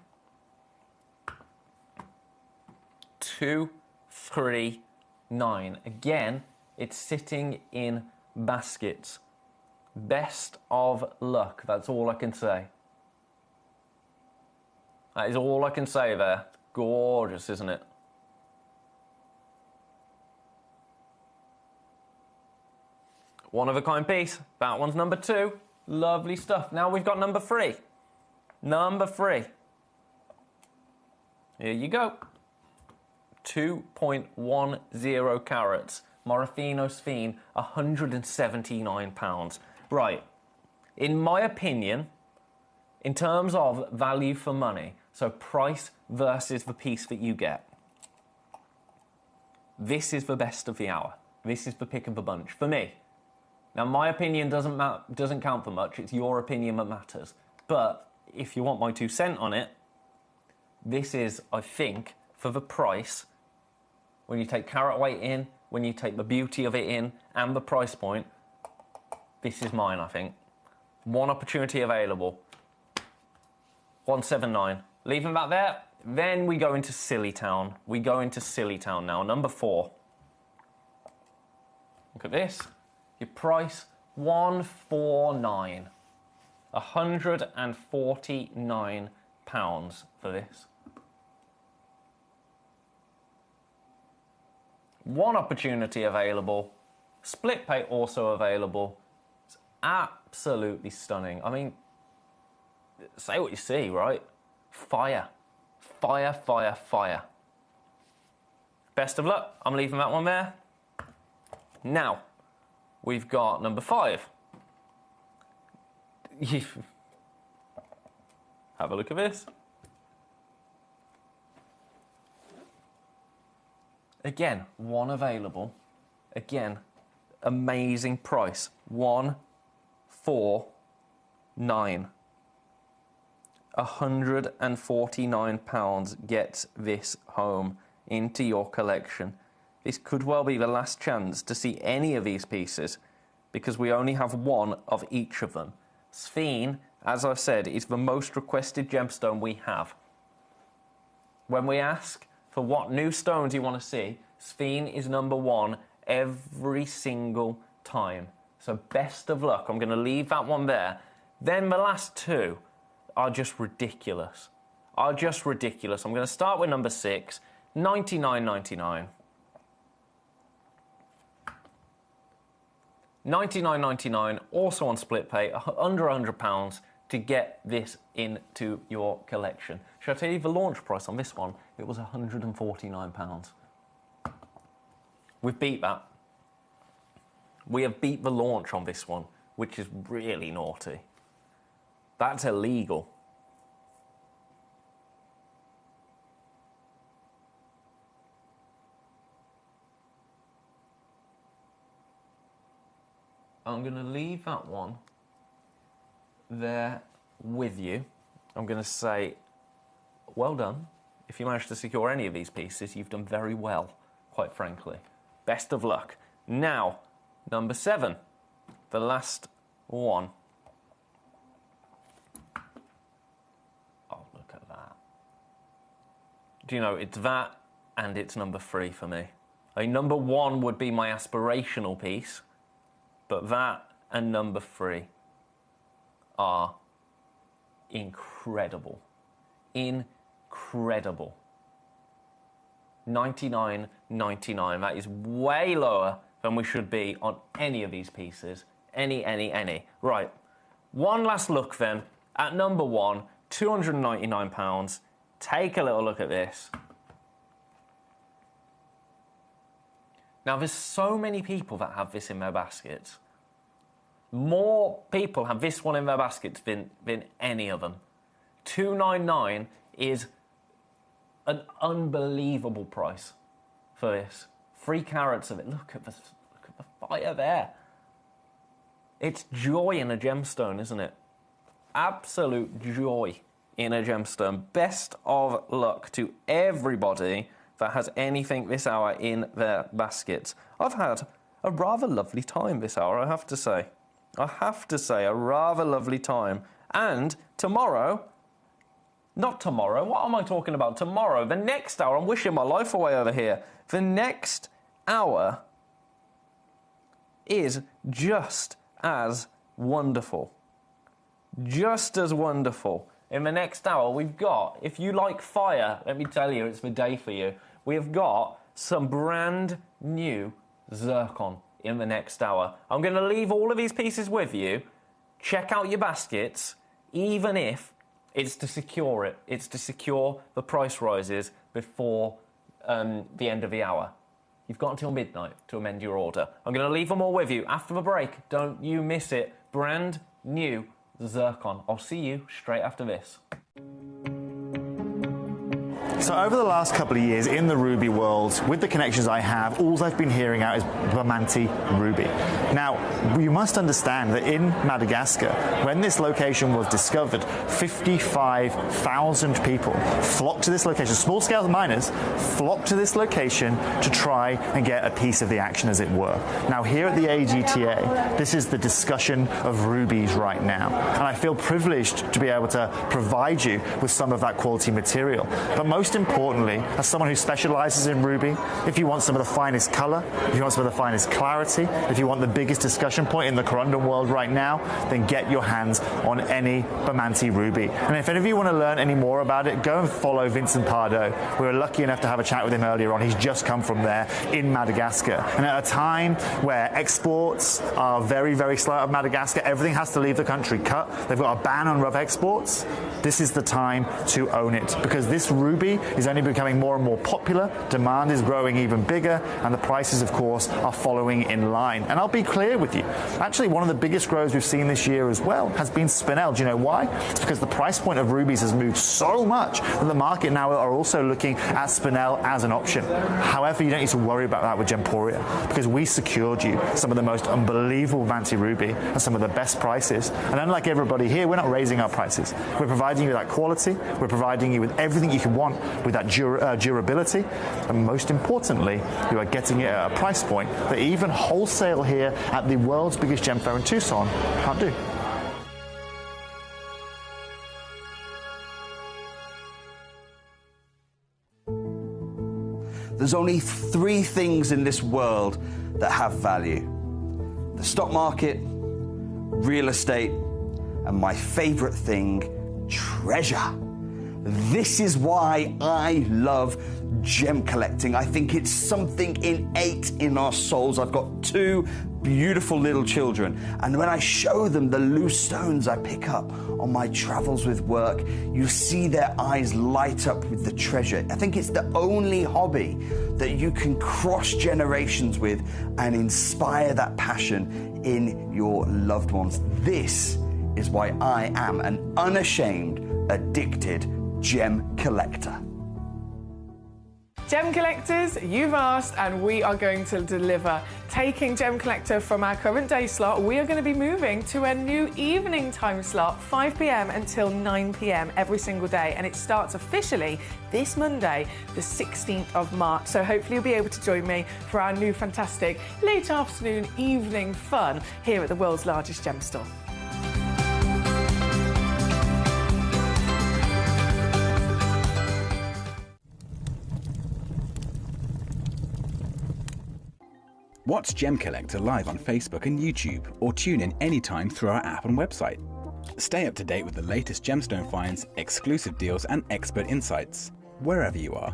$239. Again, it's sitting in baskets. Best of luck. That's all I can say. That is all I can say there. Gorgeous, isn't it? One of a kind piece. That one's number 2. Lovely stuff. Now we've got number 3. Number 3. Here you go. 2.10 carats. Morofino Sphene, £179. Right. In my opinion, in terms of value for money, so price versus the piece that you get, this is the best of the hour. This is the pick of the bunch for me. Now, my opinion doesn't count for much. It's your opinion that matters. But if you want my 2 cents on it, this is, I think, for the price, when you take carat weight in, when you take the beauty of it in, and the price point, this is mine, I think. One opportunity available. 179. Leaving that there. Then we go into Silly Town. We go into Silly Town now. Number 4. Look at this. Your price, $149. £149 for this. One opportunity available. Split pay also available. It's absolutely stunning. I mean, say what you see, right? Fire. Fire, fire, fire. Best of luck. I'm leaving that one there. Now, we've got number 5. Have a look at this. Again, one available. Again, amazing price. £149. £149 gets this home into your collection. This could well be the last chance to see any of these pieces because we only have one of each of them. Sphene, as I've said, is the most requested gemstone we have. When we ask for what new stones you want to see, Sphene is number one every single time. So best of luck. I'm going to leave that one there. Then the last two are just ridiculous. I'm going to start with number 6, $99.99. $99.99, also on split pay, under £100 to get this into your collection. Should I tell you the launch price on this one? It was £149. We've beat that. We have beat the launch on this one, which is really naughty. That's illegal. I'm going to leave that one there with you. I'm going to say, well done. If you managed to secure any of these pieces, you've done very well, quite frankly. Best of luck. Now, number 7, the last one. Oh, look at that. Do you know, it's that and it's number 3 for me. I mean, number 1 would be my aspirational piece, but that and number 3 are incredible. Incredible. $99.99. That is way lower than we should be on any of these pieces. Any. Right. One last look then at number 1, £299. Take a little look at this. Now, there's so many people that have this in their baskets. More people have this one in their baskets than any of them. $299 is an unbelievable price for this. 3 carats of it. Look at the fire there. It's joy in a gemstone, isn't it? Absolute joy in a gemstone. Best of luck to everybody that has anything this hour in their baskets. I've had a rather lovely time this hour, I have to say. A rather lovely time. And tomorrow, not tomorrow, what am I talking about? Tomorrow, the next hour, I'm wishing my life away over here. The next hour is just as wonderful. Just as wonderful. In the next hour, we've got, if you like fire, let me tell you, it's the day for you. We have got some brand new zircon in the next hour. I'm going to leave all of these pieces with you. Check out your baskets, even if it's to secure it. It's to secure the price rises before the end of the hour. You've got until midnight to amend your order. I'm going to leave them all with you after the break. Don't you miss it. Brand new zircon. I'll see you straight after this. So over the last couple of years in the ruby world, with the connections I have, all I've been hearing out is Bamanti ruby. Now, you must understand that in Madagascar, when this location was discovered, 55,000 people flocked to this location. Small-scale miners flocked to this location to try and get a piece of the action, as it were. Now, here at the AGTA, this is the discussion of rubies right now. And I feel privileged to be able to provide you with some of that quality material. But most importantly, as someone who specializes in ruby, if you want some of the finest color, if you want some of the finest clarity, if you want the biggest discussion point in the corundum world right now, then get your hands on any Bamanti ruby. And if any of you want to learn any more about it, go and follow Vincent Pardo. We were lucky enough to have a chat with him earlier on. He's just come from there in Madagascar. And at a time where exports are very, very slow out of Madagascar, everything has to leave the country cut. They've got a ban on rough exports. This is the time to own it, because this ruby is only becoming more and more popular, demand is growing even bigger, and the prices, of course, are following in line. And I'll be clear with you, actually one of the biggest growers we've seen this year as well has been Spinel. Do you know why? It's because the price point of rubies has moved so much that the market now are also looking at Spinel as an option. However, you don't need to worry about that with Gemporia, because we secured you some of the most unbelievable Bamanti ruby and some of the best prices. And unlike everybody here, we're not raising our prices. We're providing you with that quality, we're providing you with everything you can want, with that durability, and most importantly, you are getting it at a price point that even wholesale here at the world's biggest gem fair in Tucson can't do. There's only 3 things in this world that have value: the stock market, real estate, and my favorite thing, treasure. This is why I love gem collecting. I think it's something innate in our souls. I've got 2 beautiful little children, and when I show them the loose stones I pick up on my travels with work, you see their eyes light up with the treasure. I think it's the only hobby that you can cross generations with and inspire that passion in your loved ones. This is why I am an unashamed, addicted gem collector. Gem collectors, you've asked and we are going to deliver. Taking Gem Collector from our current day slot, we are going to be moving to a new evening time slot, 5 p.m. until 9 p.m. every single day, and it starts officially this Monday, the 16th of March. So hopefully you'll be able to join me for our new fantastic late afternoon evening fun here at the world's largest gem store. Watch Gem Collector live on Facebook and YouTube, or tune in anytime through our app and website. Stay up to date with the latest gemstone finds, exclusive deals and expert insights, wherever you are.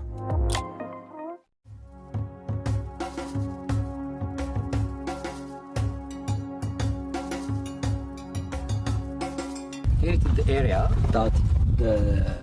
Here is the area that the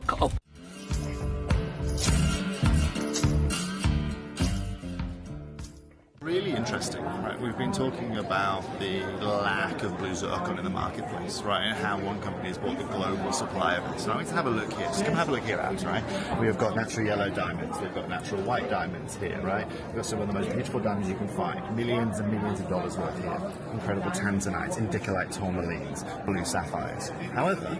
Really interesting, right? We've been talking about the lack of blue zircon in the marketplace, right? And how one company has bought the global supply of it. So let's have a look here. Just come have a look here, Abs, right? We have got natural yellow diamonds. We've got natural white diamonds here, right? We've got some of the most beautiful diamonds you can find. Millions and millions of dollars worth here. Incredible tanzanites, indicolite tourmalines, blue sapphires. However,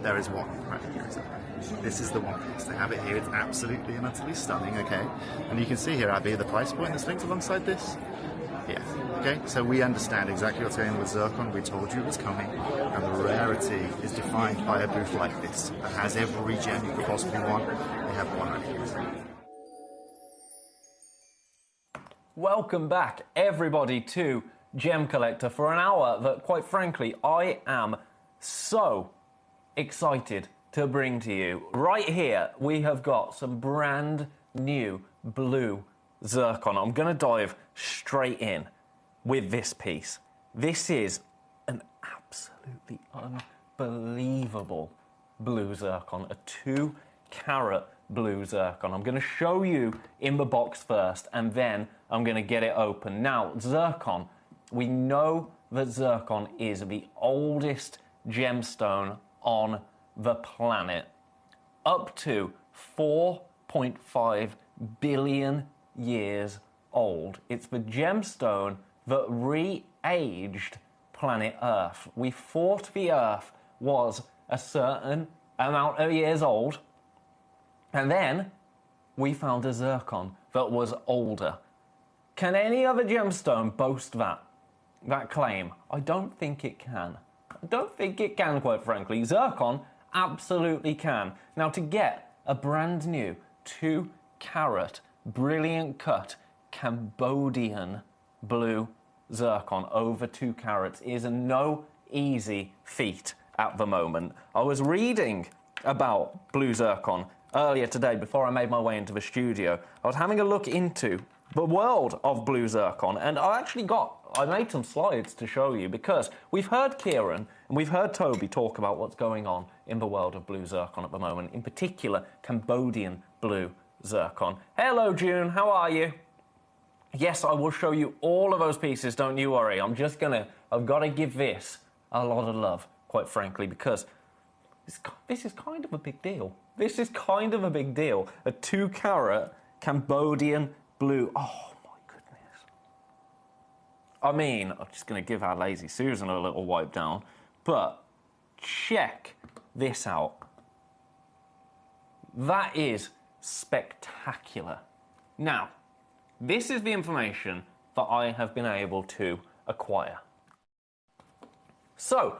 there is one right here, isn't there? This is the one piece. They have it here. It's absolutely and utterly stunning, okay? And you can see here, Abby, the price point that's linked alongside this. Yeah, okay? So we understand exactly what's going on with zircon. We told you it was coming. And the rarity is defined by a booth like this that has every gem you could possibly want. We have one right here. Welcome back, everybody, to Gem Collector for an hour that, quite frankly, I am so excited to bring to you. Right here, we have got some brand new blue zircon. I'm going to dive straight in with this piece. This is an absolutely unbelievable blue zircon, a 2-carat blue zircon. I'm going to show you in the box first, and then I'm going to get it open. Now, zircon, we know that zircon is the oldest gemstone on the planet, up to 4.5 billion years old. It's the gemstone that re-aged planet Earth. We thought the Earth was a certain amount of years old, and then we found a zircon that was older. Can any other gemstone boast that claim? I don't think it can. I don't think it can, quite frankly. Zircon absolutely can. Now, to get a brand new 2-carat, brilliant cut Cambodian blue zircon over 2 carats is no easy feat at the moment. I was reading about blue zircon earlier today before I made my way into the studio. I was having a look into the world of blue zircon, and I made some slides to show you, because we've heard Kieran and we've heard Toby talk about what's going on in the world of blue zircon at the moment, in particular Cambodian blue zircon. Hello, June, how are you? Yes, I will show you all of those pieces, don't you worry. I've got to give this a lot of love, quite frankly, because this is kind of a big deal. This is kind of a big deal. A 2-carat Cambodian blue. Oh, my goodness. I mean, I'm just going to give our lazy Susan a little wipe down, but check this out. That is spectacular. Now, this is the information that I have been able to acquire. So,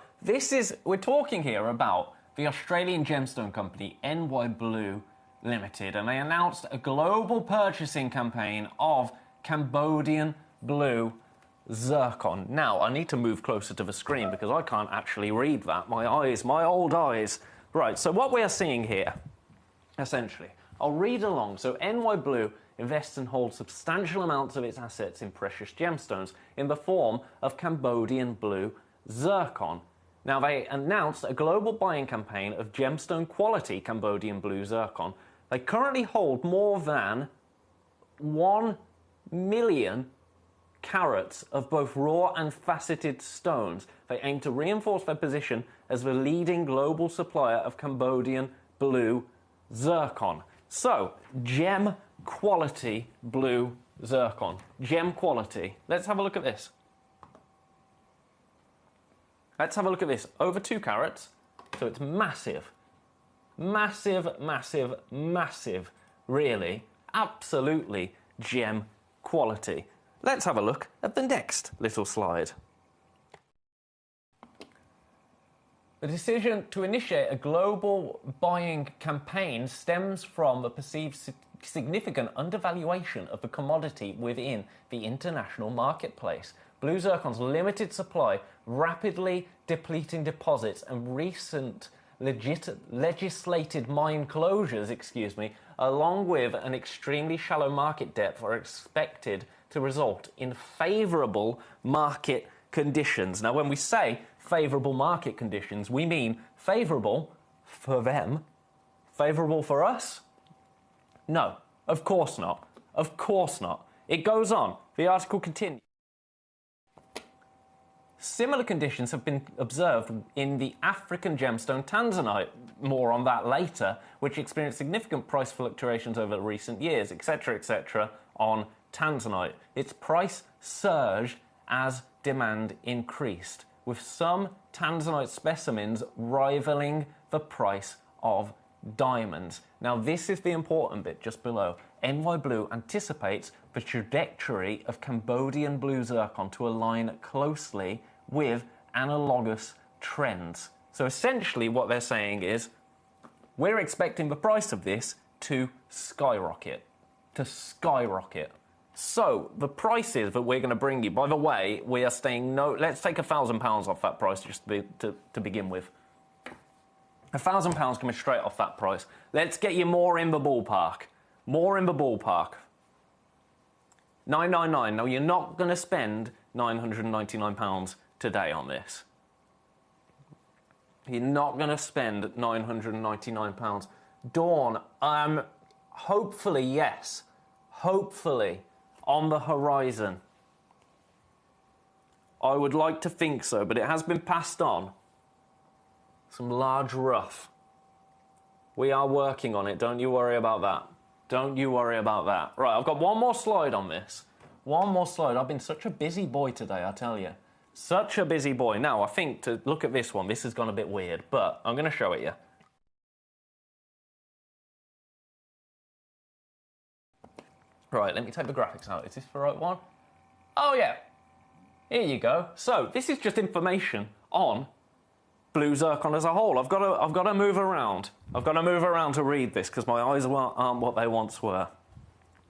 we're talking here about the Australian gemstone company NY Blue Limited, and they announced a global purchasing campaign of Cambodian blue zircon. Now, I need to move closer to the screen because I can't actually read that. My eyes, my old eyes. Right, so what we are seeing here, essentially, I'll read along. So NY Blue invests and holds substantial amounts of its assets in precious gemstones in the form of Cambodian blue zircon. Now, they announced a global buying campaign of gemstone quality Cambodian blue zircon. They currently hold more than 1 million carats of both raw and faceted stones. They aim to reinforce their position as the leading global supplier of Cambodian blue zircon. So, gem quality blue zircon. Gem quality. Let's have a look at this. Let's have a look at this. Over 2 carats, so it's massive. Massive, massive, massive. Really, absolutely gem quality. Let's have a look at the next little slide. The decision to initiate a global buying campaign stems from the perceived significant undervaluation of the commodity within the international marketplace. Blue zircon's limited supply, rapidly depleting deposits, and recent legislated mine closures, along with an extremely shallow market depth, are expected to result in favourable market conditions. Now, when we say favourable market conditions, we mean favourable for them. Favourable for us? No, of course not. Of course not. It goes on. The article continues. Similar conditions have been observed in the African gemstone tanzanite, more on that later, which experienced significant price fluctuations over recent years, etc., on tanzanite. Its price surged as demand increased, with some tanzanite specimens rivaling the price of diamonds. Now, this is the important bit just below. NY Blue anticipates the trajectory of Cambodian blue zircon to align closely with analogous trends. So essentially what they're saying is, we're expecting the price of this to skyrocket. So the prices that we're going to bring you, by the way, we are staying let's take £1,000 off that price just to begin with. £1,000 coming straight off that price. Let's get you more in the ballpark. More in the ballpark. 999. Now, you're not going to spend £999 today on this. You're not going to spend £999. Dawn, hopefully, yes. Hopefully, on the horizon. I would like to think so, but it has been passed on. Some large rough. We are working on it. Don't you worry about that. Don't you worry about that. Right, I've got one more slide on this. One more slide. I've been such a busy boy today, I tell you. Such a busy boy. Now, I think to look at this one, this has gone a bit weird, but I'm going to show it you. Right, let me take the graphics out. Is this the right one? Oh, yeah. Here you go. So, this is just information on blue zircon as a whole. I've got to move around. I've got to move around to read this because my eyes aren't what they once were.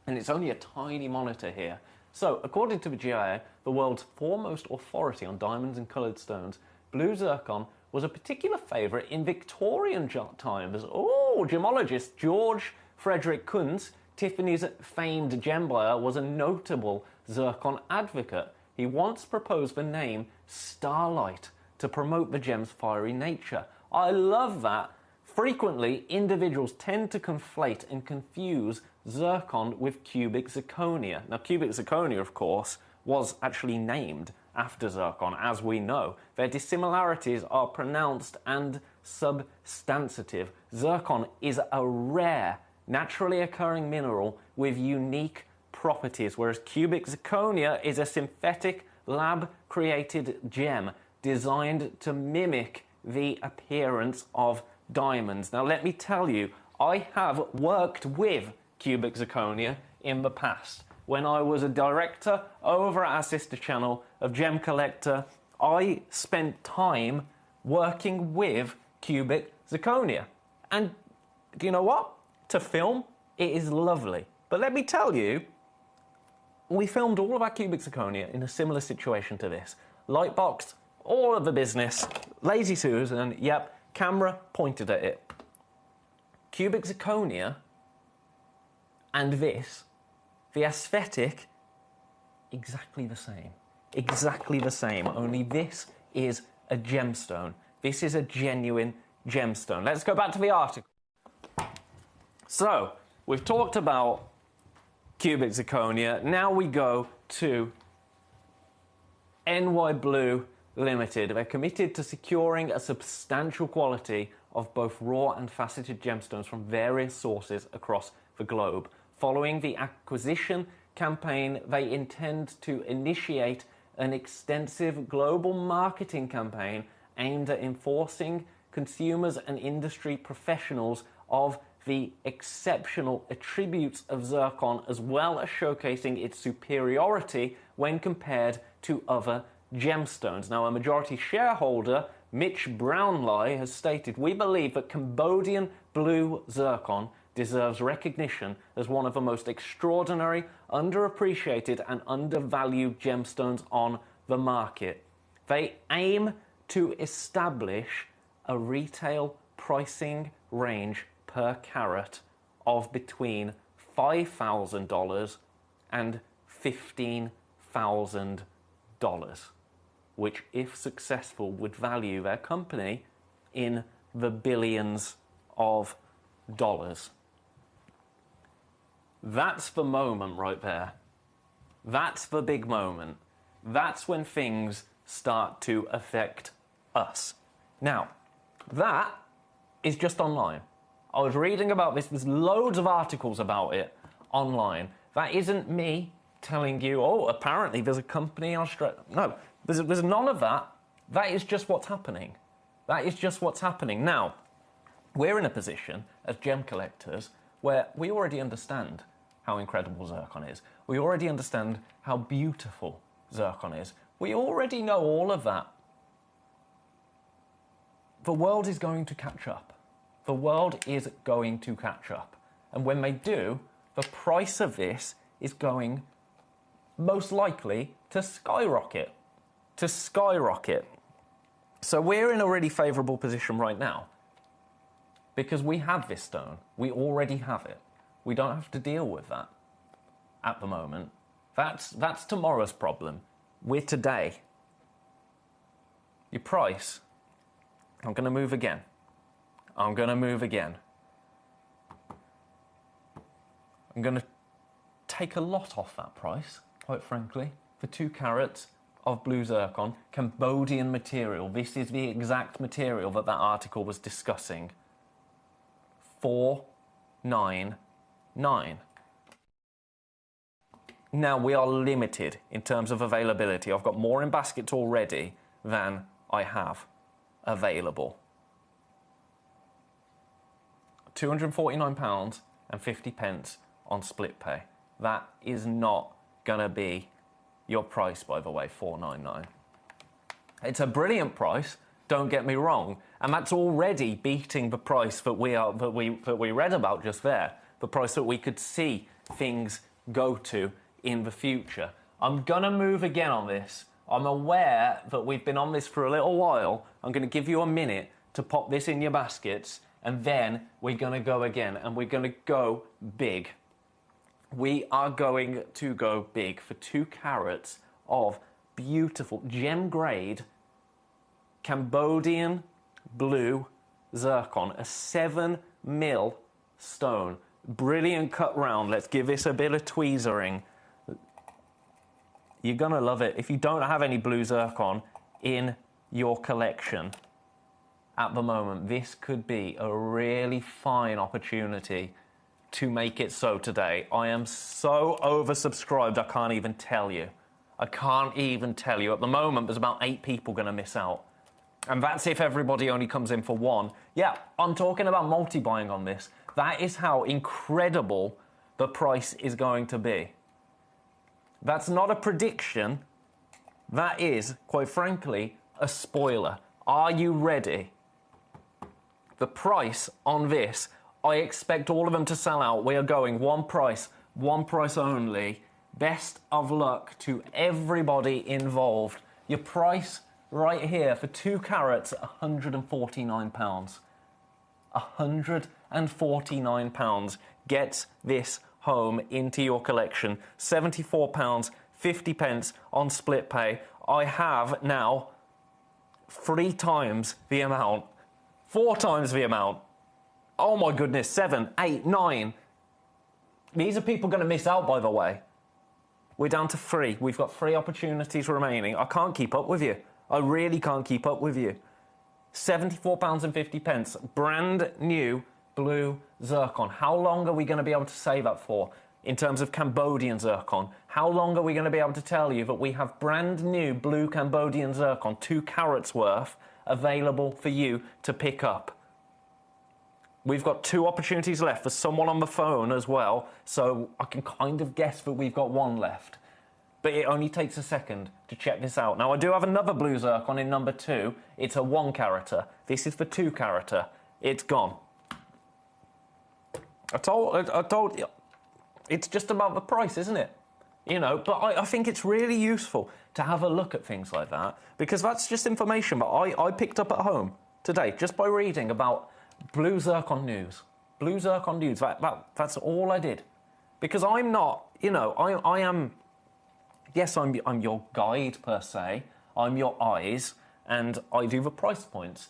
And it's only a tiny monitor here. So, according to the GIA, the world's foremost authority on diamonds and coloured stones, blue zircon was a particular favourite in Victorian times. Oh, gemologist George Frederick Kunz, Tiffany's famed gem buyer, was a notable zircon advocate. He once proposed the name Starlight to promote the gem's fiery nature. I love that. Frequently, individuals tend to conflate and confuse zircon with cubic zirconia. Now, cubic zirconia, of course, was actually named after zircon, as we know. Their dissimilarities are pronounced and substantive. Zircon is a rare, naturally occurring mineral with unique properties, whereas cubic zirconia is a synthetic, lab-created gem designed to mimic the appearance of diamonds. Now, let me tell you, I have worked with cubic zirconia in the past. When I was a director over at our sister channel of Gemcollector, I spent time working with cubic zirconia. And do you know what? to film, it is lovely. But let me tell you, we filmed all of our cubic zirconia in a similar situation to this. Lightbox, all of the business, Lazy Susan, yep, camera pointed at it. Cubic zirconia and this, the aesthetic, exactly the same. Exactly the same, only this is a gemstone. This is a genuine gemstone. Let's go back to the article. So, we've talked about cubic zirconia. Now we go to NY Blue Limited. They're committed to securing a substantial quality of both raw and faceted gemstones from various sources across the globe. Following the acquisition campaign, they intend to initiate an extensive global marketing campaign aimed at enforcing consumers and industry professionals of the exceptional attributes of zircon, as well as showcasing its superiority when compared to other gemstones. Now, a majority shareholder, Mitch Brownlie, has stated, "We believe that Cambodian blue zircon deserves recognition as one of the most extraordinary, underappreciated and undervalued gemstones on the market." They aim to establish a retail pricing range per carat of between $5,000 and $15,000, which, if successful, would value their company in the billions of dollars. That's the moment right there. That's the big moment. That's when things start to affect us. Now, that is just online. I was reading about this. There's loads of articles about it online. That isn't me telling you, oh, apparently there's a company in Australia. No, there's none of that. That is just what's happening. That is just what's happening. Now, we're in a position as gem collectors where we already understand how incredible zircon is. We already understand how beautiful zircon is. We already know all of that. The world is going to catch up. The world is going to catch up. And when they do, the price of this is going most likely to skyrocket. To skyrocket. So we're in a really favourable position right now because we have this stone. We already have it. We don't have to deal with that at the moment. That's tomorrow's problem. We're today. Your price. I'm going to move again. I'm going to move again. I'm going to take a lot off that price, quite frankly, for 2 carats of blue zircon, Cambodian material. This is the exact material that article was discussing. $499. Now, we are limited in terms of availability. I've got more in baskets already than I have available. £249 and 50 pence on split pay. That is not going to be your price, by the way, $499. It's a brilliant price, don't get me wrong, and that's already beating the price that we read about just there, the price that we could see things go to in the future. I'm going to move again on this. I'm aware that we've been on this for a little while. I'm going to give you a minute to pop this in your baskets, and then we're going to go again, and we're going to go big. We are going to go big for 2 carats of beautiful gem-grade Cambodian blue zircon, a 7mm stone. Brilliant cut round. Let's give this a bit of tweezering. You're going to love it. If you don't have any blue zircon in your collection at the moment, this could be a really fine opportunity to make it so today. I am so oversubscribed, I can't even tell you. I can't even tell you. At the moment, there's about 8 people going to miss out. And that's if everybody only comes in for one. Yeah, I'm talking about multi-buying on this. That is how incredible the price is going to be. That's not a prediction. That is, quite frankly, a spoiler. Are you ready? The price on this, I expect all of them to sell out. We are going one price only. Best of luck to everybody involved. Your price right here for 2 carats, £149. £149 gets this home into your collection. £74.50 on split pay. I have now 3 times the amount, 4 times the amount. Oh my goodness, 7, 8, 9. These are people going to miss out, by the way. We're down to 3. We've got 3 opportunities remaining. I can't keep up with you. I really can't keep up with you. £74.50. Brand new blue zircon. How long are we going to be able to say that for? In terms of Cambodian zircon, how long are we going to be able to tell you that we have brand new blue Cambodian zircon, 2 carats worth, available for you to pick up? We've got 2 opportunities left for someone on the phone as well, so I can kind of guess that we've got 1 left. But it only takes a second to check this out. Now, I do have another blue zircon in number 2. It's a 1 carater. This is the 2 carater. It's gone. I told you. It's just about the price, isn't it? You know, but I think it's really useful to have a look at things like that, because that's just information that I picked up at home today just by reading about blue zircon news. Blue zircon news. That's all I did. Because I'm not, you know, I am... Yes, I'm your guide, per se. I'm your eyes, and I do the price points.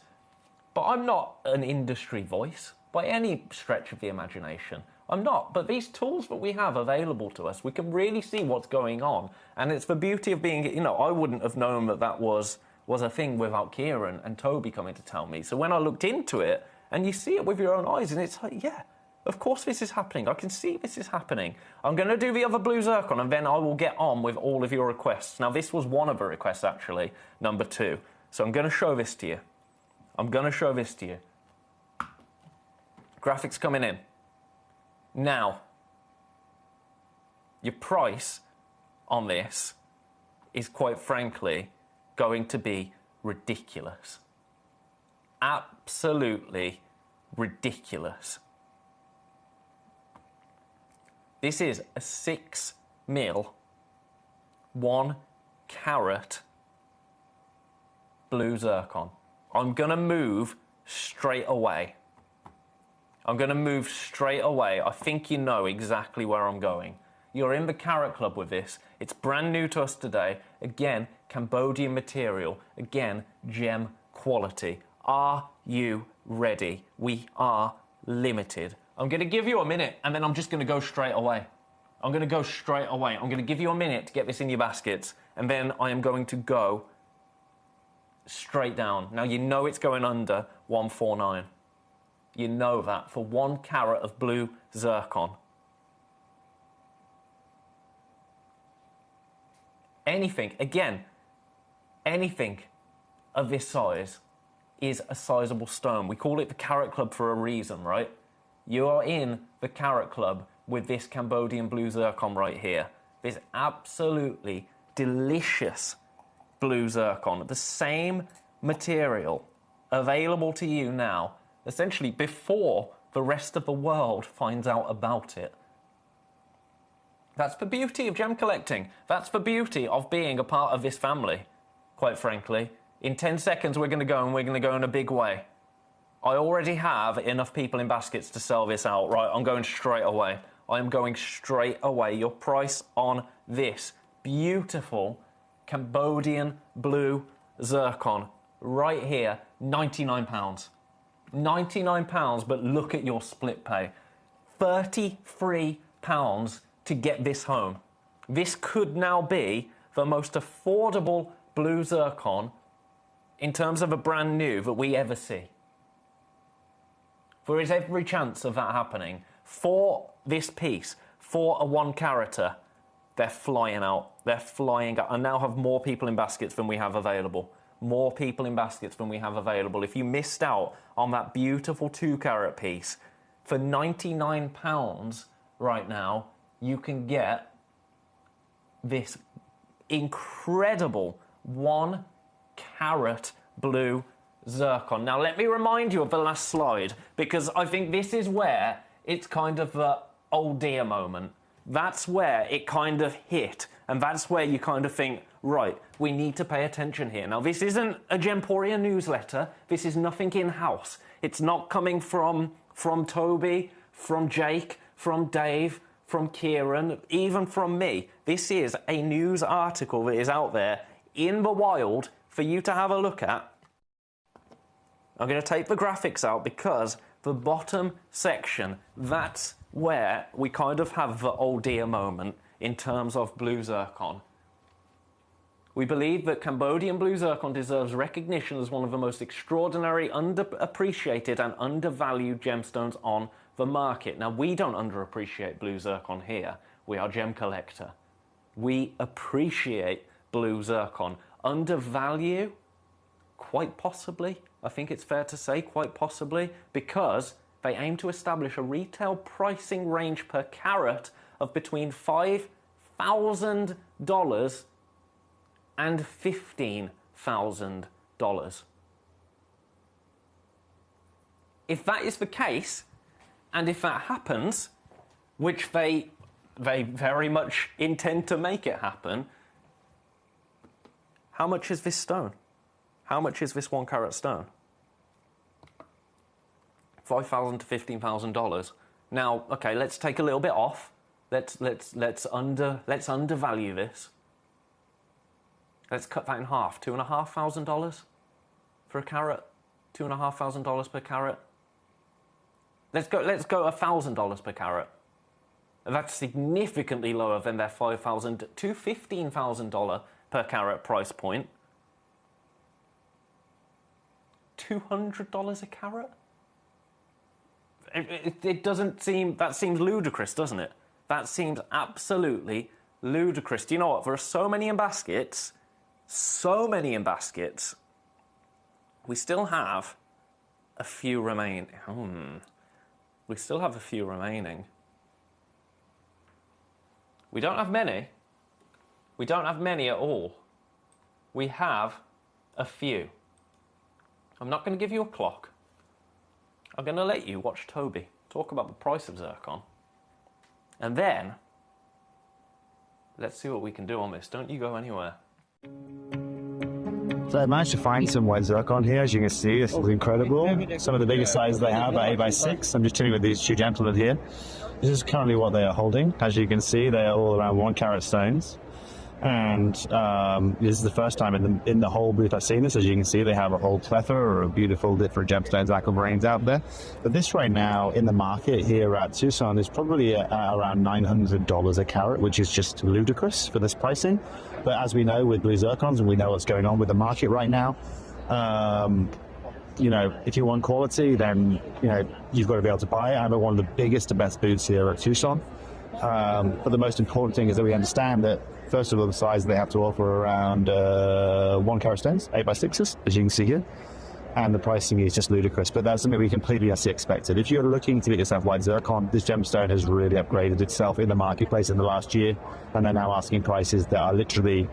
But I'm not an industry voice by any stretch of the imagination. I'm not. But these tools that we have available to us, we can really see what's going on. And it's the beauty of being, you know, I wouldn't have known that was a thing without Kieran and Toby coming to tell me. So when I looked into it, and you see it with your own eyes, and it's like, yeah, of course this is happening. I can see this is happening. I'm going to do the other blue zircon, and then I will get on with all of your requests. Now, this was one of the requests, actually, number 2. So I'm going to show this to you. Graphics coming in. Now, your price on this is, quite frankly, going to be ridiculous. Absolutely ridiculous. This is a 6 mil, 1 carat blue zircon. I'm going to move straight away. I think you know exactly where I'm going. You're in the Carat Club with this. It's brand new to us today. Again, Cambodian material. Again, gem quality. Are you ready? We are limited. I'm going to give you a minute, and then I'm just going to go straight away. I'm going to give you a minute to get this in your baskets, and then I am going to go straight down. Now, you know it's going under 149. You know that for 1 carat of blue zircon. Anything of this size is a sizable stone. We call it the Carat Club for a reason, right? You are in the Carat Club with this Cambodian blue zircon right here. This absolutely delicious blue zircon. The same material available to you now, essentially before the rest of the world finds out about it. That's the beauty of gem collecting. That's the beauty of being a part of this family, quite frankly. In 10 seconds, we're going to go, and we're going to go in a big way. I already have enough people in baskets to sell this out. Right, I'm going straight away. I'm going straight away. Your price on this beautiful Cambodian blue zircon right here, £99. £99, but look at your split pay. £33 to get this home. This could now be the most affordable blue zircon in terms of a brand new that we ever see. There is every chance of that happening. For this piece, for a 1 carater, they're flying out. I now have more people in baskets than we have available. If you missed out on that beautiful 2 carat piece, for £99 right now, you can get this incredible 1 carat blue zircon. Now, let me remind you of the last slide, because I think this is where it's kind of the oh dear moment. That's where it kind of hit, and that's where you kind of think, right, we need to pay attention here. Now, this isn't a Gemporia newsletter. This is nothing in-house. It's not coming from Toby, from Jake, from Dave, from Kieran, even from me. This is a news article that is out there in the wild for you to have a look at. I'm going to take the graphics out because the bottom section, that's where we kind of have the oh dear moment in terms of blue zircon. We believe that Cambodian blue zircon deserves recognition as one of the most extraordinary, underappreciated and undervalued gemstones on the market. Now, we don't underappreciate blue zircon here. We are Gemcollector. We appreciate blue zircon. Undervalue? Quite possibly. I think it's fair to say quite possibly, because they aim to establish a retail pricing range per carat of between $5,000 and $15,000. If that is the case, and if that happens, which they very much intend to make it happen, how much is this stone? How much is this 1 carat stone? $5,000 to $15,000. Now, okay, let's take a little bit off. Let's undervalue this. Let's cut that in half. $2,500 for a carat. $2,500 per carat. Let's go $1,000 per carat. That's significantly lower than their $5,000 to $15,000 per carat price point. $200 a carat? It doesn't seem... That seems ludicrous, doesn't it? That seems absolutely ludicrous. Do you know what? There are so many in baskets. So many in baskets. We still have a few remaining. We still have a few remaining. We don't have many. We don't have many at all. We have a few. I'm not going to give you a clock. I'm going to let you watch Toby talk about the price of zircon. And then, let's see what we can do on this. Don't you go anywhere. So I managed to find some white zircon here. As you can see, this is incredible. Some of the biggest sizes they have are 8x6. I'm just chilling with these two gentlemen here. This is currently what they are holding. As you can see, they are all around 1 carat stones. And this is the first time in the whole booth I've seen this. As you can see, they have a whole plethora of beautiful different gemstones, aquamarines out there. But this right now in the market here at Tucson is probably around $900 a carat, which is just ludicrous for this pricing. But as we know with blue zircons, and we know what's going on with the market right now, you know, if you want quality, then you've got to be able to buy it. I'm at one of the biggest and best booths here at Tucson. But the most important thing is that we understand that, first of all, the size they have to offer around 1 carat stones, 8x6s, as you can see here. And the pricing is just ludicrous, but that's something we completely expected. If you're looking to get yourself white zircon, this gemstone has really upgraded itself in the marketplace in the last year, and they're now asking prices that are literally,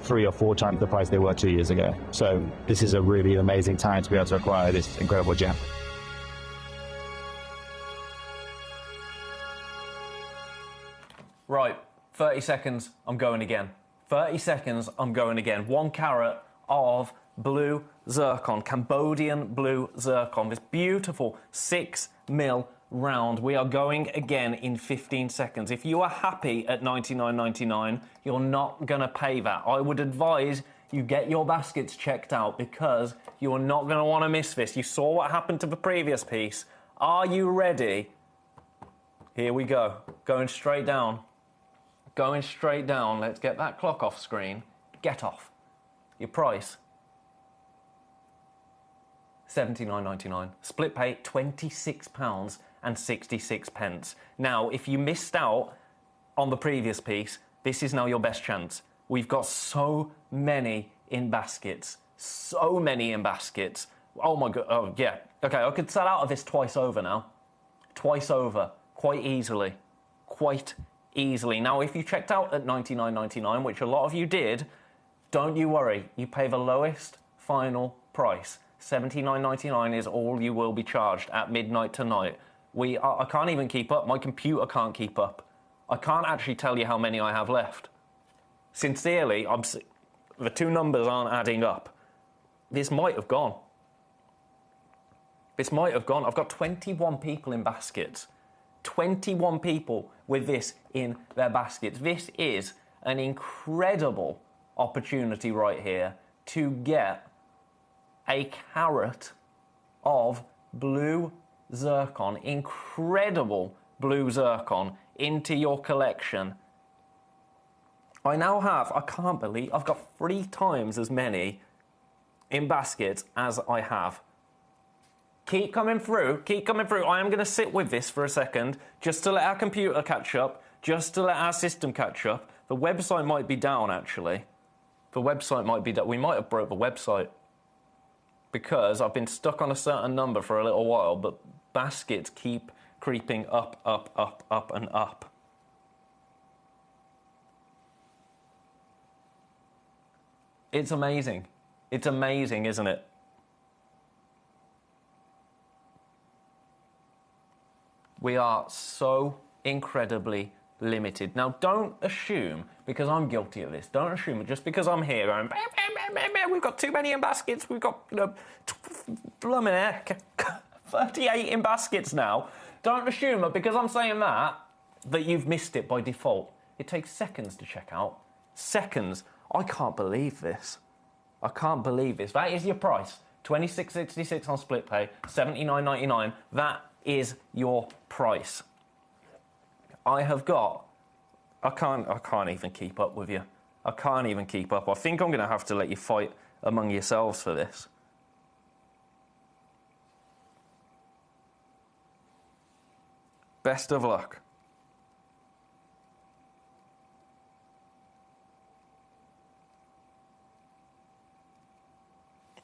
3 or 4 times the price they were 2 years ago. So this is a really amazing time to be able to acquire this incredible gem. Right, 30 seconds, I'm going again. 30 seconds, I'm going again. 1 carat of blue zircon, Cambodian blue zircon, this beautiful 6mm round. We are going again in 15 seconds. If you are happy at $99.99, you're not going to pay that. I would advise you get your baskets checked out because you are not going to want to miss this. You saw what happened to the previous piece. Are you ready? Here we go. Going straight down. Going straight down. Let's get that clock off screen. Get off. Your price. $79.99. Split pay, £26.66. Now, if you missed out on the previous piece, this is now your best chance. We've got so many in baskets. So many in baskets. Oh my God. Oh, yeah. Okay, I could sell out of this twice over now. Twice over. Quite easily. Quite easily. Now, if you checked out at $99.99, which a lot of you did, don't you worry. You pay the lowest final price. $79.99 is all you will be charged at midnight tonight. I can't even keep up. My computer can't keep up. I can't actually tell you how many I have left. Sincerely, the two numbers aren't adding up. This might have gone. This might have gone. I've got 21 people in baskets. 21 people with this in their baskets. This is an incredible opportunity right here to get a carat of blue zircon, incredible blue zircon, into your collection. I now have, I can't believe, I've got 3 times as many in baskets as I have. Keep coming through, keep coming through. I am going to sit with this for a second, just to let our computer catch up, just to let our system catch up. The website might be down, actually. The website might be down. We might have broke the website, because I've been stuck on a certain number for a little while, but baskets keep creeping up, up, up, up, and up. It's amazing. It's amazing, isn't it? We are so incredibly limited. Now, don't assume, because I'm guilty of this, don't assume that just because I'm here going, we've got too many in baskets, we've got, 38 in baskets now. Don't assume that because I'm saying that you've missed it by default. It takes seconds to check out. Seconds. I can't believe this. I can't believe this. That is your price. $26.66 on split pay, $79.99. That is your price. I can't even keep up with you. I can't even keep up. I think I'm going to have to let you fight among yourselves for this. Best of luck.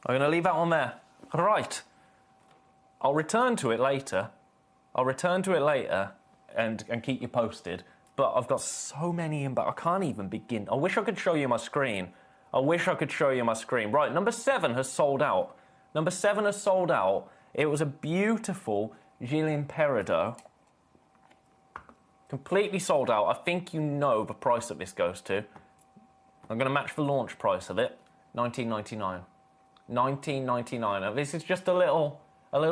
I'm going to leave that one there. Right. I'll return to it later. And keep you posted. But I've got so many in, but I can't even begin. I wish I could show you my screen. Right, number 7 has sold out. It was a beautiful Gilles Peridot. Completely sold out. I think you know the price that this goes to. I'm going to match the launch price of it. $19.99. $19.99. This is just a little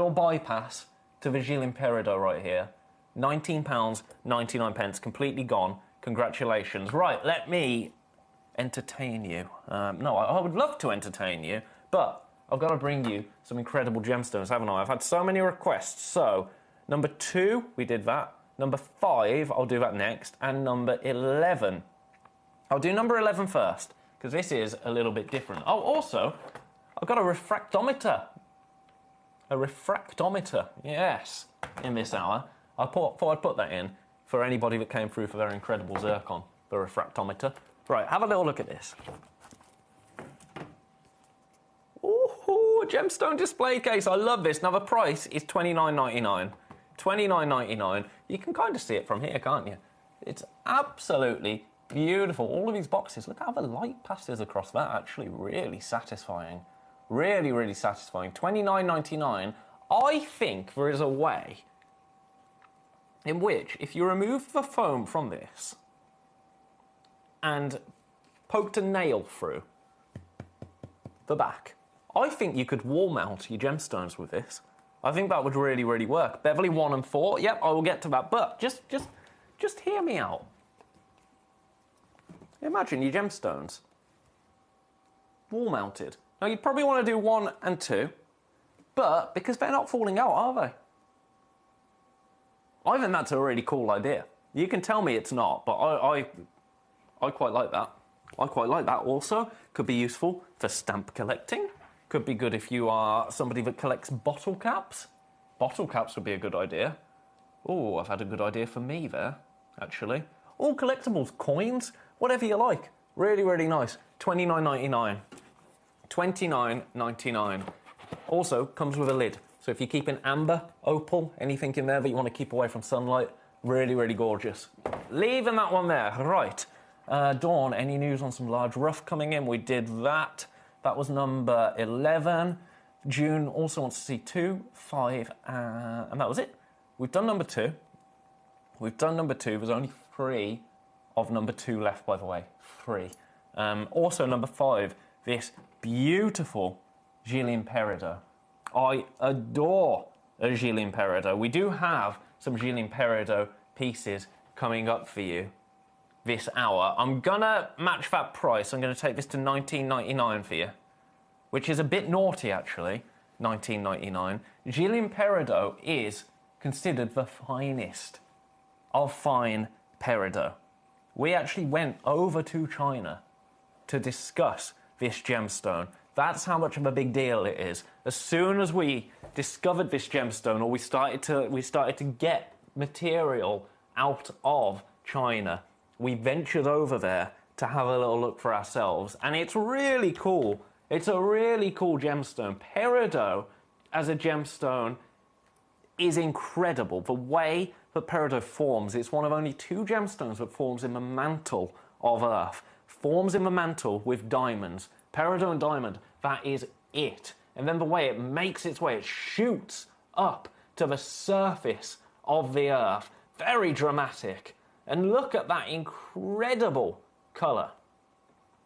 bypass to the Gilles Peridot right here. £19.99, completely gone. Congratulations. Right, let me entertain you. No, I would love to entertain you, but I've got to bring you some incredible gemstones, haven't I? I've had so many requests. So, number 2, we did that. Number 5, I'll do that next. And number 11. I'll do number 11 first, because this is a little bit different. Oh, also, I've got a refractometer. Yes, in this hour. I thought I'd put that in for anybody that came through for their incredible zircon, the refractometer. Right, have a little look at this. Ooh, a gemstone display case. I love this. Now, the price is $29.99. $29.99. You can kind of see it from here, can't you? It's absolutely beautiful. All of these boxes. Look how the light passes across that. Actually, really satisfying. Really, really satisfying. $29.99. I think there is a way in which, if you remove the foam from this and poked a nail through the back, I think you could wall mount your gemstones with this. I think that would really, really work. Beverly 1 and 4, yep, I will get to that. But just hear me out. Imagine your gemstones wall mounted. Now, you'd probably want to do 1 and 2, but because they're not falling out, are they? I think that's a really cool idea. You can tell me it's not, but I quite like that. I quite like that also. Could be useful for stamp collecting. Could be good if you are somebody that collects bottle caps. Bottle caps would be a good idea. Oh, I've had a good idea for me there, actually. All collectibles, coins, whatever you like. Really, really nice. $29.99. $29.99. Also comes with a lid. So if you keep an amber, opal, anything in there that you want to keep away from sunlight, really, really gorgeous. Leaving that one there. Right. Dawn, any news on some large rough coming in? We did that. That was number 11. June also wants to see 2, 5, and that was it. We've done number 2. We've done number 2. There's only 3 of number 2 left, by the way. 3. Also, number 5, this beautiful Gilles Peridot. I adore a Gilles Peridot. We do have some Gilles Peridot pieces coming up for you this hour. I'm gonna match that price. I'm gonna take this to $19.99 for you, which is a bit naughty actually. $19.99. Gilles Peridot is considered the finest of fine Peridot. We actually went over to China to discuss this gemstone. That's how much of a big deal it is. As soon as we discovered this gemstone, or we started to get material out of China, we ventured over there to have a little look for ourselves, and it's really cool. It's a really cool gemstone. Peridot as a gemstone is incredible. The way that Peridot forms, it's one of only 2 gemstones that forms in the mantle of Earth. Forms in the mantle with diamonds. Peridot and diamond, that is it. And then the way it makes its way, it shoots up to the surface of the Earth. Very dramatic. And look at that incredible colour.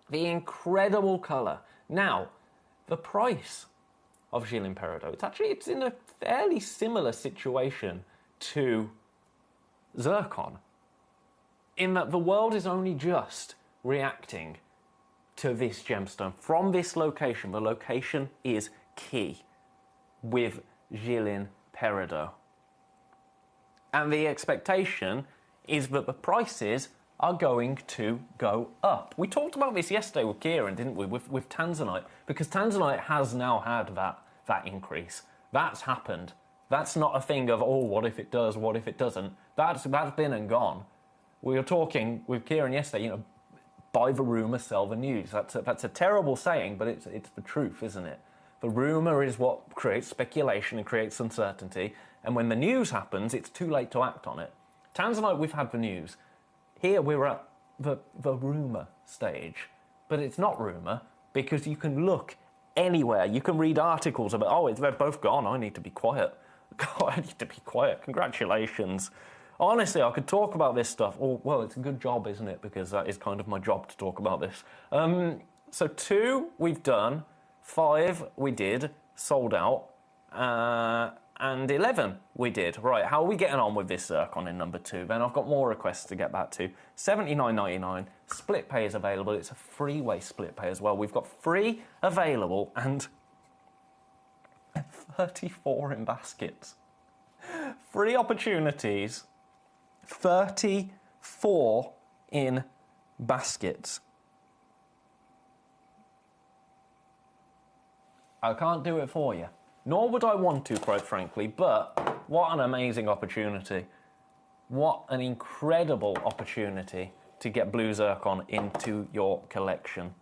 The incredible colour. Now, the price of Gilles Peridot, it's in a fairly similar situation to zircon, in that the world is only just reacting to this gemstone from this location. The location is key with Gilles Peridot. And the expectation is that the prices are going to go up. We talked about this yesterday with Kieran, didn't we, with Tanzanite, because Tanzanite has now had that increase. That's happened. That's not a thing of, oh, what if it does, what if it doesn't? That's been and gone. We were talking with Kieran yesterday, buy the rumour, sell the news. That's a terrible saying, but it's the truth, isn't it? The rumour is what creates speculation and creates uncertainty, and when the news happens, it's too late to act on it. Tanzanite, we've had the news. Here we're at the rumour stage, but it's not rumour, because you can look anywhere. You can read articles about, oh, they're both gone, I need to be quiet. God, I need to be quiet. Congratulations. Honestly, I could talk about this stuff. Oh, well, it's a good job, isn't it? Because that is kind of my job to talk about this. So 2 we've done, 5 we did, sold out, and 11 we did. Right, how are we getting on with this zircon in number 2? Then I've got more requests to get back to. $79.99, split pay is available. It's a freeway split pay as well. We've got 3 available and 34 in baskets. 3 opportunities. 34 in baskets. I can't do it for you. Nor would I want to, quite frankly, but what an amazing opportunity. What an incredible opportunity to get blue zircon into your collection.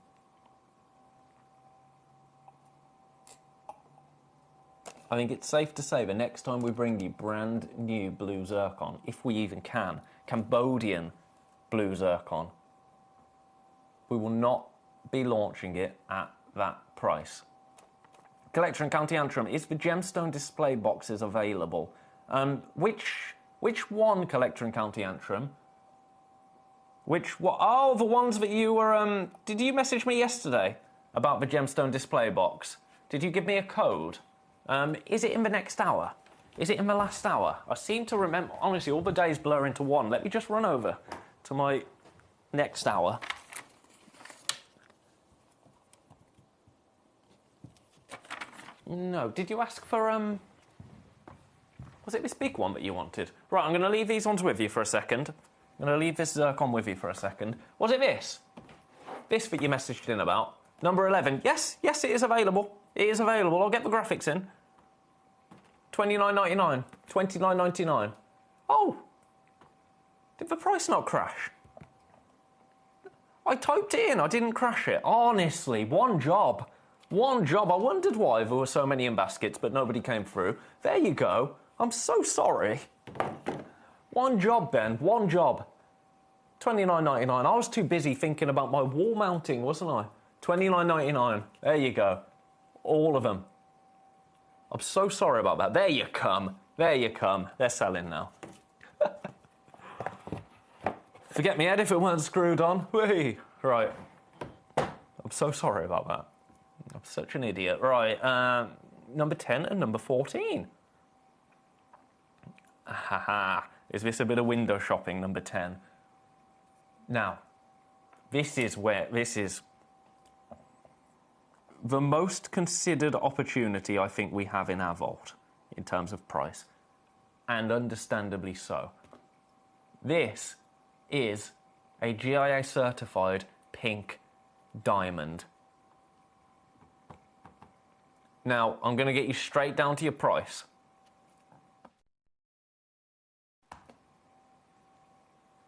I think it's safe to say the next time we bring you brand new blue zircon, if we even can, Cambodian blue zircon, we will not be launching it at that price. Collector and County Antrim, is the gemstone display boxes available? Which one, Collector and County Antrim? Oh, the ones that you were, did you message me yesterday about the gemstone display box? Did you give me a code? Is it in the next hour? Is it in the last hour? I seem to remember, honestly, all the days blur into one. Let me just run over to my next hour. No, did you ask for, was it this big one that you wanted? Right, I'm going to leave these ones with you for a second. I'm going to leave this zircon with you for a second. Was it this? This that you messaged in about? Number 11. Yes, it is available. It is available. I'll get the graphics in. $29.99. $29.99. Oh! Did the price not crash? I typed it in. I didn't crash it. Honestly, one job. One job. I wondered why there were so many in baskets, but nobody came through. There you go. I'm so sorry. One job, Ben. One job. $29.99. I was too busy thinking about my wall mounting, wasn't I? $29.99. There you go. All of them. I'm so sorry about that. There you come. There you come. They're selling now. Forget me head if it weren't screwed on. Whee! Right. I'm so sorry about that. I'm such an idiot. Right, number 10 and number 14. Haha. Is this a bit of window shopping, number 10? Now, this is the most considered opportunity I think we have in our vault in terms of price, and understandably so. This is a GIA certified pink diamond. Now, I'm going to get you straight down to your price.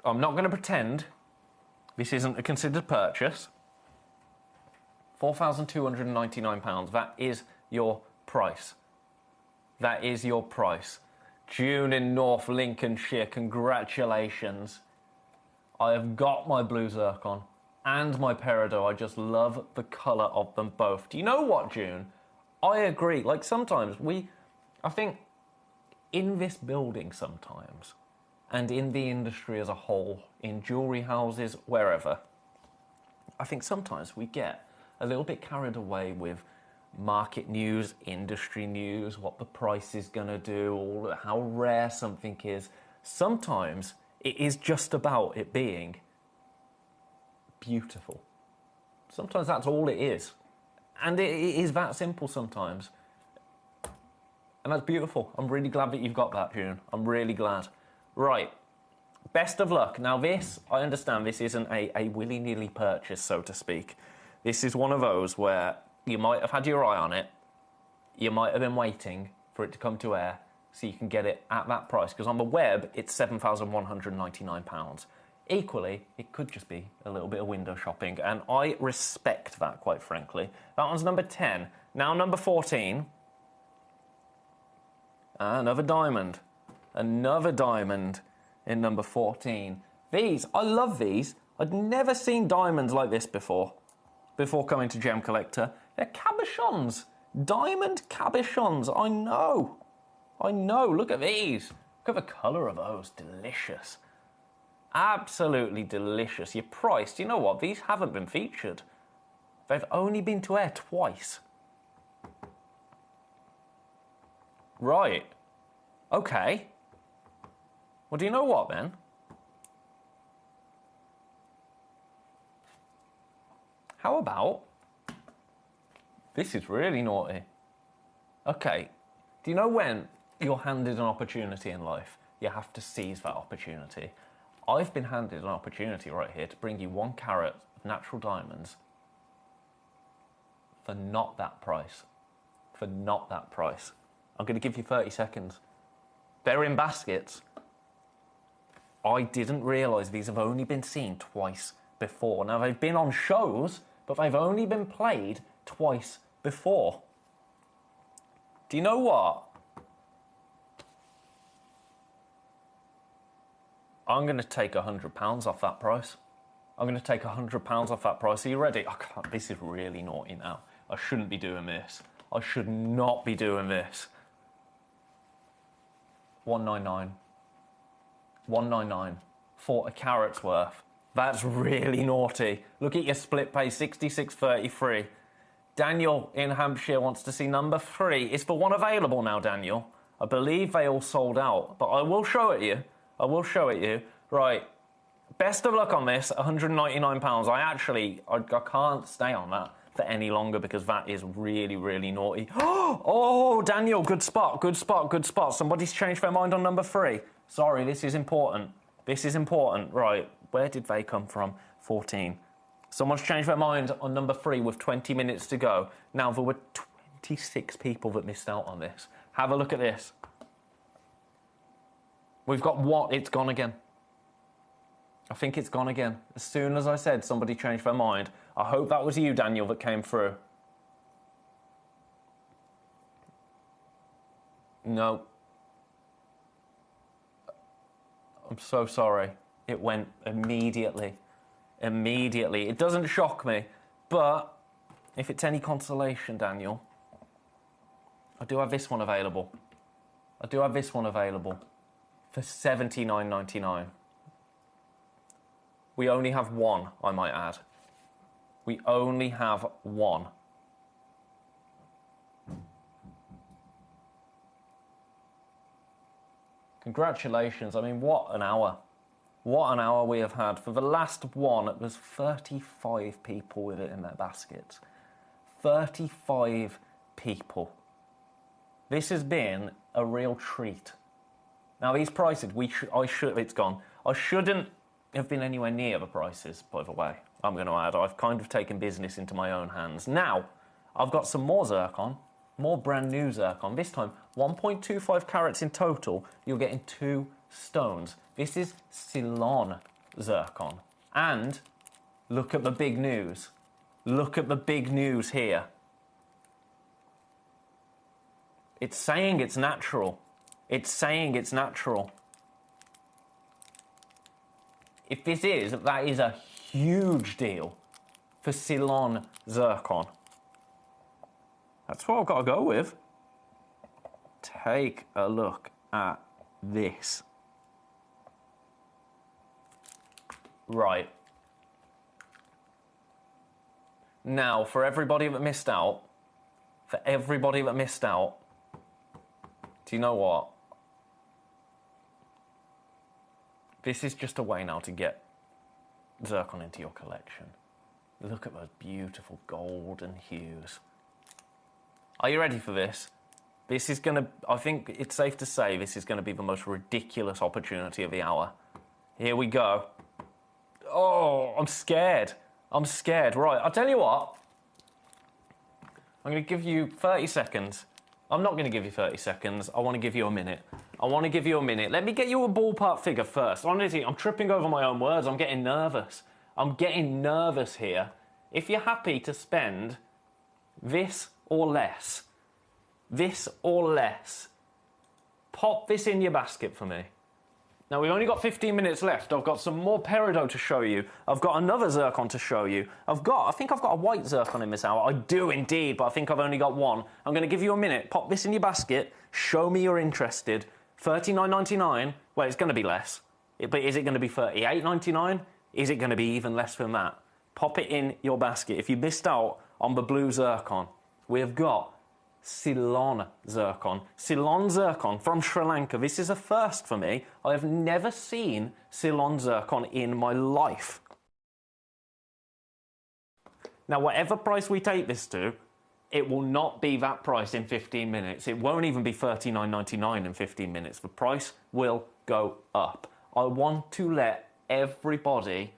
I'm not going to pretend this isn't a considered purchase. £4,299, that is your price. That is your price. June in North Lincolnshire, congratulations. I have got my blue zircon and my peridot. I just love the colour of them both. Do you know what, June? I agree. Like, sometimes I think in this building sometimes, and in the industry as a whole, in jewellery houses, wherever, I think sometimes we get a little bit carried away with market news, industry news, what the price is going to do, or how rare something is. Sometimes it is just about it being beautiful. Sometimes that's all it is. And it is that simple sometimes. And that's beautiful. I'm really glad that you've got that, June. I'm really glad. Right. Best of luck. Now this, I understand this isn't a willy-nilly purchase, so to speak. This is one of those where you might have had your eye on it. You might have been waiting for it to come to air so you can get it at that price. Because on the web, it's £7,199. Equally, it could just be a little bit of window shopping, and I respect that, quite frankly. That one's number 10. Now number 14. Another diamond. Another diamond in number 14. These, I love these. I'd never seen diamonds like this before coming to Gemcollector. They're cabochons. Diamond cabochons. I know. Look at these. Look at the colour of those. Delicious. Absolutely delicious. Your price, you know what? These haven't been featured. They've only been to air twice. Right. Okay. Well, do you know what, then? How about... This is really naughty. Okay. Do you know when you're handed an opportunity in life, you have to seize that opportunity? I've been handed an opportunity right here to bring you 1 carat of natural diamonds for not that price. For not that price. I'm going to give you 30 seconds. They're in baskets. I didn't realise these have only been seen twice before. Now, they've been on shows, but they've only been played twice before. Do you know what? I'm going to take £100 off that price. I'm going to take £100 off that price. Are you ready? Oh, God, this is really naughty now. I shouldn't be doing this. I should not be doing this. 199. 199 for a carat's worth. That's really naughty. Look at your split pay, 66.33. Daniel in Hampshire wants to see number 3. Is the one available now, Daniel? I believe they all sold out, but I will show it you. I will show it you. Right. Best of luck on this, £199. I can't stay on that for any longer because that is really, really naughty. Oh, Daniel, good spot, good spot, good spot. Somebody's changed their mind on number 3. Sorry, this is important. This is important. Right, where did they come from? 14. Someone's changed their mind on number 3 with 20 minutes to go. Now, there were 26 people that missed out on this. Have a look at this. We've got what? It's gone again. I think it's gone again. As soon as I said somebody changed their mind, I hope that was you, Daniel, that came through. No. I'm so sorry. It went immediately. Immediately. It doesn't shock me, but if it's any consolation, Daniel, I do have this one available. I do have this one available for $79.99. We only have one, I might add. We only have one. Congratulations. I mean, what an hour. What an hour we have had. For the last one, it was 35 people with it in their baskets. 35 people. This has been a real treat. Now, these prices, it's gone. I shouldn't have been anywhere near the prices, by the way. I'm going to add, I've kind of taken business into my own hands. Now, I've got some more zircon, more brand new zircon. This time, 1.25 carats in total. You're getting 2 stones. This is Ceylon zircon. And look at the big news. Look at the big news here. It's saying it's natural. It's saying it's natural. If this is, that is a huge deal for Ceylon zircon. That's what I've got to go with. Take a look at this. Right. Now, for everybody that missed out, do you know what? This is just a way now to get zircon into your collection. Look at those beautiful golden hues. Are you ready for this? This is going to, I think it's safe to say, this is going to be the most ridiculous opportunity of the hour. Here we go. Oh, I'm scared. I'm scared. Right, I'll tell you what. I'm going to give you 30 seconds. I'm not going to give you 30 seconds. I want to give you a minute. I want to give you a minute. Let me get you a ballpark figure first. Honestly, I'm tripping over my own words. I'm getting nervous. I'm getting nervous here. If you're happy to spend this or less, pop this in your basket for me. Now, we've only got 15 minutes left. I've got some more peridot to show you. I've got another zircon to show you. I think I've got a white zircon in this hour. I do indeed, but I think I've only got one. I'm going to give you a minute. Pop this in your basket. Show me you're interested. $39.99. Well, it's going to be less. But is it going to be $38.99? Is it going to be even less than that? Pop it in your basket. If you missed out on the blue zircon, we have got Ceylon zircon. Ceylon zircon from Sri Lanka. This is a first for me. I have never seen Ceylon zircon in my life. Now, whatever price we take this to, it will not be that price in 15 minutes. It won't even be $39.99 in 15 minutes. The price will go up. I want to let everybody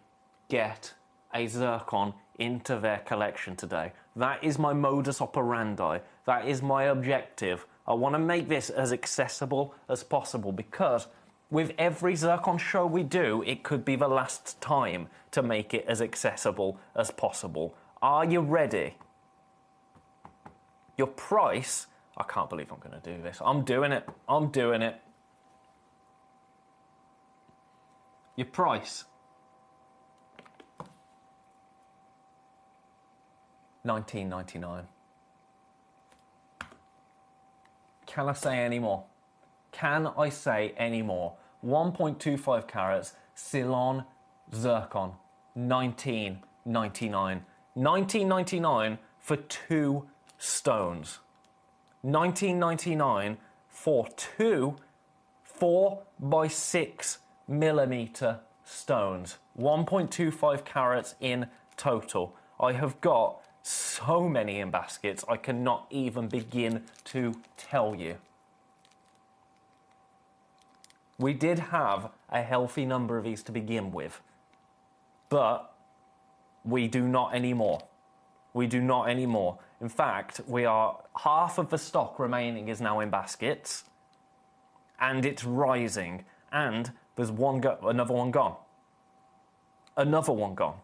get a zircon into their collection today. That is my modus operandi. That is my objective. I want to make this as accessible as possible because with every zircon show we do, it could be the last time to make it as accessible as possible. Are you ready? Your price, I can't believe I'm going to do this. I'm doing it. I'm doing it. Your price, $19.99. Can I say any more? Can I say any more? 1.25 carats, Ceylon zircon, $19.99. $19.99 for 2 stones. $19.99 for 2 4x6mm stones. 1.25 carats in total. I have got so many in baskets, I cannot even begin to tell you. We did have a healthy number of these to begin with, but we do not anymore. We do not anymore. In fact, we are half of the stock remaining is now in baskets, and it's rising. And there's another one gone. Another one gone.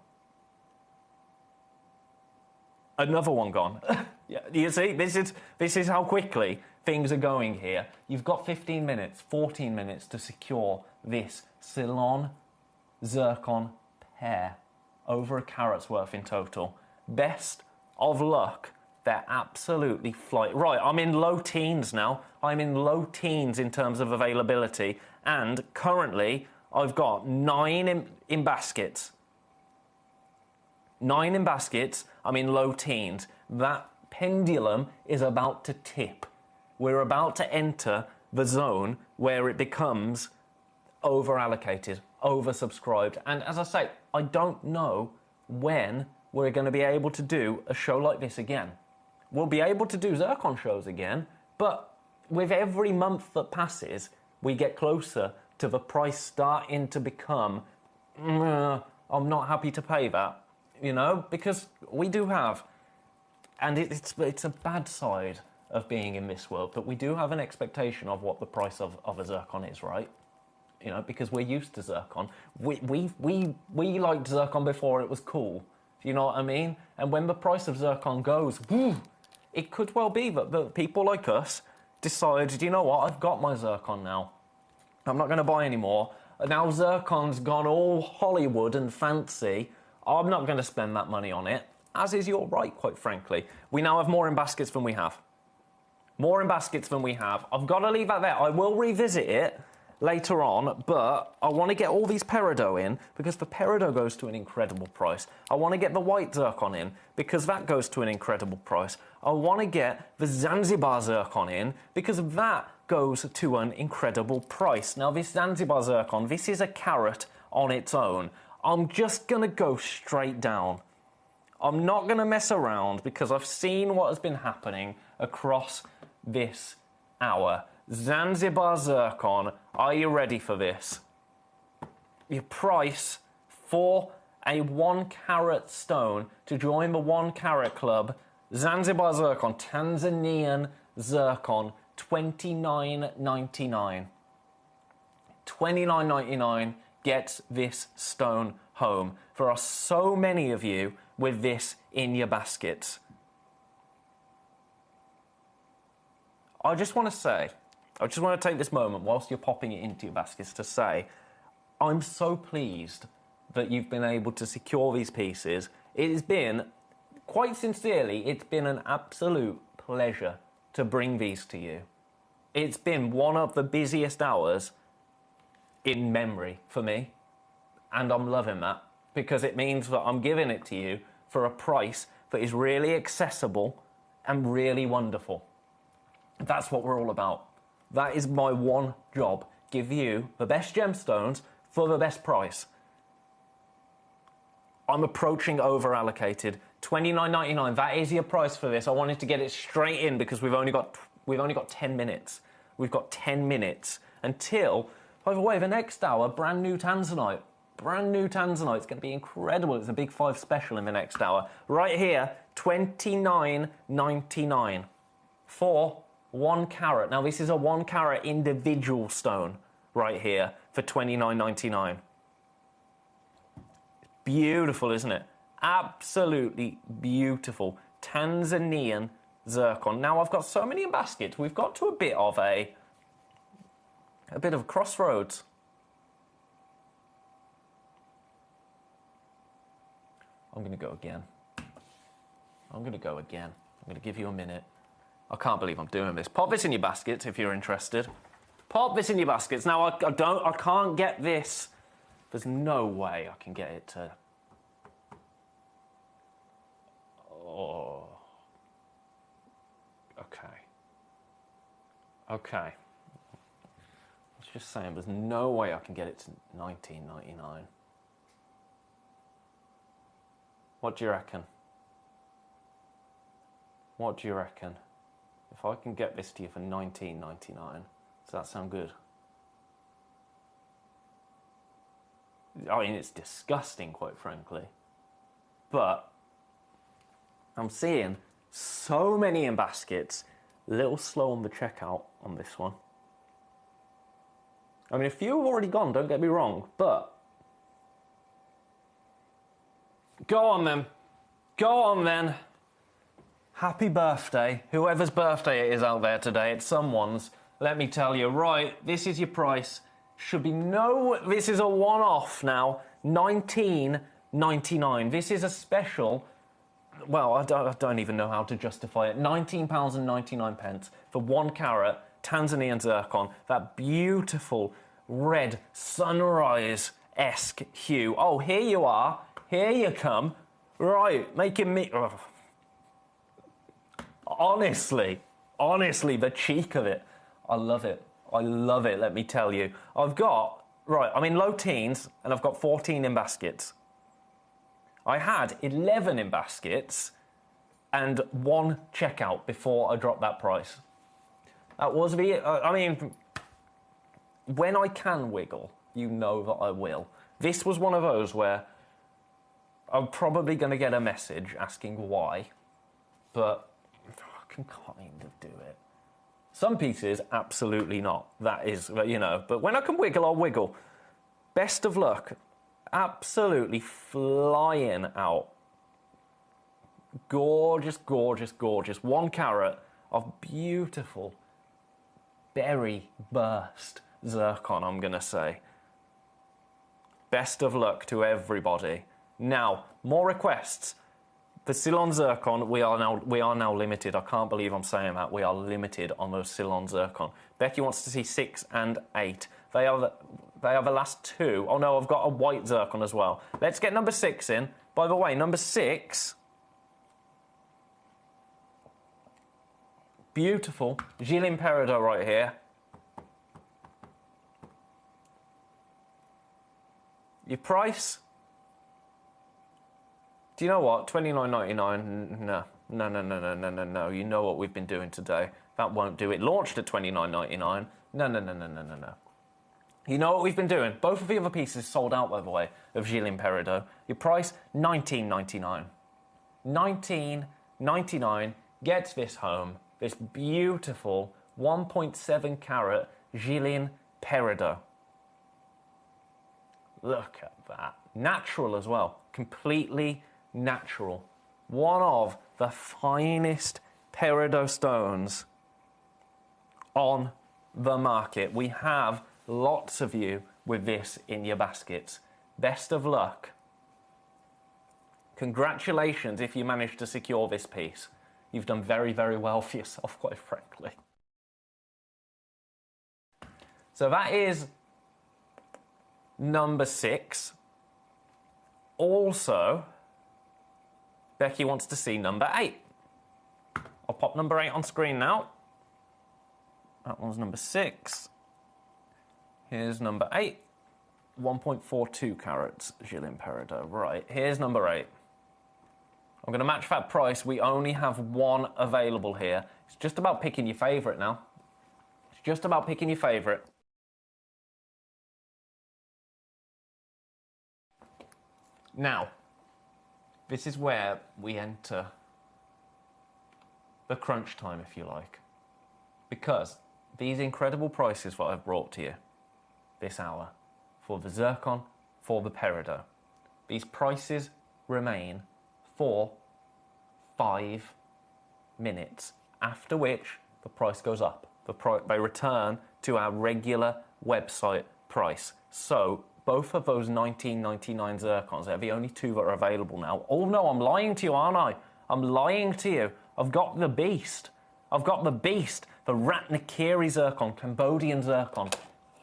Another one gone. Yeah, you see, this is how quickly things are going here. You've got 15 minutes, 14 minutes to secure this Ceylon zircon pair. Over a carat's worth in total. Best of luck. They're absolutely flying. Right, I'm in low teens now. I'm in low teens in terms of availability. And currently, I've got 9 in baskets. 9 in baskets. I'm in low teens. That pendulum is about to tip. We're about to enter the zone where it becomes over-allocated, oversubscribed. And as I say, I don't know when we're going to be able to do a show like this again. We'll be able to do Zircon shows again, but with every month that passes, we get closer to the price starting to become, I'm not happy to pay that, you know, because we do have, and it's a bad side of being in this world, but we do have an expectation of what the price of a Zircon is, right? You know, because we're used to Zircon. We liked Zircon before it was cool. Do you know what I mean? And when the price of Zircon goes, it could well be that people like us decide, do you know what, I've got my Zircon now. I'm not going to buy any more. Now Zircon's gone all Hollywood and fancy. I'm not going to spend that money on it, as is your right, quite frankly. We now have more in baskets than we have. More in baskets than we have. I've got to leave that there. I will revisit it later on, but I want to get all these peridot in because the peridot goes to an incredible price. I want to get the white zircon in because that goes to an incredible price. I want to get the Zanzibar zircon in because that goes to an incredible price. Now, this Zanzibar zircon, this is a carat on its own. I'm just going to go straight down. I'm not going to mess around because I've seen what has been happening across this hour. Zanzibar zircon, are you ready for this? Your price for a 1 carat stone to join the 1 carat club, Zanzibar zircon, Tanzanian zircon, $29.99. $29.99 gets this stone home. There are so many of you with this in your baskets. I just want to take this moment whilst you're popping it into your baskets to say, I'm so pleased that you've been able to secure these pieces. It has been, quite sincerely, it's been an absolute pleasure to bring these to you. It's been one of the busiest hours in memory for me, and I'm loving that because it means that I'm giving it to you for a price that is really accessible and really wonderful. That's what we're all about. That is my one job. Give you the best gemstones for the best price. I'm approaching over-allocated. $29.99, that is your price for this. I wanted to get it straight in because we've only got 10 minutes. We've got 10 minutes until, by the way, the next hour, brand new Tanzanite. Brand new Tanzanite. It's going to be incredible. It's a big 5 special in the next hour. Right here, $29.99 for 1 carat. Now, this is a 1 carat individual stone right here for $29.99. Beautiful, isn't it? Absolutely beautiful. Tanzanian zircon. Now, I've got so many in baskets. We've got to a bit of a crossroads. I'm going to go again. I'm going to give you a minute. I can't believe I'm doing this. Pop this in your baskets if you're interested. Pop this in your baskets. Now, I can't get this. There's no way I can get it to... Oh. Okay. I was just saying, there's no way I can get it to $19.99. What do you reckon? If I can get this to you for $19.99, does that sound good? I mean, it's disgusting, quite frankly. But I'm seeing so many in baskets, a little slow on the checkout on this one. I mean, a few have already gone, don't get me wrong, but... Go on then. Happy birthday, whoever's birthday it is out there today, it's someone's. Let me tell you, right, this is your price. This is a one-off now, $19.99. This is a special well, I don't even know how to justify it. £19.99 for 1 carat Tanzanian zircon. That beautiful red sunrise-esque hue. Oh, here you are. Here you come. Right, making me... Oh. Honestly, the cheek of it. I love it. I love it, let me tell you. I've got... Right, I'm in low teens, and I've got 14 in baskets. I had 11 in baskets and 1 checkout before I dropped that price. That was the... I mean, when I can wiggle, you know that I will. This was one of those where I'm probably going to get a message asking why, but I can kind of do it. Some pieces, absolutely not. That is, you know, but when I can wiggle, I'll wiggle. Best of luck. Absolutely flying out. Gorgeous, gorgeous, gorgeous. 1 carat of beautiful berry burst zircon, I'm going to say. Best of luck to everybody. Now, more requests. The Ceylon zircon, we are now limited. I can't believe I'm saying that. We are limited on those Ceylon zircon. Becky wants to see 6 and 8. They are the last 2. Oh no, I've got a white zircon as well. Let's get number 6 in. By the way, number 6. Beautiful. Gilles Peridot right here. Your price? Do you know what? $29.99. No. You know what we've been doing today. That won't do it. Launched at $29.99. No. You know what we've been doing. Both of the other pieces sold out, by the way, of Gilles Peridot. Your price, $19.99. $19.99 gets this home. This beautiful 1.7 carat Gilles Peridot. Look at that. Natural as well. Completely natural. One of the finest peridot stones on the market. We have lots of you with this in your baskets. Best of luck. Congratulations if you managed to secure this piece. You've done very, very well for yourself, quite frankly. So that is number 6. Also, Becky wants to see number 8. I'll pop number 8 on screen now. That one's number 6. Here's number 8. 1.42 carats, Gilles Peridot. Right, here's number 8. I'm going to match that price. We only have 1 available here. It's just about picking your favourite now. It's just about picking your favourite. Now, this is where we enter the crunch time, if you like. Because these incredible prices that I've brought to you this hour for the zircon, for the peridot, these prices remain for 5 minutes, after which the price goes up. They return to our regular website price. So both of those $19.99 zircons, they're the only 2 that are available now. Oh no, I'm lying to you, aren't I? I'm lying to you. I've got the beast. I've got the beast, the Ratnakiri zircon, Cambodian zircon.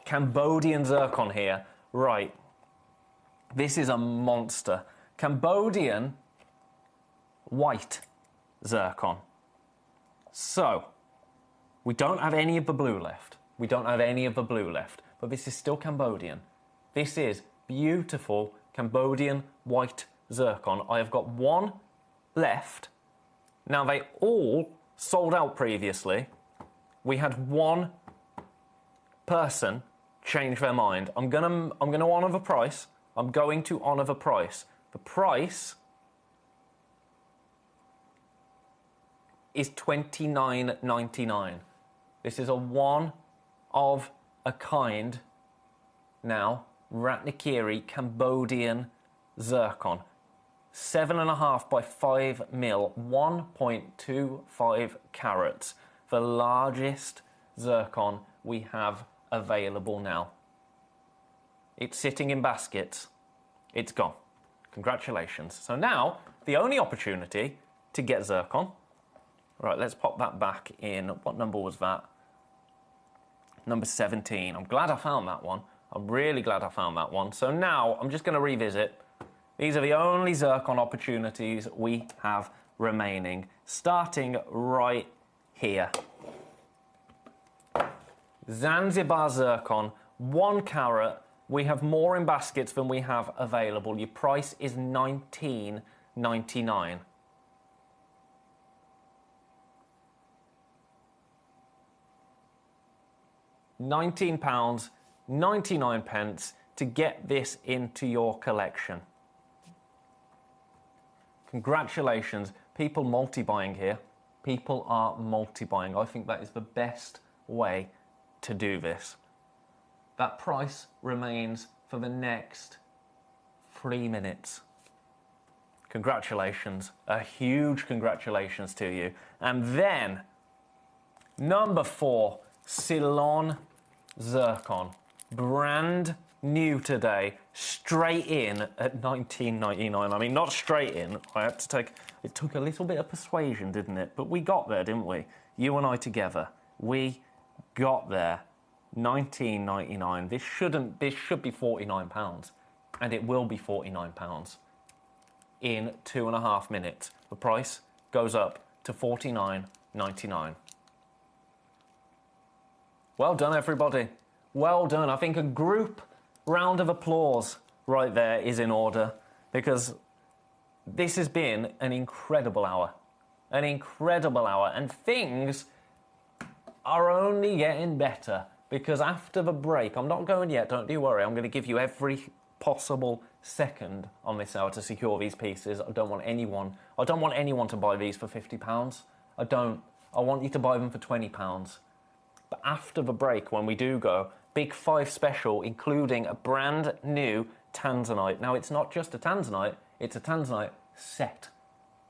Cambodian zircon here. Right. This is a monster. Cambodian white zircon. So, we don't have any of the blue left. But this is still Cambodian. This is beautiful Cambodian white zircon. I have got 1 left. Now, they all sold out previously. We had 1 person change their mind. I'm gonna honour the price. I'm going to honour the price. The price is $29.99. This is a one of a kind now Ratnakiri Cambodian zircon. 7.5 by 5 mil, 1.25 carats. The largest zircon we have available now. It's sitting in baskets. It's gone. Congratulations. So now, the only opportunity to get zircon. Right, let's pop that back in. What number was that? Number 17. I'm glad I found that one. I'm really glad I found that one. So now I'm just going to revisit. These are the only zircon opportunities we have remaining, starting right here. Zanzibar zircon, 1 carat. We have more in baskets than we have available. Your price is $19.99. £19.99 to get this into your collection. Congratulations. People multi-buying here. People are multi-buying. I think that is the best way to do this. That price remains for the next 3 minutes. Congratulations. A huge congratulations to you. And then, number 4, Ceylon Zircon. Brand new today, straight in at $19.99. I mean, not straight in. I had to take... It took a little bit of persuasion, didn't it? But we got there, didn't we? You and I together. We got there. $19.99. This should be £49, and it will be £49 in 2.5 minutes. The price goes up to $49.99. Well done, everybody. Well done. I think a group round of applause right there is in order, because this has been an incredible hour. An incredible hour, and things are only getting better. Because after the break, I'm not going yet, don't you worry, I'm going to give you every possible second on this hour to secure these pieces. I don't want anyone to buy these for £50. I don't. I want you to buy them for £20. But after the break, when we do go, Big 5 special, including a brand new Tanzanite. Now, it's not just a Tanzanite, it's a Tanzanite set.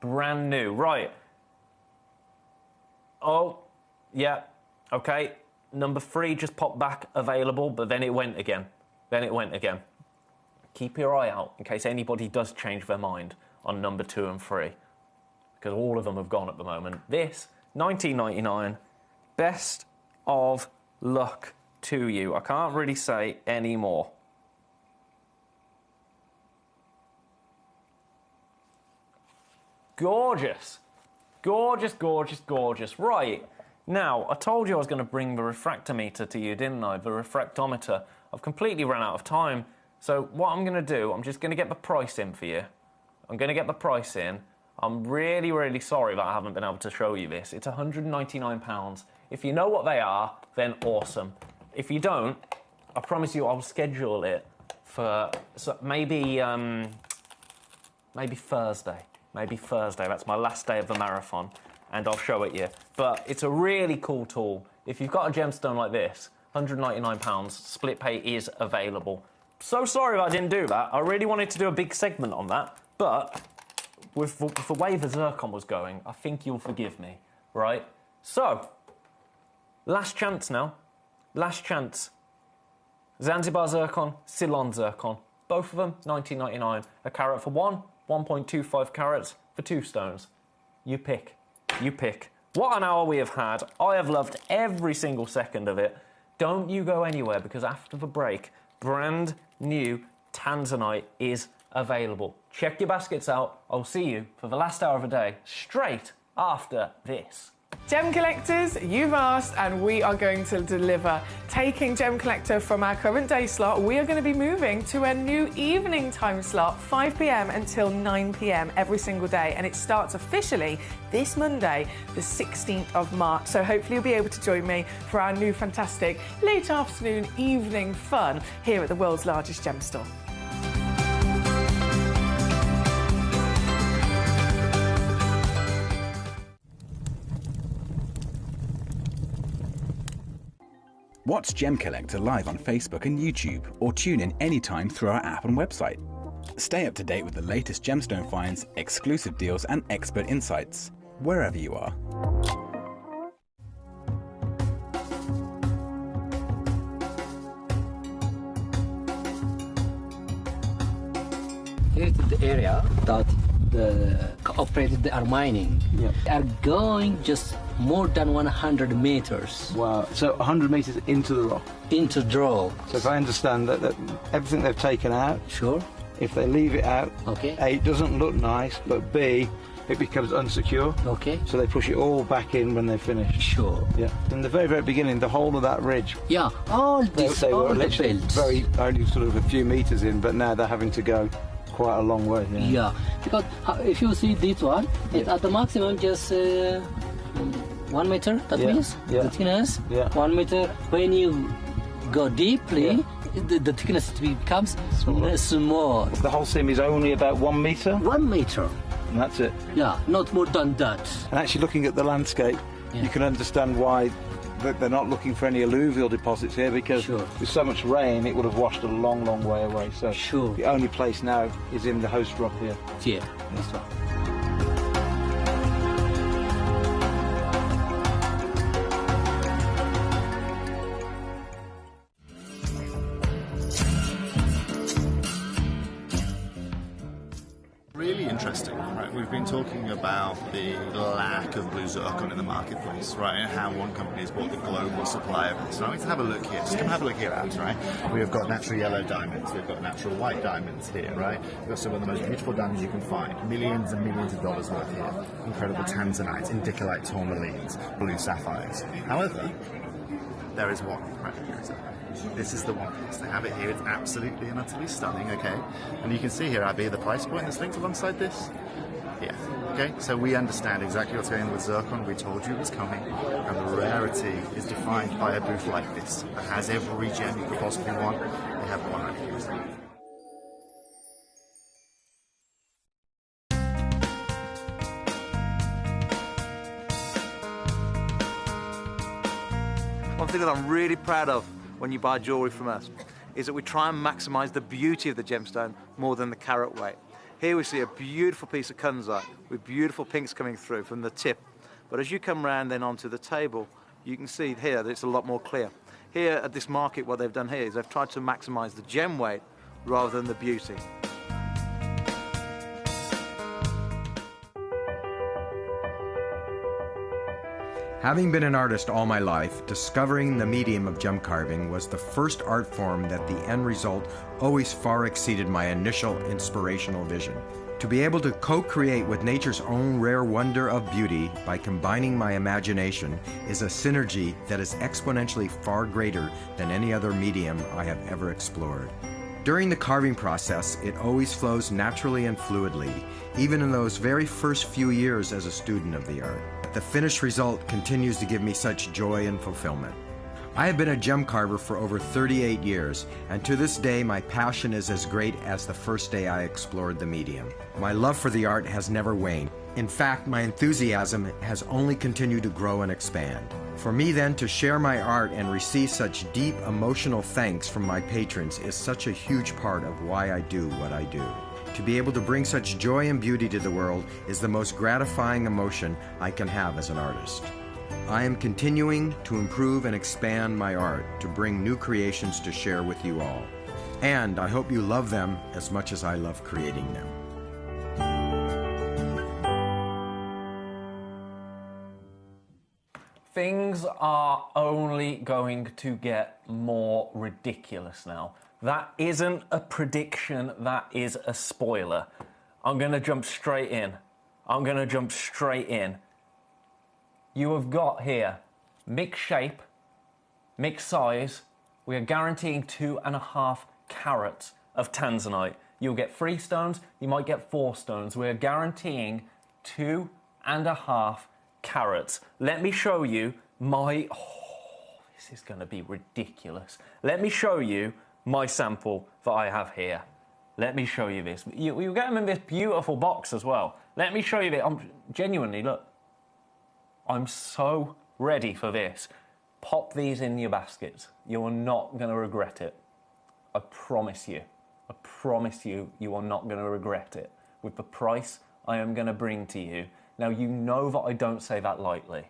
Brand new. Right. Oh, yeah, okay. Number 3 just popped back available, but then it went again. Keep your eye out in case anybody does change their mind on number 2 and 3, because all of them have gone at the moment. This, $19.99, best of luck to you. I can't really say any more. Gorgeous. Gorgeous, gorgeous, gorgeous. Right. Now, I told you I was going to bring the refractometer to you, didn't I? The refractometer. I've completely run out of time. So what I'm going to do, I'm just going to get the price in for you. I'm going to get the price in. I'm really, really sorry that I haven't been able to show you this. It's £199. If you know what they are, then awesome. If you don't, I promise you I'll schedule it for maybe Thursday. Maybe Thursday. That's my last day of the marathon. And I'll show it you. But it's a really cool tool. If you've got a gemstone like this, £199, split pay is available. So sorry that I didn't do that. I really wanted to do a big segment on that, but with the way the zircon was going, I think you'll forgive me, right? So, last chance now. Last chance. Zanzibar zircon, Ceylon zircon. Both of them, $19.99. A carat for 1, 1.25 carats for 2 stones. You pick. You pick. What an hour we have had. I have loved every single second of it. Don't you go anywhere, because after the break, brand new Tanzanite is available. Check your baskets out. I'll see you for the last hour of the day, straight after this. Gem collectors, you've asked and we are going to deliver. Taking Gem Collector from our current day slot, we are going to be moving to a new evening time slot, 5 p.m. until 9 p.m. every single day, and it starts officially this Monday, the 16th of March. So hopefully you'll be able to join me for our new fantastic late afternoon evening fun here at the world's largest gem store. Watch Gemcollector live on Facebook and YouTube, or tune in anytime through our app and website. Stay up to date with the latest gemstone finds, exclusive deals and expert insights, wherever you are. Here is the area that the operated they are mining. Yeah. They are going just more than 100 meters. Wow. So 100 meters into the rock. Into drill. So if I understand that everything they've taken out. Sure. If they leave it out, okay. A, it doesn't look nice, but B, it becomes unsecure. Okay. So they push it all back in when they finish. Sure. Yeah. In the very, very beginning, the whole of that ridge. Yeah. All this, they all were the literally belts. very only sort of a few meters in, but now they're having to go quite a long way. Yeah. Yeah. Because if you see this one, it's at the maximum just 1 meter. That means the thickness. Yeah. 1 meter. When you go deeply, the thickness becomes small. The whole seam is only about 1 meter. 1 meter. And that's it. Yeah, not more than that. And actually looking at the landscape, you can understand why they're not looking for any alluvial deposits here, because with so much rain it would have washed a long, long way away. So the only place now is in the host rock here. Yeah, that's right. Really interesting, right? We've been talking about the lack of blue zircon in the marketplace, right? And how one company has bought the global supply of it. So I'm going to have a look here. Just come have a look here, Abs, right? We've got natural yellow diamonds. We've got natural white diamonds here, right? We've got some of the most beautiful diamonds you can find. Millions and millions of dollars worth here. Incredible tanzanites, indicolite tourmalines, blue sapphires. However, there is one right here. This is the one. So they have it here. It's absolutely and utterly stunning, okay? And you can see here, Abby, the price point that's linked alongside this. Yeah, okay? So we understand exactly what's going on with zircon. We told you it was coming. And the rarity is defined by a booth like this that has every gem you could possibly want. They have one right here. One thing that I'm really proud of when you buy jewellery from us is that we try and maximise the beauty of the gemstone more than the carat weight. Here we see a beautiful piece of kunzite with beautiful pinks coming through from the tip. But as you come round then onto the table, you can see here that it's a lot more clear. Here at this market, what they've done here is they've tried to maximise the gem weight rather than the beauty. Having been an artist all my life, discovering the medium of gem carving was the first art form that the end result always far exceeded my initial inspirational vision. To be able to co-create with nature's own rare wonder of beauty by combining my imagination is a synergy that is exponentially far greater than any other medium I have ever explored. During the carving process, it always flows naturally and fluidly, even in those very first few years as a student of the art. The finished result continues to give me such joy and fulfillment. I have been a gem carver for over 38 years, and to this day my passion is as great as the first day I explored the medium. My love for the art has never waned. In fact, my enthusiasm has only continued to grow and expand. For me then to share my art and receive such deep emotional thanks from my patrons is such a huge part of why I do what I do. To be able to bring such joy and beauty to the world is the most gratifying emotion I can have as an artist. I am continuing to improve and expand my art to bring new creations to share with you all. And I hope you love them as much as I love creating them. Things are only going to get more ridiculous now. That isn't a prediction, that is a spoiler. I'm going to jump straight in. You have got here mixed shape, mixed size. We are guaranteeing 2.5 carats of tanzanite. You'll get 3 stones, you might get 4 stones. We're guaranteeing 2.5 carats. Let me show you my... Oh, this is going to be ridiculous. Let me show you my sample that I have here. Let me show you this. You get them in this beautiful box as well. Let me show you this. Genuinely, look. I'm so ready for this. Pop these in your baskets. You're not going to regret it. I promise you. I promise you, you are not going to regret it. With the price I am going to bring to you. Now, you know that I don't say that lightly.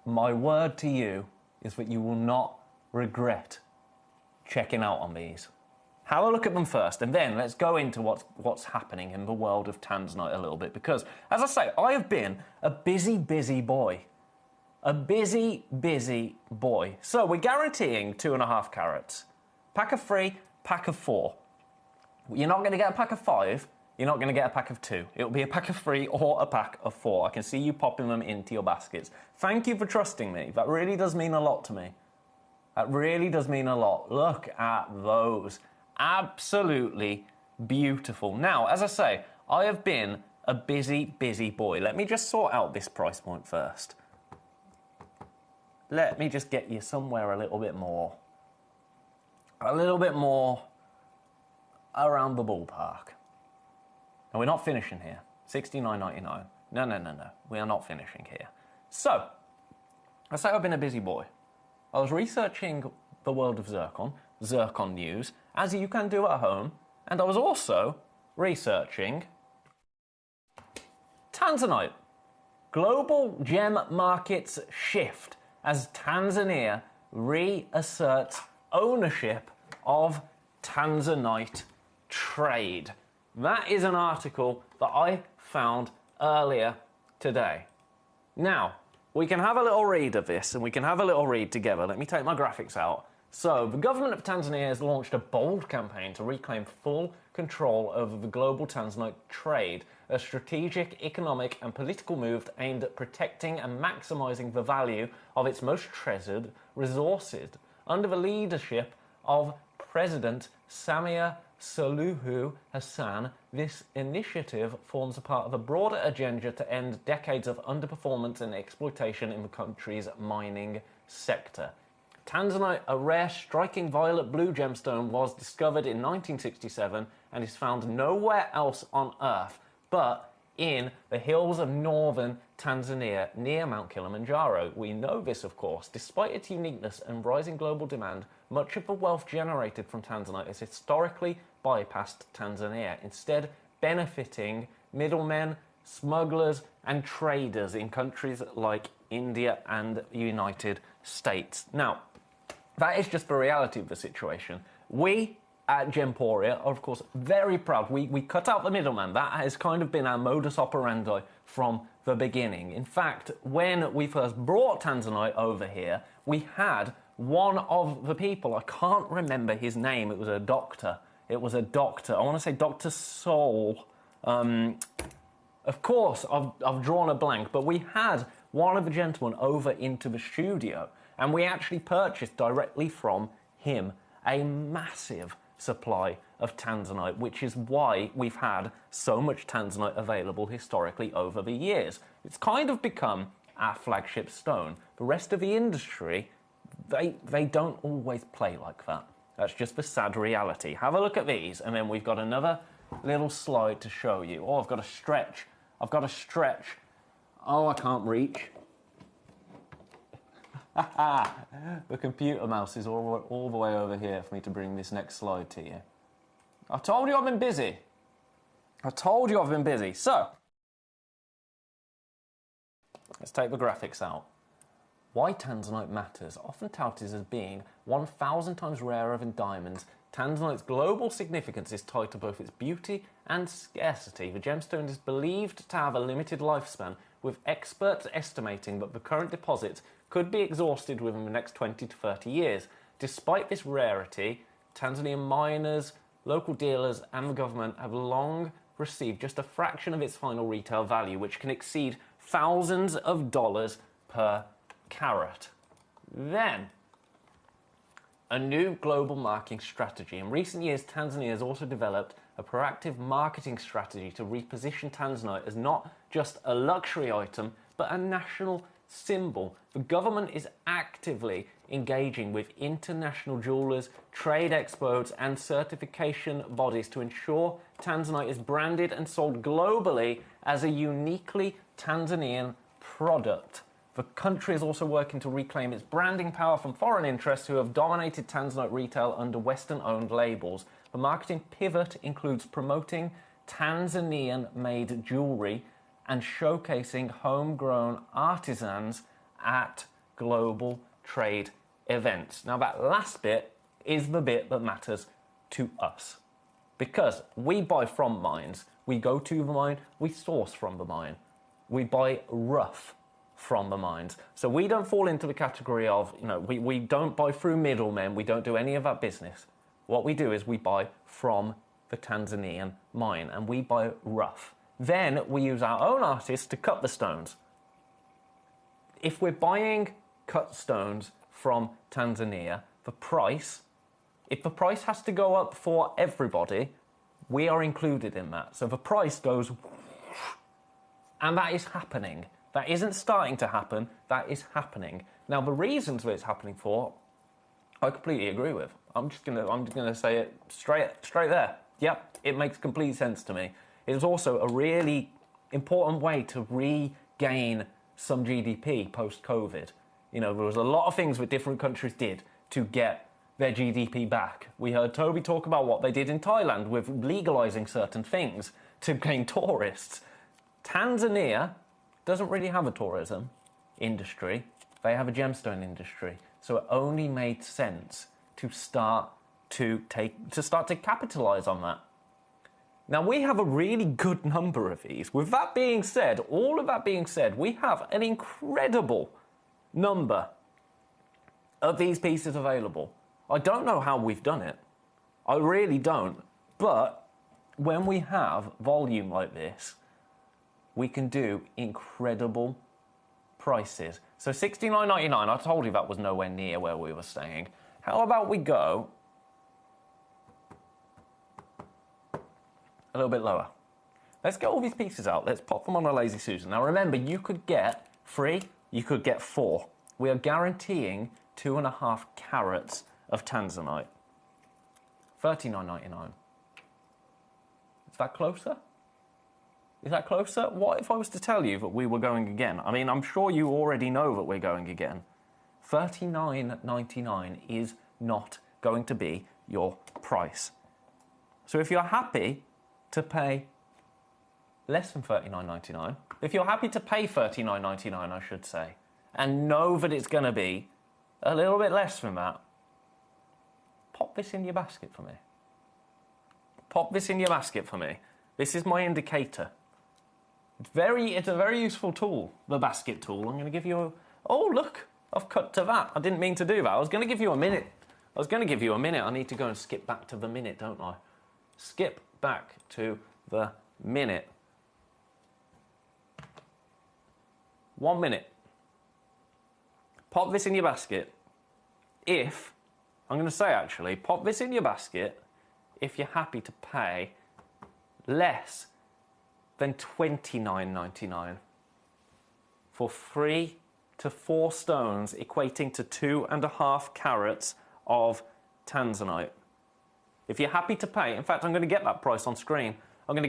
My word to you is that you will not regret checking out on these. Have a look at them first, and then let's go into what's happening in the world of Tanzanite a little bit, because, as I say, I have been a busy, busy boy. A busy, busy boy. So we're guaranteeing 2.5 carats. Pack of 3, pack of 4. You're not going to get a pack of 5, you're not going to get a pack of 2. It'll be a pack of 3 or a pack of 4. I can see you popping them into your baskets. Thank you for trusting me. That really does mean a lot to me. That really does mean a lot. Look at those. Absolutely beautiful. Now, as I say, I have been a busy, busy boy. Let me just sort out this price point first. Let me just get you somewhere a little bit more around the ballpark. And we're not finishing here. $69.99. No. We are not finishing here. So, I say I've been a busy boy. I was researching the world of zircon news, as you can do at home, and I was also researching Tanzanite. Global gem markets shift as Tanzania reasserts ownership of Tanzanite trade. That is an article that I found earlier today. Now, we can have a little read of this, and we can have a little read together. Let me take my graphics out. So, the government of Tanzania has launched a bold campaign to reclaim full control over the global Tanzanite trade, a strategic, economic and political move aimed at protecting and maximising the value of its most treasured resources. Under the leadership of President Samia Suluhu Hassan, this initiative forms a part of a broader agenda to end decades of underperformance and exploitation in the country's mining sector. Tanzanite, a rare, striking violet blue gemstone, was discovered in 1967 and is found nowhere else on Earth but in the hills of northern Tanzania near Mount Kilimanjaro. We know this, of course. Despite its uniqueness and rising global demand, much of the wealth generated from Tanzanite has historically bypassed Tanzania, instead benefiting middlemen, smugglers and traders in countries like India and the United States. Now, that is just the reality of the situation. We at Gemporia are, of course, very proud. We cut out the middleman. That has kind of been our modus operandi from the beginning. In fact, when we first brought Tanzanite over here, we had one of the people, I can't remember his name, it was a doctor. I want to say Dr. Soul. Of course, I've drawn a blank, but we had one of the gentlemen over into the studio, and we actually purchased directly from him a massive supply of Tanzanite, which is why we've had so much Tanzanite available historically over the years. It's kind of become our flagship stone. The rest of the industry, they don't always play like that. That's just the sad reality. Have a look at these, and then we've got another little slide to show you. Oh, I've got to stretch. Oh, I can't reach. The computer mouse is all the way over here for me to bring this next slide to you. I told you I've been busy. So, let's take the graphics out. Why Tanzanite matters. Often touted as being 1,000 times rarer than diamonds, Tanzanite's global significance is tied to both its beauty and scarcity. The gemstone is believed to have a limited lifespan, with experts estimating that the current deposits could be exhausted within the next 20 to 30 years. Despite this rarity, Tanzanian miners, local dealers and the government have long received just a fraction of its final retail value, which can exceed thousands of dollars per carat. Then, a new global marketing strategy. In recent years, Tanzania has also developed a proactive marketing strategy to reposition Tanzanite as not just a luxury item, but a national symbol. The government is actively engaging with international jewelers, trade expos and certification bodies to ensure Tanzanite is branded and sold globally as a uniquely Tanzanian product. The country is also working to reclaim its branding power from foreign interests who have dominated Tanzanite retail under Western-owned labels. The marketing pivot includes promoting Tanzanian-made jewellery and showcasing homegrown artisans at global trade events. Now, that last bit is the bit that matters to us. Because we buy from mines, we go to the mine, we source from the mine. We buy rough from the mines. So we don't fall into the category of, we don't buy through middlemen, we don't do any of that business. What we do is we buy from the Tanzanian mine, and we buy rough. Then we use our own artists to cut the stones. If we're buying cut stones from Tanzania, if the price has to go up for everybody, we are included in that. So the price goes, and that is happening. That isn't starting to happen, that is happening. Now, the reasons that it's happening for, I completely agree with. I'm just gonna say it straight there. Yep, it makes complete sense to me. It is also a really important way to regain some GDP post-COVID. There was a lot of things that different countries did to get their GDP back. We heard Toby talk about what they did in Thailand with legalizing certain things to gain tourists. Tanzania doesn't really have a tourism industry. They have a gemstone industry. So it only made sense to start to capitalize on that. Now, we have a really good number of these. With that being said, all of that being said, we have an incredible number of these pieces available. I don't know how we've done it. I really don't. But when we have volume like this, we can do incredible prices. So $69.99, I told you that was nowhere near where we were staying. How about we go a little bit lower? Let's get all these pieces out. Let's pop them on a Lazy Susan. Now remember, you could get 3, you could get 4. We are guaranteeing 2.5 carats of tanzanite. $39.99. Is that closer? Is that closer? What if I was to tell you that we were going again? I mean, I'm sure you already know that we're going again. $39.99 is not going to be your price. So if you're happy to pay less than $39.99, if you're happy to pay $39.99, I should say, and know that it's going to be a little bit less than that, pop this in your basket for me. Pop this in your basket for me. This is my indicator. It's a very useful tool, the basket tool. I'm going to give you a... Oh, look, I've cut to that. I didn't mean to do that. I was going to give you a minute. I need to go and skip back to the minute, don't I? Skip back to the minute. 1 minute. Pop this in your basket. I'm going to say actually, pop this in your basket if you're happy to pay less than $29.99 for 3 to 4 stones equating to 2.5 carats of tanzanite. If you're happy to pay, in fact, I'm going to get that price on screen. I'm going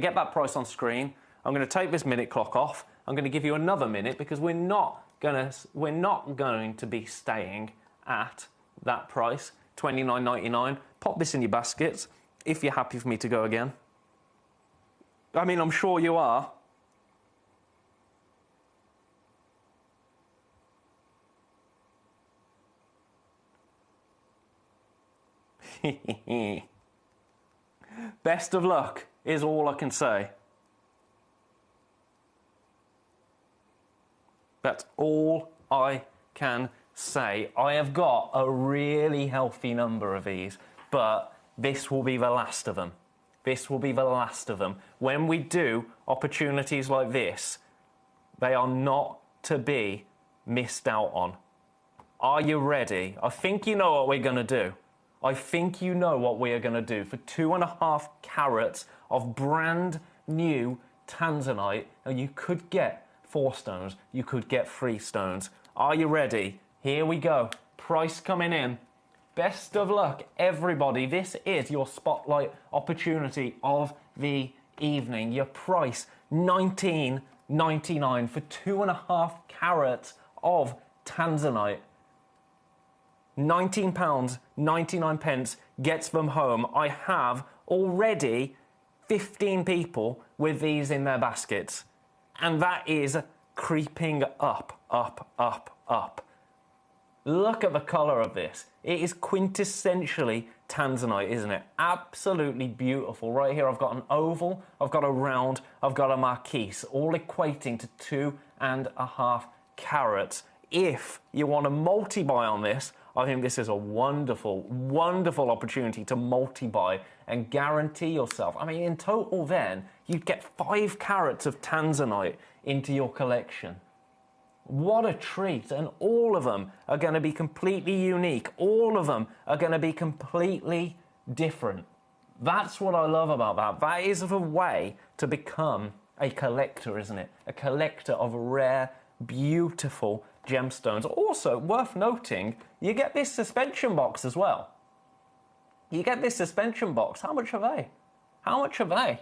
to take this minute clock off. I'm going to give you another minute because we're not going to be staying at that price, $29.99. Pop this in your baskets if you're happy for me to go again. I mean, I'm sure you are. Best of luck is all I can say. That's all I can say. I have got a really healthy number of these, but this will be the last of them. This will be the last of them. When we do opportunities like this, they are not to be missed out on. Are you ready? I think you know what we're going to do. I think you know what we are going to do. For 2.5 carats of brand new tanzanite, and you could get 4 stones, you could get 3 stones. Are you ready? Here we go. Price coming in. Best of luck, everybody. This is your spotlight opportunity of the evening. Your price, $19.99 for 2.5 carats of tanzanite. £19.99 gets them home. I have already 15 people with these in their baskets. And that is creeping up, up, up, up. Look at the colour of this. It is quintessentially tanzanite, isn't it? Absolutely beautiful. Right here I've got an oval, I've got a round, I've got a marquise, all equating to 2.5 carats. If you want to multi-buy on this, I think this is a wonderful, wonderful opportunity to multi-buy and guarantee yourself. I mean, in total then, you'd get 5 carats of tanzanite into your collection. What a treat, and all of them are going to be completely unique. All of them are going to be completely different. That's what I love about that. That is the way to become a collector, isn't it? A collector of rare, beautiful gemstones. Also, worth noting, you get this suspension box as well. You get this suspension box. How much are they? How much are they?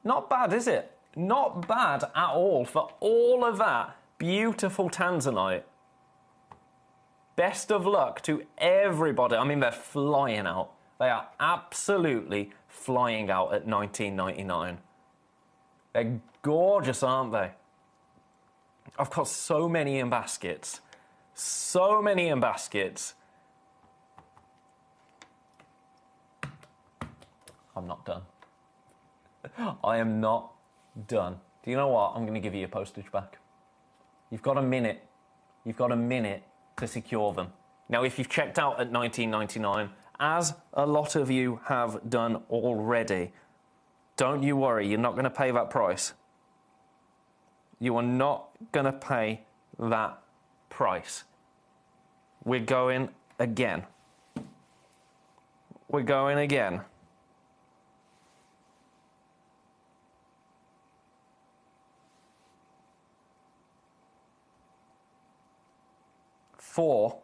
Not bad, is it? Not bad at all for all of that beautiful tanzanite. Best of luck to everybody. I mean, they're flying out. They are absolutely flying out at $19.99. They're gorgeous, aren't they? I've got so many in baskets. So many in baskets. I'm not done. I am not done. Do you know what? I'm going to give you your postage back. You've got a minute. You've got a minute to secure them. Now, if you've checked out at $19.99, as a lot of you have done already, don't you worry, you're not going to pay that price. You are not going to pay that price. We're going again. We're going again. For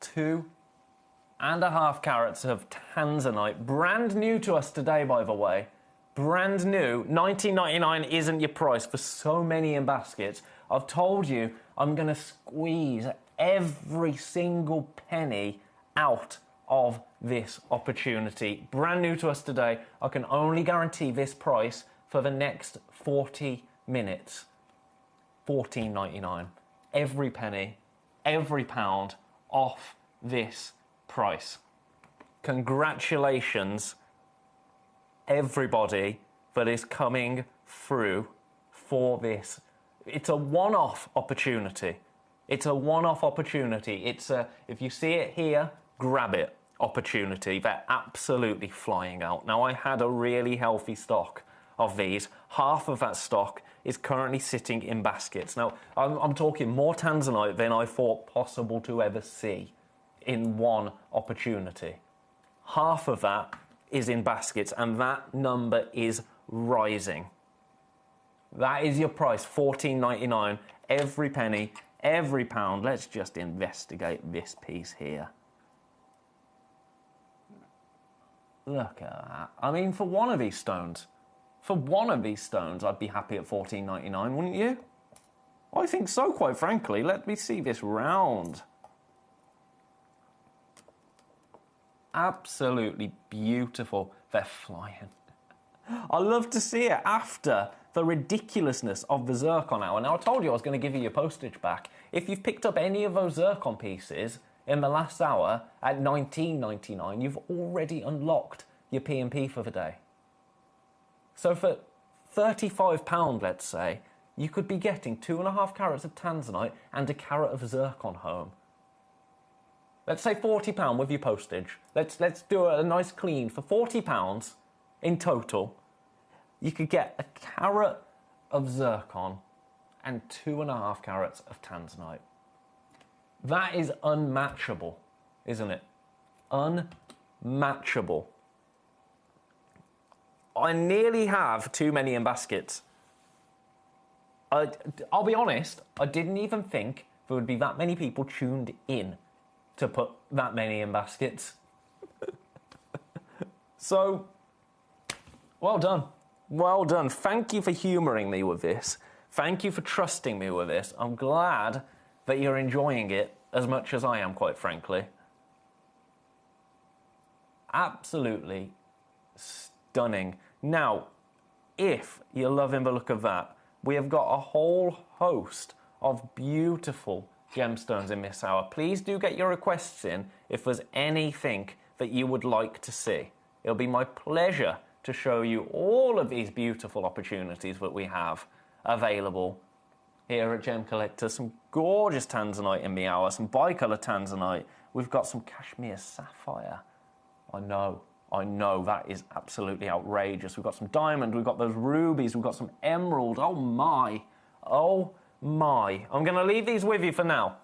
2.5 carats of tanzanite, brand new to us today, by the way. Brand new. $19.99 isn't your price for so many in baskets. I've told you I'm going to squeeze every single penny out of this opportunity. Brand new to us today. I can only guarantee this price for the next 40 minutes. $14.99. Every penny, every pound off this price. Congratulations, everybody that is coming through for this. It's a one-off opportunity. It's a one-off opportunity. It's a, if you see it here, grab it opportunity. They're absolutely flying out. Now, I had a really healthy stock of these. Half of that stock is currently sitting in baskets. Now, I'm talking more tanzanite than I thought possible to ever see in one opportunity. Half of that is in baskets, and that number is rising. That is your price, $14.99, every penny, every pound. Let's just investigate this piece here. Look at that. I mean, for one of these stones, I'd be happy at $14.99, wouldn't you? I think so, quite frankly. Let me see this round. Absolutely beautiful. They're flying. I love to see it after the ridiculousness of the zircon hour. Now, I told you I was going to give you your postage back. If you've picked up any of those zircon pieces in the last hour at $19.99, you've already unlocked your P&P for the day. So for £35, let's say, you could be getting 2.5 carats of tanzanite and a carat of zircon home. Let's say £40 with your postage. Let's do a nice clean. For £40 in total, you could get a carat of zircon and 2.5 carats of tanzanite. That is unmatchable, isn't it? Unmatchable. I nearly have too many in baskets. I'll be honest, I didn't even think there would be that many people tuned in to put that many in baskets. So, well done. Well done. Thank you for humouring me with this. Thank you for trusting me with this. I'm glad that you're enjoying it as much as I am, quite frankly. Absolutely stunning. Now, if you're loving the look of that, we have got a whole host of beautiful gemstones in this hour. Please do get your requests in if there's anything that you would like to see. It'll be my pleasure to show you all of these beautiful opportunities that we have available here at Gemcollector. Some gorgeous tanzanite in the hour, some bicolour tanzanite. We've got some cashmere sapphire. I know, that is absolutely outrageous. We've got some diamond, we've got those rubies, we've got some emerald. Oh my. I'm going to leave these with you for now.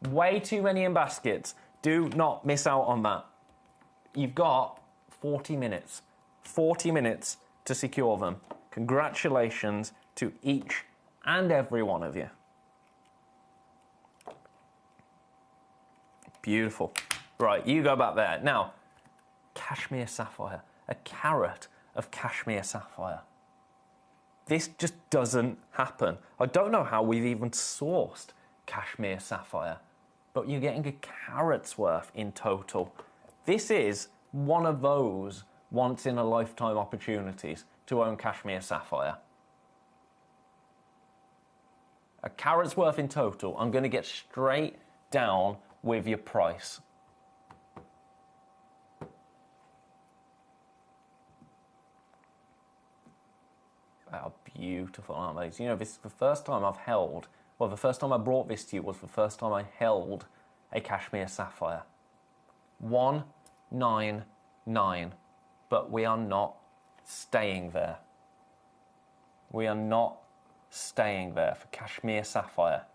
Way too many in baskets. Do not miss out on that. You've got 40 minutes. 40 minutes to secure them. Congratulations to each and every one of you. Beautiful. Right, you go back there. Now, cashmere sapphire. A carat of cashmere sapphire. This just doesn't happen. I don't know how we've even sourced cashmere sapphire, but you're getting a carat's worth in total. This is one of those once-in-a-lifetime opportunities to own cashmere sapphire. A carat's worth in total. I'm going to get straight down with your price. They are beautiful, aren't they? You know, this is the first time I've held, well, the first time I brought this to you was the first time I held a cashmere sapphire. 199. But we are not staying there. We are not staying there for cashmere sapphire.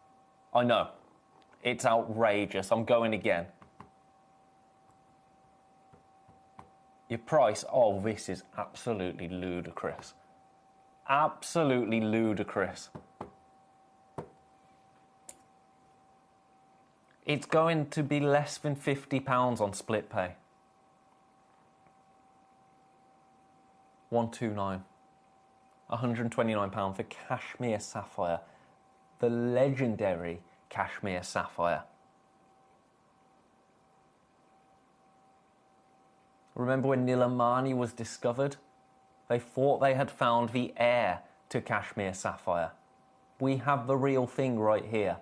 I know, it's outrageous. I'm going again. Your price, oh, this is absolutely ludicrous. Absolutely ludicrous. It's going to be less than £50 on split pay. 129. £129 for cashmere sapphire. The legendary cashmere sapphire. Remember when Nilamani was discovered? They thought they had found the heir to cashmere sapphire. We have the real thing right here.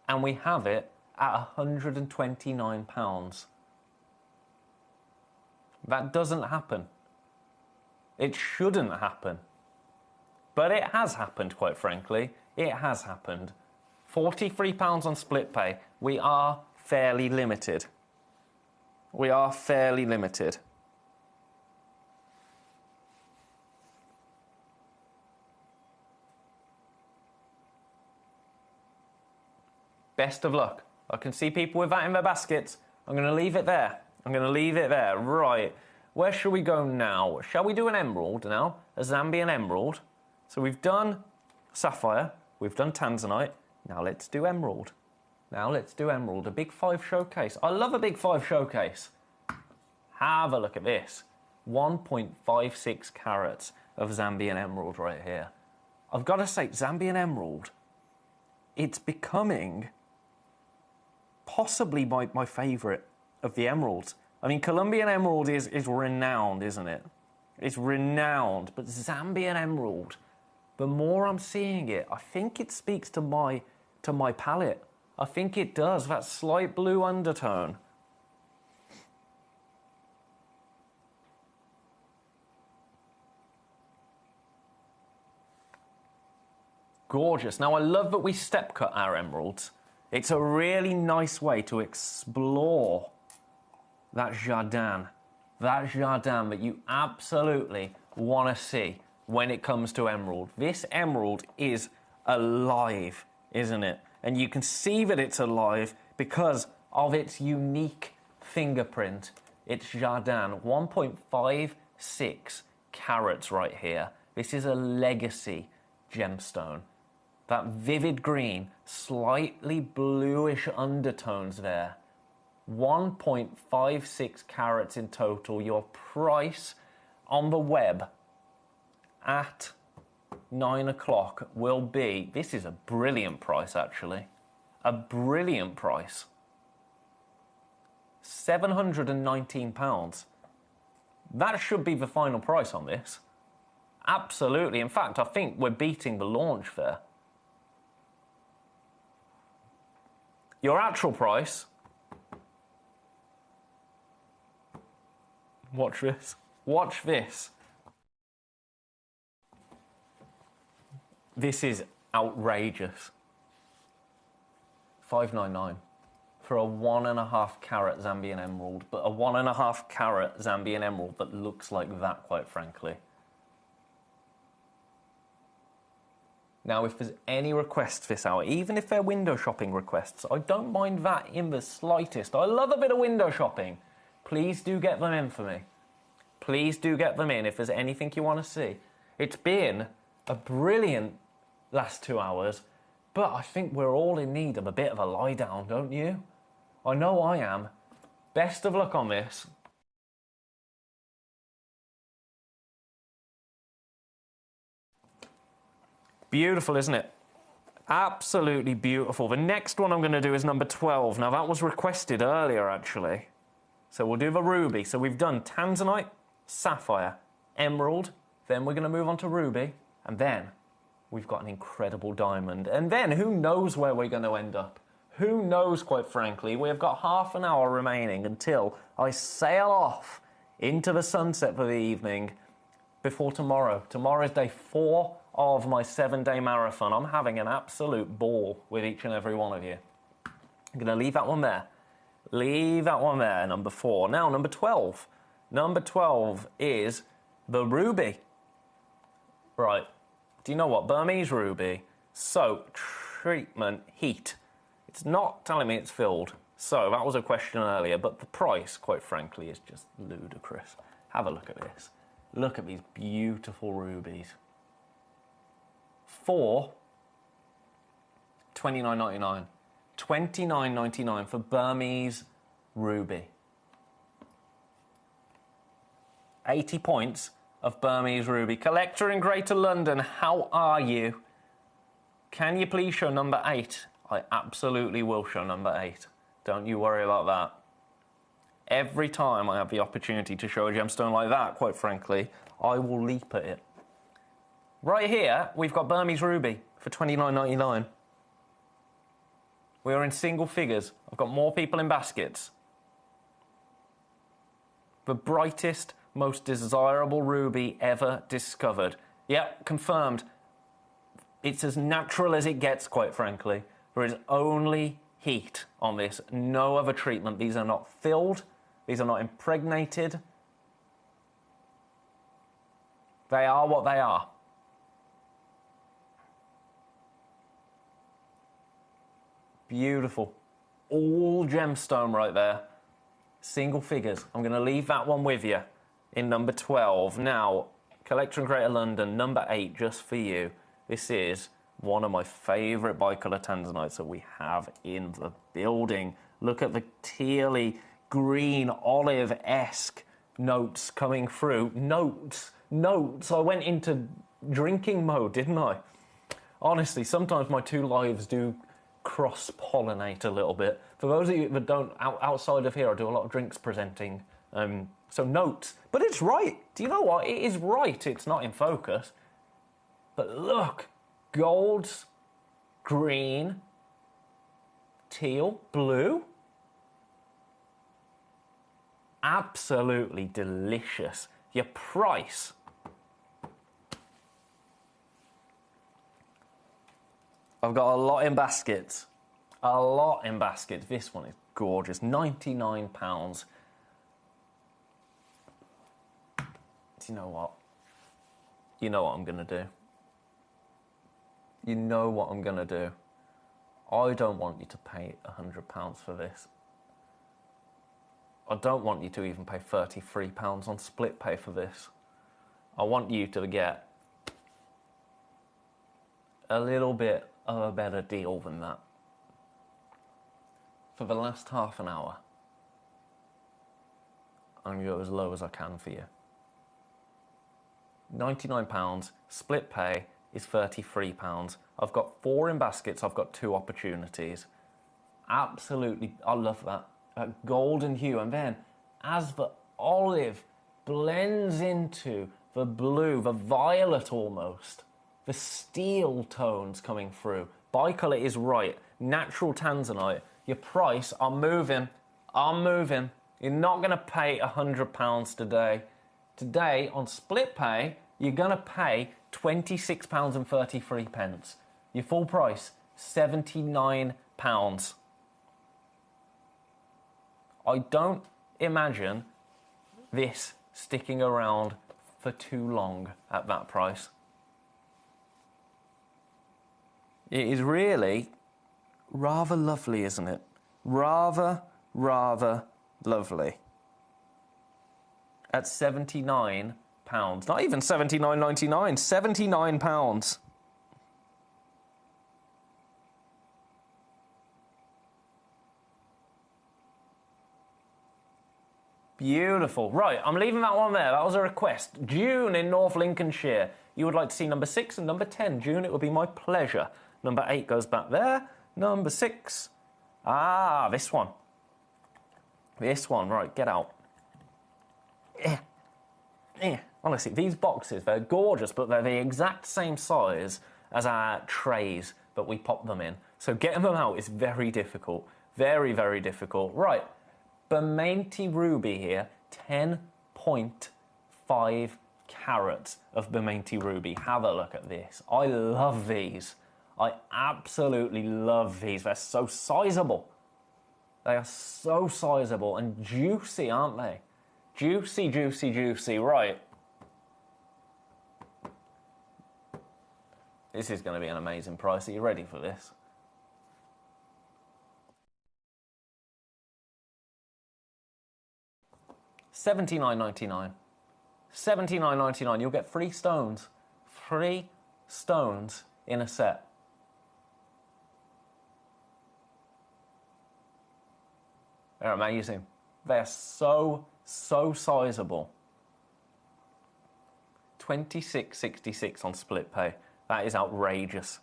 And we have it at £129. That doesn't happen. It shouldn't happen. But it has happened, quite frankly. It has happened. £43 on split pay. We are fairly limited. We are fairly limited. Best of luck. I can see people with that in their baskets. I'm going to leave it there. I'm going to leave it there. Right. Where shall we go now? Shall we do an emerald now? A Zambian emerald. So we've done sapphire. We've done tanzanite. Now let's do emerald. Now let's do emerald. A big 5 showcase. I love a big 5 showcase. Have a look at this. 1.56 carats of Zambian emerald right here. I've got to say, Zambian emerald, it's becoming possibly my favourite of the emeralds. I mean, Colombian emerald is renowned, isn't it? It's renowned, but Zambian emerald, the more I'm seeing it, I think it speaks to my palate. I think it does, that slight blue undertone. Gorgeous. Now, I love that we step cut our emeralds. It's a really nice way to explore that jardin that you absolutely want to see when it comes to emerald. This emerald is alive, isn't it? And you can see that it's alive because of its unique fingerprint. Its jardin, 1.56 carats right here. This is a legacy gemstone. That vivid green, slightly bluish undertones there. 1.56 carats in total. Your price on the web at 9 o'clock will be, this is a brilliant price actually, a brilliant price. £719. That should be the final price on this. Absolutely. In fact, I think we're beating the launch there. Your actual price... Watch this. Watch this. This is outrageous. $599 for a 1.5 carat Zambian emerald, but a 1.5 carat Zambian emerald that looks like that, quite frankly. Now, if there's any requests this hour, even if they're window shopping requests, I don't mind that in the slightest. I love a bit of window shopping. Please do get them in for me. Please do get them in if there's anything you want to see. It's been a brilliant last 2 hours, but I think we're all in need of a bit of a lie down, don't you? I know I am. Best of luck on this. Beautiful, isn't it? Absolutely beautiful. The next one I'm going to do is number 12. Now, that was requested earlier, actually. So we'll do the ruby. So we've done tanzanite, sapphire, emerald. Then we're going to move on to ruby. And then we've got an incredible diamond. And then who knows where we're going to end up? Who knows, quite frankly? We've got half an hour remaining until I sail off into the sunset for the evening before tomorrow. Tomorrow is day 4 of my 7-day marathon. I'm having an absolute ball with each and every one of you. I'm going to leave that one there. Leave that one there, number 4. Now, number 12. Number 12 is the ruby. Right. Do you know what? Burmese ruby. Soak, treatment, heat. It's not telling me it's filled. So, that was a question earlier, but the price, quite frankly, is just ludicrous. Have a look at this. Look at these beautiful rubies. For $29.99. $29.99 for Burmese ruby. 80 points of Burmese ruby. Collector in Greater London, how are you? Can you please show number 8? I absolutely will show number 8. Don't you worry about that. Every time I have the opportunity to show a gemstone like that, quite frankly, I will leap at it. Right here, we've got Burmese ruby for $29.99. We are in single figures. I've got more people in baskets. The brightest, most desirable ruby ever discovered. Yep, confirmed. It's as natural as it gets, quite frankly. There is only heat on this, no other treatment. These are not filled. These are not impregnated. They are what they are. Beautiful. All gemstone right there. Single figures. I'm going to leave that one with you in number 12. Now, Collector in Greater London, number 8, just for you. This is one of my favourite bicolour tanzanites that we have in the building. Look at the tealy, green, olive-esque notes coming through. Notes. I went into drinking mode, didn't I? Honestly, sometimes my two lives do cross-pollinate a little bit. For those of you that don't, outside of here, I do a lot of drinks presenting. So notes. But it's right. Do you know what? It is right. It's not in focus. But look. Golds, green, teal, blue. Absolutely delicious. Your price. I've got a lot in baskets. A lot in baskets. This one is gorgeous. £99. Do you know what? You know what I'm going to do. You know what I'm going to do. I don't want you to pay £100 for this. I don't want you to even pay £33 on split pay for this. I want you to get a little bit of a better deal than that. For the last half an hour, I'm going to go as low as I can for you. £99, split pay is £33. I've got 4 in baskets, I've got 2 opportunities. Absolutely, I love that. That golden hue, and then as the olive blends into the blue, the violet almost, the steel tones coming through. Bicolour is right. Natural tanzanite. your price are moving. You're not going to pay £100 today. Today, on split pay, you're going to pay £26.33. Your full price, £79. I don't imagine this sticking around for too long at that price. It is really rather lovely, isn't it? Rather lovely. At £79. Not even £79.99, £79. Beautiful. Right, I'm leaving that one there. That was a request. June in North Lincolnshire. You would like to see number 6 and number 10. June, it would be my pleasure. Number 8 goes back there. Number 6. Ah, this one. This one. Right, get out. Honestly, these boxes, they're gorgeous, but they're the exact same size as our trays that we pop them in. So getting them out is very difficult. Very, very difficult. Right. Bementi Ruby here, 10.5 carats of Bementi Ruby. Have a look at this. I love these. I absolutely love these. They're so sizable. They are so sizable and juicy, aren't they? Juicy, juicy, juicy. Right. This is going to be an amazing price. Are you ready for this? $79.99. $79.99. You'll get 3 stones. 3 stones in a set. They're amazing. They're so sizable. $26.66 on split pay. That is outrageous.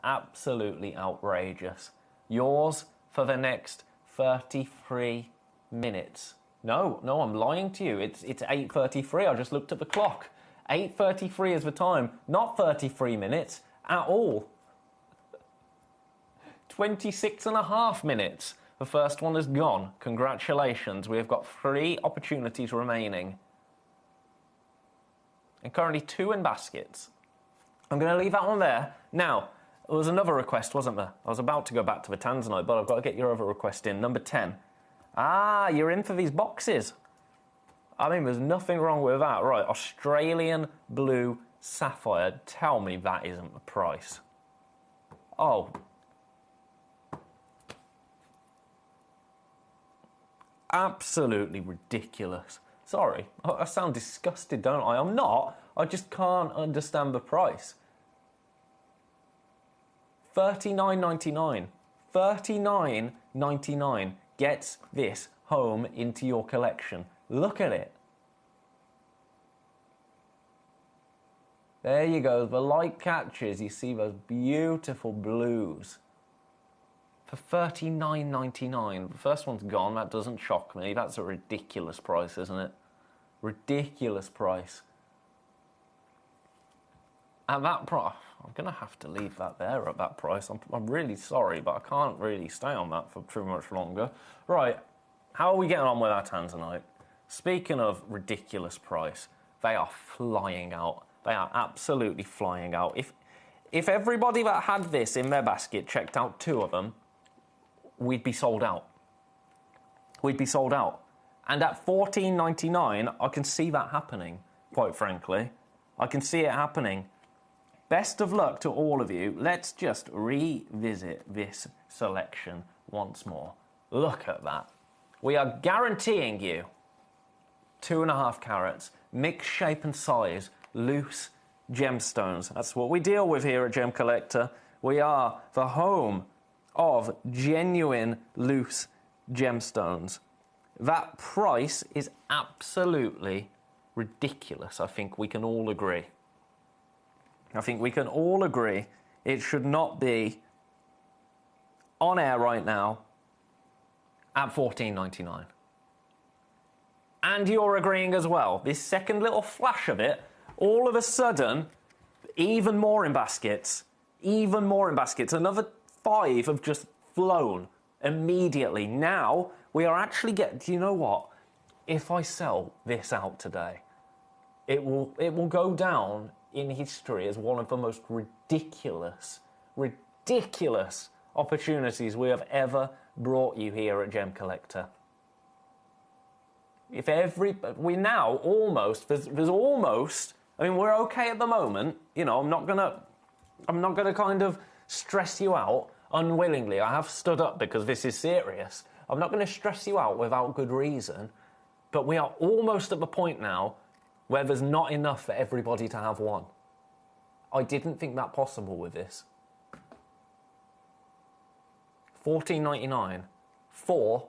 Absolutely outrageous. Yours for the next 33 minutes. No, I'm lying to you. It's 8:33. I just looked at the clock. 8:33 is the time, not 33 minutes at all. 26.5 minutes. The first one is gone. Congratulations. We have got 3 opportunities remaining. And currently 2 in baskets. I'm going to leave that one there. Now, there was another request, wasn't there? I was about to go back to the Tanzanite, but I've got to get your other request in. Number 10. Ah, you're in for these boxes. I mean, there's nothing wrong with that. Right, Australian Blue Sapphire. Tell me that isn't the price. Oh. Absolutely ridiculous. Sorry, I sound disgusted, don't I? I'm not. I just can't understand the price. $39.99. $39.99 gets this home into your collection. Look at it. There you go. The light catches. You see those beautiful blues. For $39.99. The first one's gone. That doesn't shock me. That's a ridiculous price, isn't it? Ridiculous price. At that price, I'm going to have to leave that there at that price. I'm really sorry, but I can't really stay on that for too much longer. Right, how are we getting on with our Tanzanite? Speaking of ridiculous price, they are flying out. They are absolutely flying out. If everybody that had this in their basket checked out 2 of them, we'd be sold out. We'd be sold out. And at $14.99, I can see that happening, quite frankly. I can see it happening. Best of luck to all of you. Let's just revisit this selection once more. Look at that. We are guaranteeing you 2.5 carats, mixed shape and size, loose gemstones. That's what we deal with here at Gemcollector. We are the home of genuine loose gemstones. That price is absolutely ridiculous. I think we can all agree. I think we can all agree it should not be on air right now at $14.99. And you're agreeing as well. This second little flash of it, all of a sudden, even more in baskets. Even more in baskets. Another 5 have just flown. Immediately. Now, we are actually getting... Do you know what? If I sell this out today, it will go down in history as one of the most ridiculous opportunities we have ever brought you here at Gemcollector. We now almost, there's almost, I mean, we're okay at the moment, you know, I'm not gonna kind of stress you out unwillingly. I have stood up because this is serious. I'm not gonna stress you out without good reason, but we are almost at the point now where there's not enough for everybody to have one. I didn't think that possible with this. $14.99 for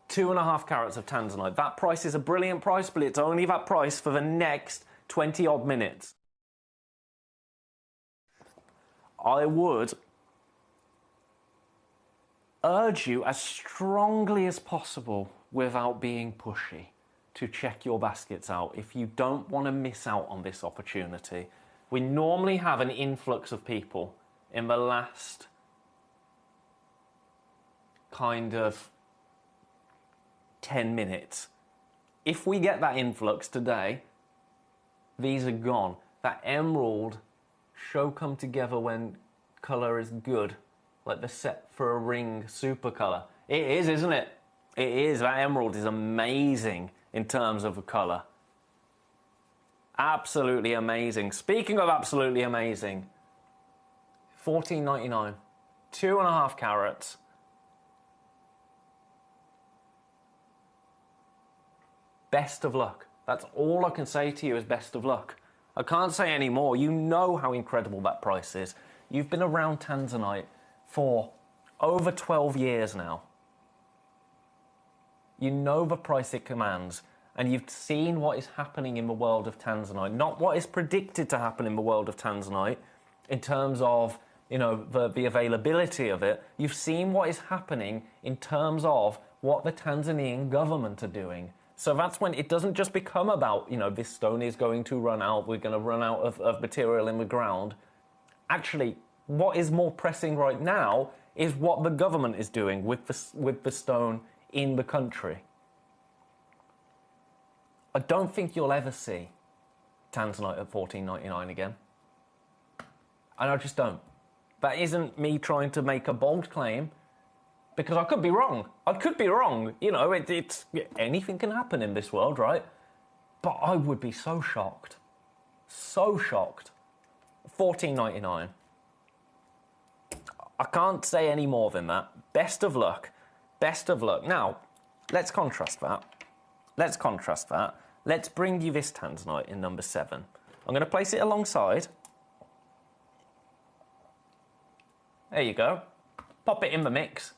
2.5 carats of tanzanite. That price is a brilliant price, but it's only that price for the next 20 odd minutes. I would urge you as strongly as possible, without being pushy, to check your baskets out if you don't want to miss out on this opportunity. We normally have an influx of people in the last kind of 10 minutes. If we get that influx today, these are gone. That emerald show come together when colour is good, like the set for a ring super colour. It is, isn't it? It is. That emerald is amazing in terms of the colour. Absolutely amazing. Speaking of absolutely amazing, $14.99, 2.5 carats. Best of luck. That's all I can say to you is best of luck. I can't say any more. You know how incredible that price is. You've been around tanzanite for over 12 years now. You know the price it commands, and you've seen what is happening in the world of tanzanite, not what is predicted to happen in the world of tanzanite in terms of, you know, the availability of it. You've seen what is happening in terms of what the Tanzanian government are doing. So that's when it doesn't just become about, you know, this stone is going to run out, we're going to run out of material in the ground. Actually, what is more pressing right now is what the government is doing with the stone in the country. I don't think you'll ever see tanzanite at $14.99 again. And I just don't. That isn't me trying to make a bold claim, because I could be wrong. I could be wrong. You know, anything can happen in this world, right? But I would be so shocked. So shocked. $14.99. I can't say any more than that. Best of luck. Best of luck. Now, let's contrast that. Let's contrast that. Let's bring you this tanzanite in number 7. I'm going to place it alongside. There you go. Pop it in the mix.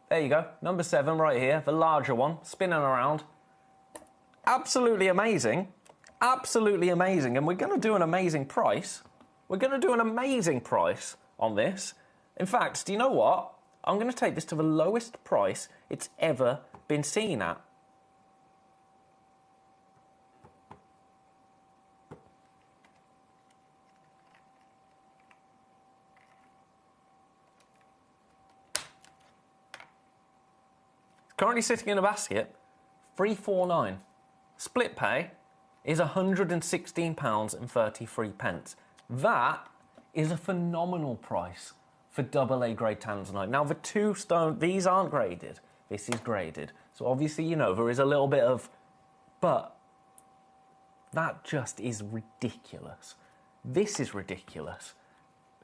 There you go. Number 7 right here, the larger one, spinning around. Absolutely amazing. Absolutely amazing. And we're going to do an amazing price. We're going to do an amazing price on this. In fact, do you know what? I'm going to take this to the lowest price it's ever been seen at. Currently sitting in a basket, $349. Split pay is £116.33. That is a phenomenal price for AA grade tanzanite. Now the two stone, these aren't graded. This is graded. So obviously, you know, there is a little bit of, but that just is ridiculous. This is ridiculous.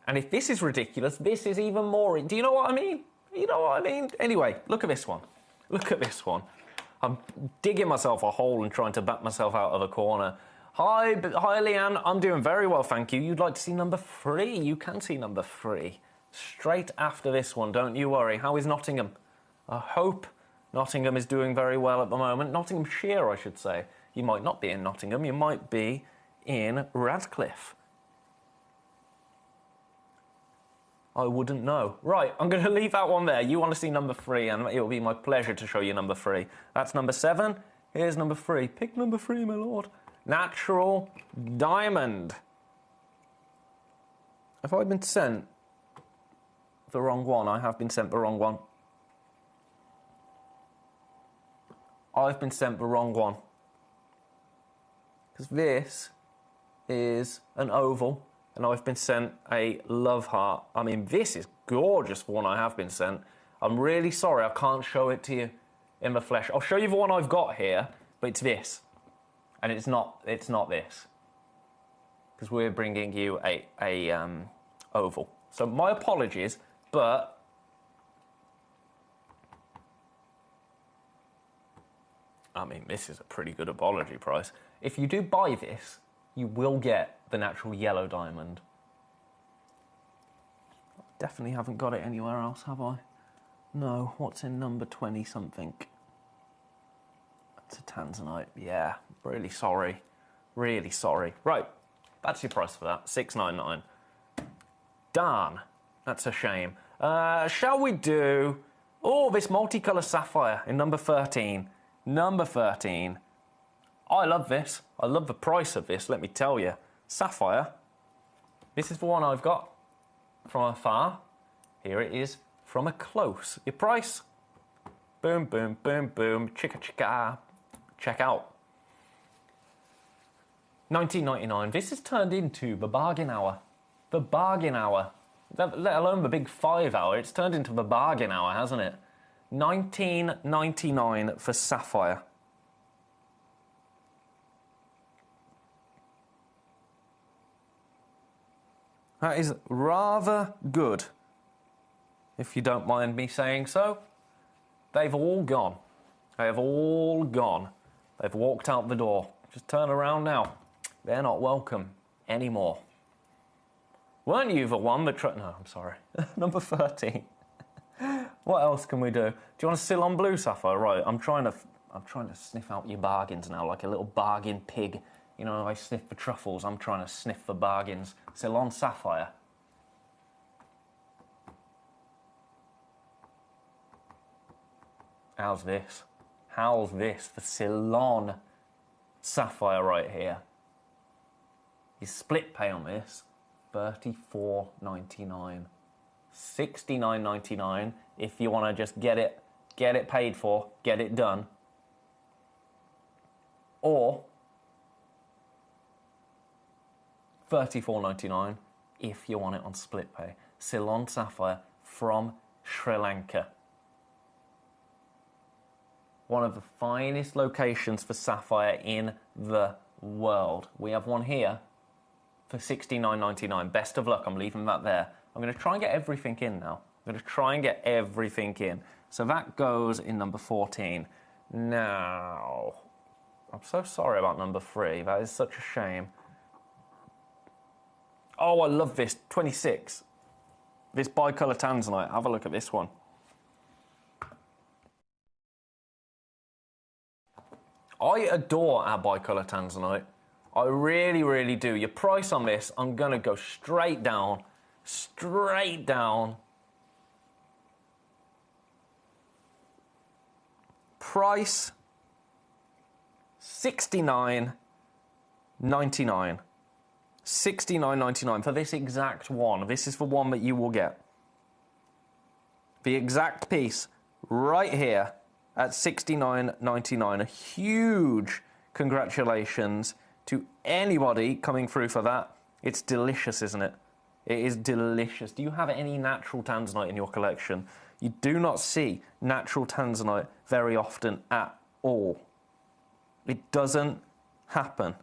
And if this is ridiculous, this is even more. Do you know what I mean? You know what I mean? Anyway, look at this one. Look at this one. I'm digging myself a hole and trying to back myself out of a corner. Hi, Leanne. I'm doing very well, thank you. You'd like to see number 3? You can see number 3. Straight after this one, don't you worry. How is Nottingham? I hope Nottingham is doing very well at the moment. Nottinghamshire, I should say. You might not be in Nottingham. You might be in Radcliffe. I wouldn't know. Right, I'm going to leave that one there. You want to see number 3, and it will be my pleasure to show you number 3. That's number 7. Here's number 3. Pick number 3, my lord. Natural diamond. Have I been sent the wrong one. I have been sent the wrong one. I've been sent the wrong one. Because this is an oval, and I've been sent a love heart. I mean, this is gorgeous, the one I have been sent. I'm really sorry I can't show it to you in the flesh. I'll show you the one I've got here, but it's this. And it's not this. Because we're bringing you a oval. So my apologies, but I mean, this is a pretty good apology price. If you do buy this, you will get the natural yellow diamond. Definitely haven't got it anywhere else, have I? No, what's in number 20 something? It's a tanzanite. Yeah, really sorry. Really sorry. Right, that's your price for that, $6.99. Darn, that's a shame. Shall we do... Oh, this multicolour sapphire in number 13. Number 13. I love this. I love the price of this, let me tell you. Sapphire. This is the one I've got from afar. Here it is from a close. Your price? Boom, boom, boom, boom. Chicka, chicka. Check out. $19.99. This has turned into the bargain hour. The bargain hour. Let alone the big 5 hour. It's turned into the bargain hour, hasn't it? $19.99 for sapphire. That is rather good, if you don't mind me saying so. They've all gone. They have all gone. They've walked out the door. Just turn around now. They're not welcome anymore. Weren't you the one that tried... No, I'm sorry. Number 13. What else can we do? Do you want a Ceylon Blue sapphire? Right, I'm trying to sniff out your bargains now, like a little bargain pig. You know, I sniff the truffles. I'm trying to sniff the bargains. Ceylon sapphire. How's this? How's this? The Ceylon sapphire right here. Your split pay on this, $34.99. $69.99 if you want to just get it paid for, get it done. Or $34.99 if you want it on split pay. Ceylon sapphire from Sri Lanka. One of the finest locations for sapphire in the world. We have one here for $69.99. Best of luck, I'm leaving that there. I'm going to try and get everything in now. I'm going to try and get everything in. So that goes in number 14. Now, I'm so sorry about number 3. That is such a shame. Oh, I love this. 26. This bicolour tanzanite. Have a look at this one. I adore our bicolour tanzanite. I really, really do. Your price on this, I'm going to go straight down. Straight down. Price, $69.99. $69.99 for this exact one. This is the one that you will get. The exact piece right here at $69.99. A huge congratulations to anybody coming through for that. It's delicious, isn't it? It is delicious. Do you have any natural tanzanite in your collection? You do not see natural tanzanite very often at all. It doesn't happen.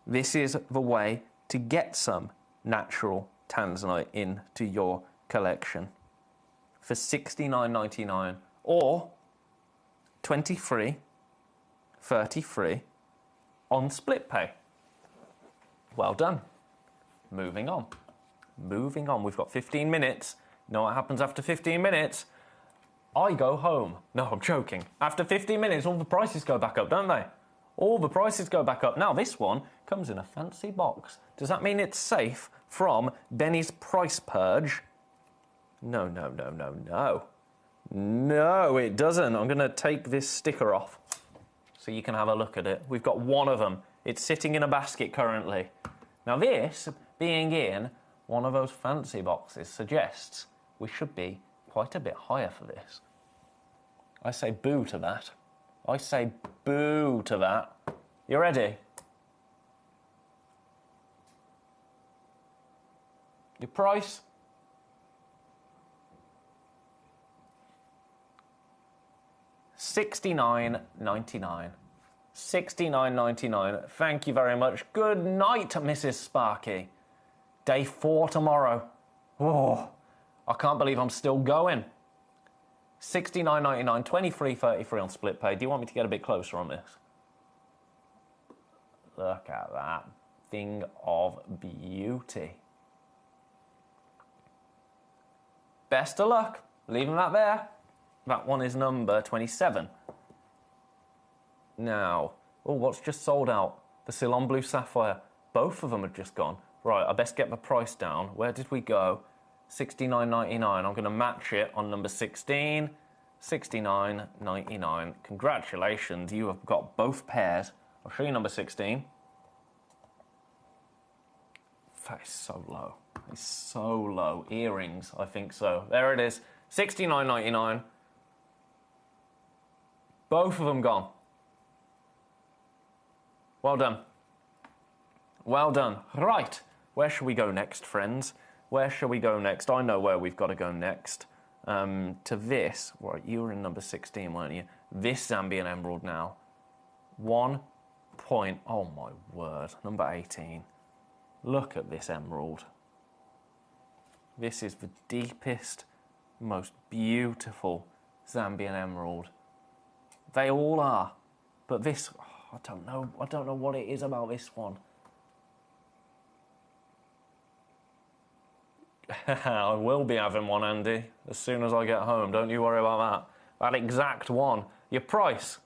This is the way to get some natural tanzanite into your collection for $69.99 or $23, $33 on split pay. Well done. Moving on. Moving on. We've got 15 minutes. You know what happens after 15 minutes? I go home. No, I'm joking. After 15 minutes, all the prices go back up, don't they? All the prices go back up. Now, this one comes in a fancy box. Does that mean it's safe from Benny's Price Purge? No, no, no, no, no. No, it doesn't. I'm going to take this sticker off so you can have a look at it. We've got one of them. It's sitting in a basket currently. Now, this being in one of those fancy boxes suggests we should be quite a bit higher for this. I say boo to that. I say boo to that. You ready? Your price? $69.99. $69.99. Thank you very much. Good night, Mrs. Sparky. Day 4 tomorrow. Oh, I can't believe I'm still going. $69.99, $23.33 on split pay. Do you want me to get a bit closer on this? Look at that thing of beauty. Best of luck. Leaving that there. That one is number 27. Now, oh, what's just sold out? The Ceylon Blue Sapphire. Both of them have just gone. Right, I best get the price down. Where did we go? $69.99. I'm going to match it on number 16. $69.99. Congratulations, you have got both pairs. I'll show you number 16. That is so low. It's so low. Earrings, I think so. There it is. $69.99. Both of them gone. Well done. Well done. Right. Where shall we go next, friends? Where shall we go next? I know where we've got to go next. To this. Right, you were in number 16, weren't you? This Zambian emerald now. 1 point. Oh, my word. Number 18. Look at this emerald. This is the deepest, most beautiful Zambian emerald. They all are. But this, oh, I don't know what it is about this one. I will be having one, Andy, as soon as I get home. Don't you worry about that. That exact one. Your price.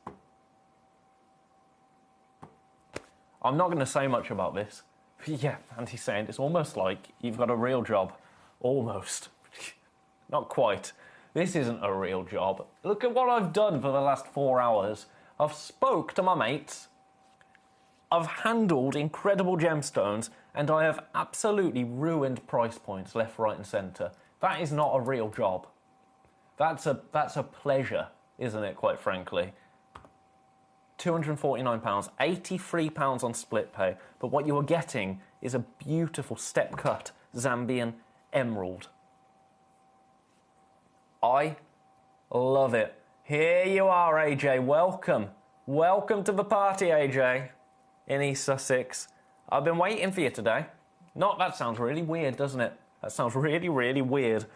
I'm not going to say much about this. Yeah, Andy's saying it's almost like you've got a real job. Almost. Not quite. This isn't a real job. Look at what I've done for the last 4 hours. I've spoke to my mates. I've handled incredible gemstones, and I have absolutely ruined price points left, right and centre. That is not a real job. That's a pleasure, isn't it, quite frankly? £249, £83 on split pay, but what you are getting is a beautiful step-cut Zambian emerald. I love it. Here you are, AJ. Welcome. Welcome to the party, AJ, in East Sussex. I've been waiting for you today. That sounds really weird, doesn't it? That sounds really, really weird.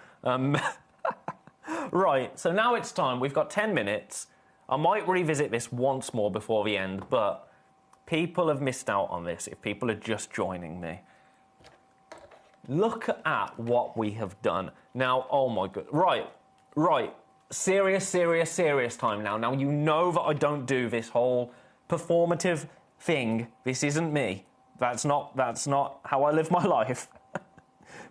Right, so now it's time. We've got 10 minutes. I might revisit this once more before the end, but people have missed out on this if people are just joining me. Look at what we have done. Now, oh my God. Right. Serious time now. Now, you know that I don't do this whole performative thing. This isn't me. That's not how I live my life.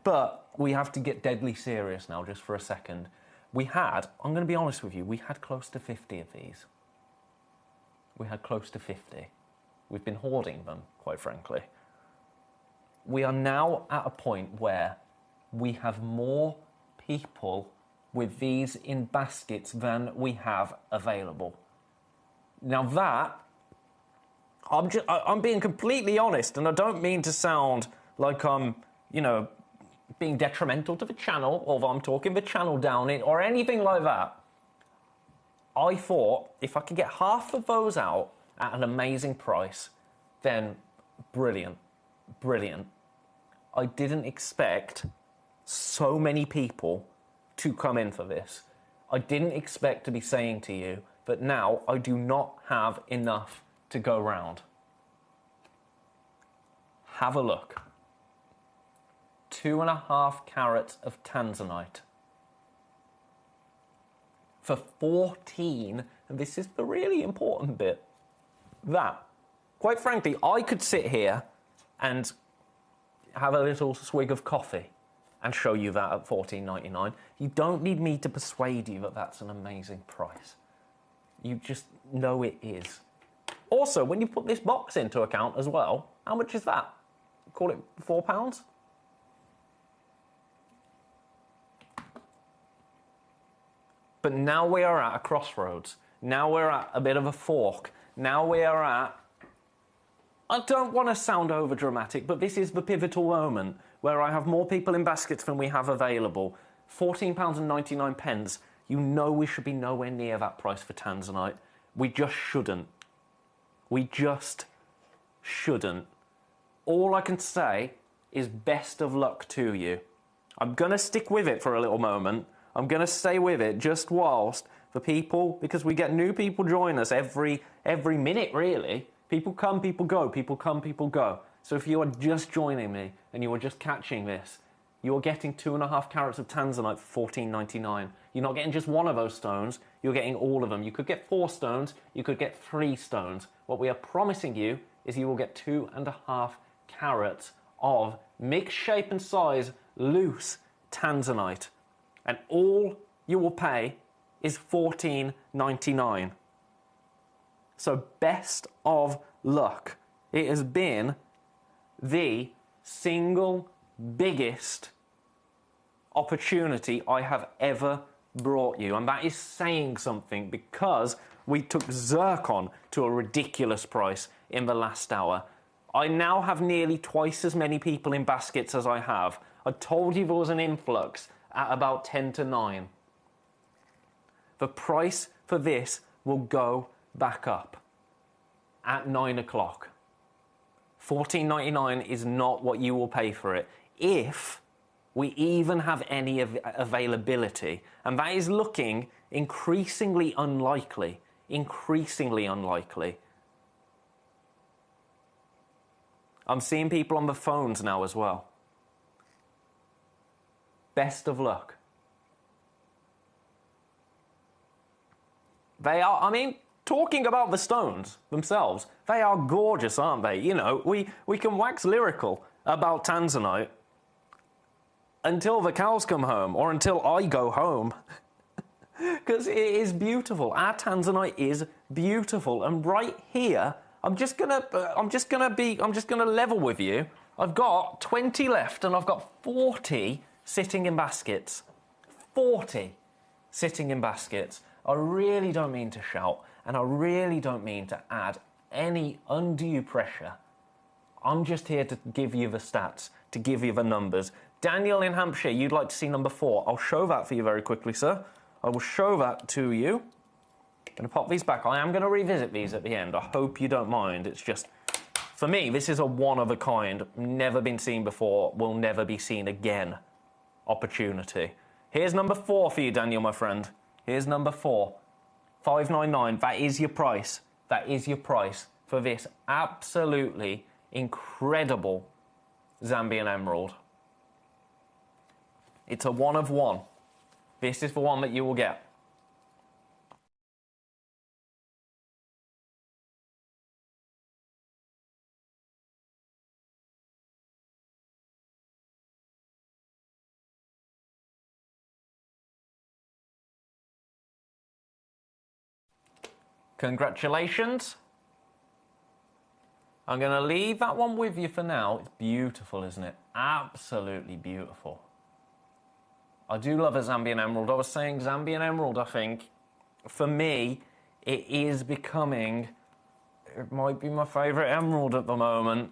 But we have to get deadly serious now, just for a second. I'm going to be honest with you, we had close to 50 of these. We had close to 50. We've been hoarding them, quite frankly. We are now at a point where we have more people with these in baskets than we have available. Now that, I'm being completely honest, and I don't mean to sound like I'm, being detrimental to the channel, or I'm talking the channel down or anything like that. I thought if I could get half of those out at an amazing price, then brilliant. I didn't expect so many people to come in for this. I didn't expect to be saying to you that now I do not have enough to go round. Have a look. 2.5 carats of tanzanite for 14, and this is the really important bit. That, quite frankly, I could sit here and have a little swig of coffee and show you that at $14.99. You don't need me to persuade you that that's an amazing price. You just know it is. Also, when you put this box into account as well, how much is that? Call it £4? But now we are at a crossroads. Now we're at a bit of a fork. Now we are at... I don't want to sound over-dramatic, but this is the pivotal moment where I have more people in baskets than we have available. £14.99. You know we should be nowhere near that price for Tanzanite. We just shouldn't. We just shouldn't. All I can say is best of luck to you. I'm going to stick with it for a little moment. I'm going to stay with it just whilst the people, because we get new people join us every minute, really. People come, people go. People come, people go. So if you are just joining me and you are just catching this, you are getting 2.5 carats of Tanzanite for £14.99. You're not getting just one of those stones, you're getting all of them. You could get 4 stones, you could get 3 stones. What we are promising you is you will get 2.5 carats of mixed shape and size, loose Tanzanite. And all you will pay is £14.99. So best of luck. It has been the single biggest opportunity I have ever brought you, and that is saying something, because we took zircon to a ridiculous price in the last hour. I now have nearly twice as many people in baskets as I have. I told you there was an influx at about 10 to 9. The price for this will go back up at 9 o'clock. £14.99 is not what you will pay for it, if we even have any availability. And that is looking increasingly unlikely. Increasingly unlikely. I'm seeing people on the phones now as well. Best of luck. They are, I mean, talking about the stones themselves, they are gorgeous, aren't they? You know, we can wax lyrical about Tanzanite until the cows come home, or until I go home. Because it is beautiful. Our Tanzanite is beautiful. And right here, I'm just gonna level with you. I've got 20 left, and I've got 40 sitting in baskets. 40 sitting in baskets. I really don't mean to shout, and I really don't mean to add any undue pressure. I'm just here to give you the stats, to give you the numbers. Daniel in Hampshire, you'd like to see number 4. I'll show that for you very quickly, sir. I will show that to you. I'm going to pop these back. I am going to revisit these at the end. I hope you don't mind. It's just, for me, this is a one-of-a-kind, never been seen before, will never be seen again opportunity. Here's number 4 for you, Daniel, my friend. Here's number 4. $5.99. That is your price. That is your price for this absolutely incredible Zambian emerald. It's a one of one. This is the one that you will get. Congratulations. I'm going to leave that one with you for now. It's beautiful, isn't it? Absolutely beautiful. I do love a Zambian emerald. I was saying Zambian emerald, I think, for me, it is becoming, it might be my favourite emerald at the moment.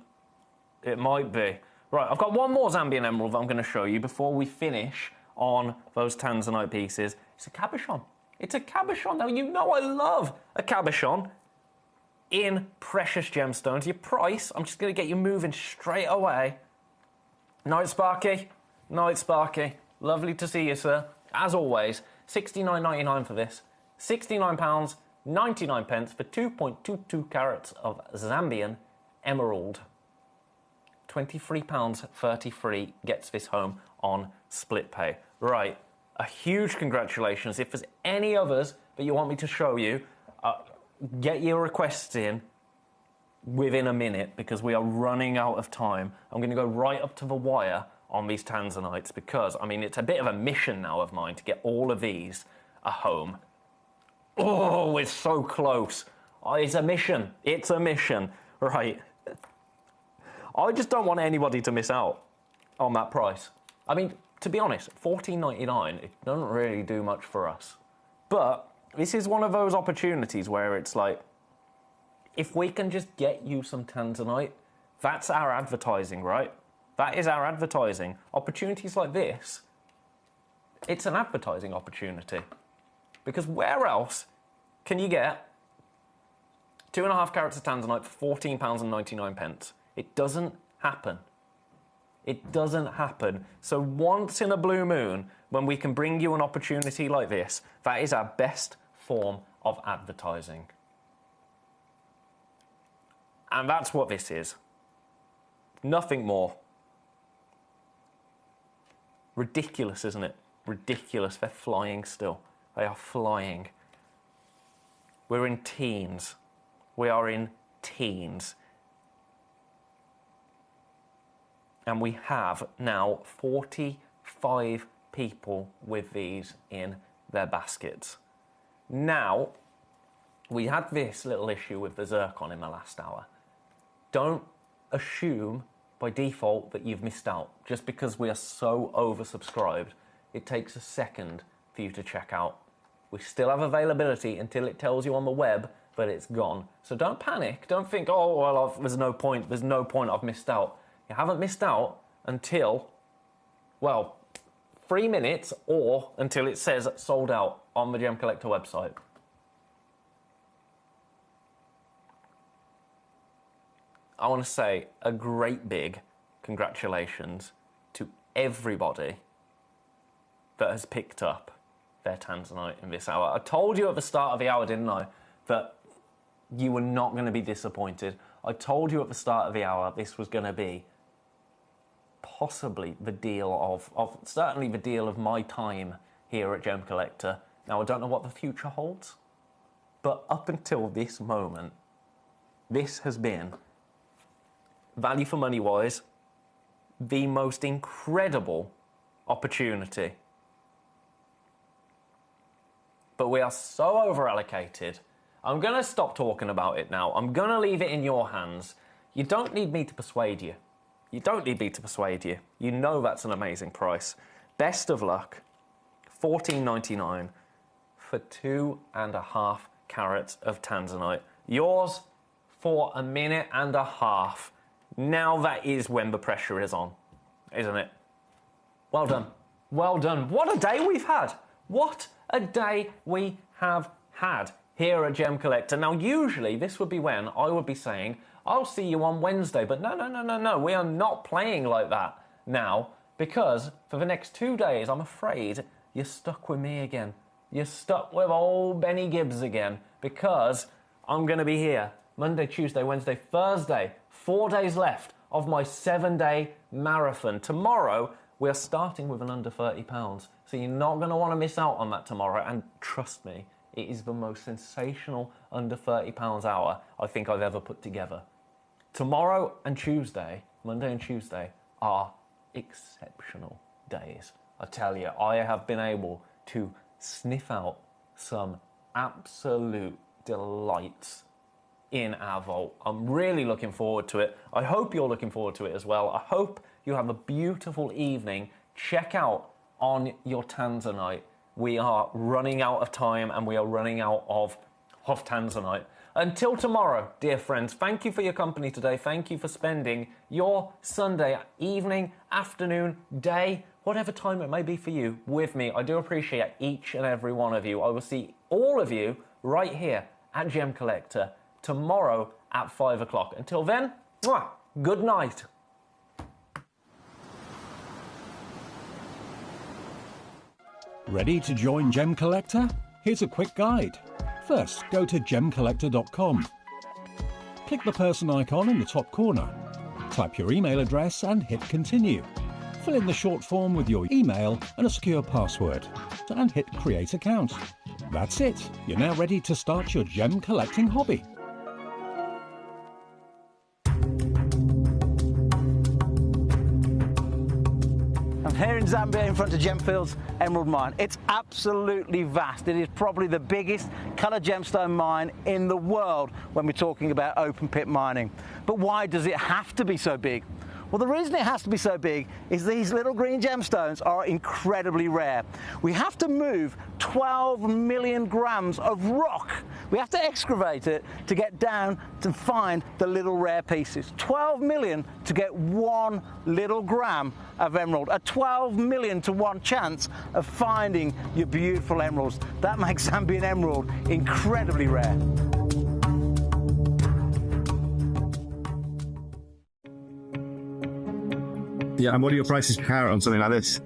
It might be. Right, I've got one more Zambian emerald that I'm going to show you before we finish on those Tanzanite pieces. It's a cabochon. It's a cabochon. Now, you know I love a cabochon in precious gemstones. Your price, I'm just going to get you moving straight away. Night, Sparky. Night, Sparky. Lovely to see you, sir. As always, £69.99 for this. £69.99 for 2.22 carats of Zambian emerald. £23.33 gets this home on split pay. Right, a huge congratulations. If there's any others that you want me to show you, get your requests in within a minute, because we are running out of time. I'm going to go right up to the wire on these Tanzanites, because, I mean, it's a bit of a mission now of mine to get all of these a home. Oh, it's so close. Oh, it's a mission. It's a mission. Right. I just don't want anybody to miss out on that price. I mean, to be honest, $14.99, it doesn't really do much for us. But this is one of those opportunities where it's like, if we can just get you some tanzanite, that's our advertising, right? That is our advertising. Opportunities like this, it's an advertising opportunity. Because where else can you get 2.5 carats of tanzanite for £14.99? It doesn't happen. It doesn't happen. So once in a blue moon, when we can bring you an opportunity like this, that is our best form of advertising. And that's what this is. Nothing more. Ridiculous, isn't it? Ridiculous. They're flying still. They are flying. We're in teens. We are in teens. And we have now 45 people with these in their baskets. Now, we had this little issue with the zircon in the last hour. Don't assume by default that you've missed out. Just because we are so oversubscribed, it takes a second for you to check out. We still have availability until it tells you on the web that it's gone. So don't panic. Don't think, oh, well, there's no point. There's no point. I've missed out. You haven't missed out until, well, 3 minutes or until it says sold out on the Gemcollector website. I want to say a great big congratulations to everybody that has picked up their tanzanite in this hour. I told you at the start of the hour, didn't I, that you were not going to be disappointed. I told you at the start of the hour this was going to be possibly the deal of certainly the deal of my time here at Gemcollector. Now, I don't know what the future holds, but up until this moment, this has been, value for money wise, the most incredible opportunity. But we are so over allocated. I'm going to stop talking about it now. I'm going to leave it in your hands. You don't need me to persuade you. You don't need me to persuade you. You know that's an amazing price. Best of luck. $14.99 for 2.5 carats of tanzanite. Yours for 1.5 minutes. Now that is when the pressure is on, isn't it? Well done. Well done. What a day we've had. What a day we have had here at Gemcollector. Now, usually this would be when I would be saying, I'll see you on Wednesday. But no. We are not playing like that now, because for the next 2 days, I'm afraid you're stuck with me again. You're stuck with old Benny Gibbs again, because I'm going to be here Monday, Tuesday, Wednesday, Thursday. 4 days left of my 7-day marathon. Tomorrow, we are starting with an under £30. So you're not going to want to miss out on that tomorrow. And trust me, it is the most sensational under £30 hour I think I've ever put together. Tomorrow and Tuesday, Monday and Tuesday, are exceptional days. I tell you, I have been able to sniff out some absolute delights in our vault. I'm really looking forward to it. I hope you're looking forward to it as well. I hope you have a beautiful evening. Check out on your tanzanite. We are running out of time and we are running out of tanzanite. Until tomorrow, dear friends, thank you for your company today. Thank you for spending your Sunday evening, afternoon, day, whatever time it may be for you, with me. I do appreciate each and every one of you. I will see all of you right here at Gemcollector tomorrow at 5 o'clock. Until then, good night. Ready to join Gemcollector? Here's a quick guide. First, go to gemcollector.com. Click the person icon in the top corner. Type your email address and hit continue. Fill in the short form with your email and a secure password, and hit create account. That's it. You're now ready to start your gem collecting hobby. Here in Zambia in front of Gemfield's Emerald Mine. It's absolutely vast. It is probably the biggest coloured gemstone mine in the world when we're talking about open pit mining. But why does it have to be so big? Well, the reason it has to be so big is these little green gemstones are incredibly rare. We have to move 12 million grams of rock. We have to excavate it to get down to find the little rare pieces. 12 million to get 1 little gram of emerald. A 12 million to 1 chance of finding your beautiful emeralds. That makes Zambian emerald incredibly rare. Yeah, and what are your prices per carat on something like this?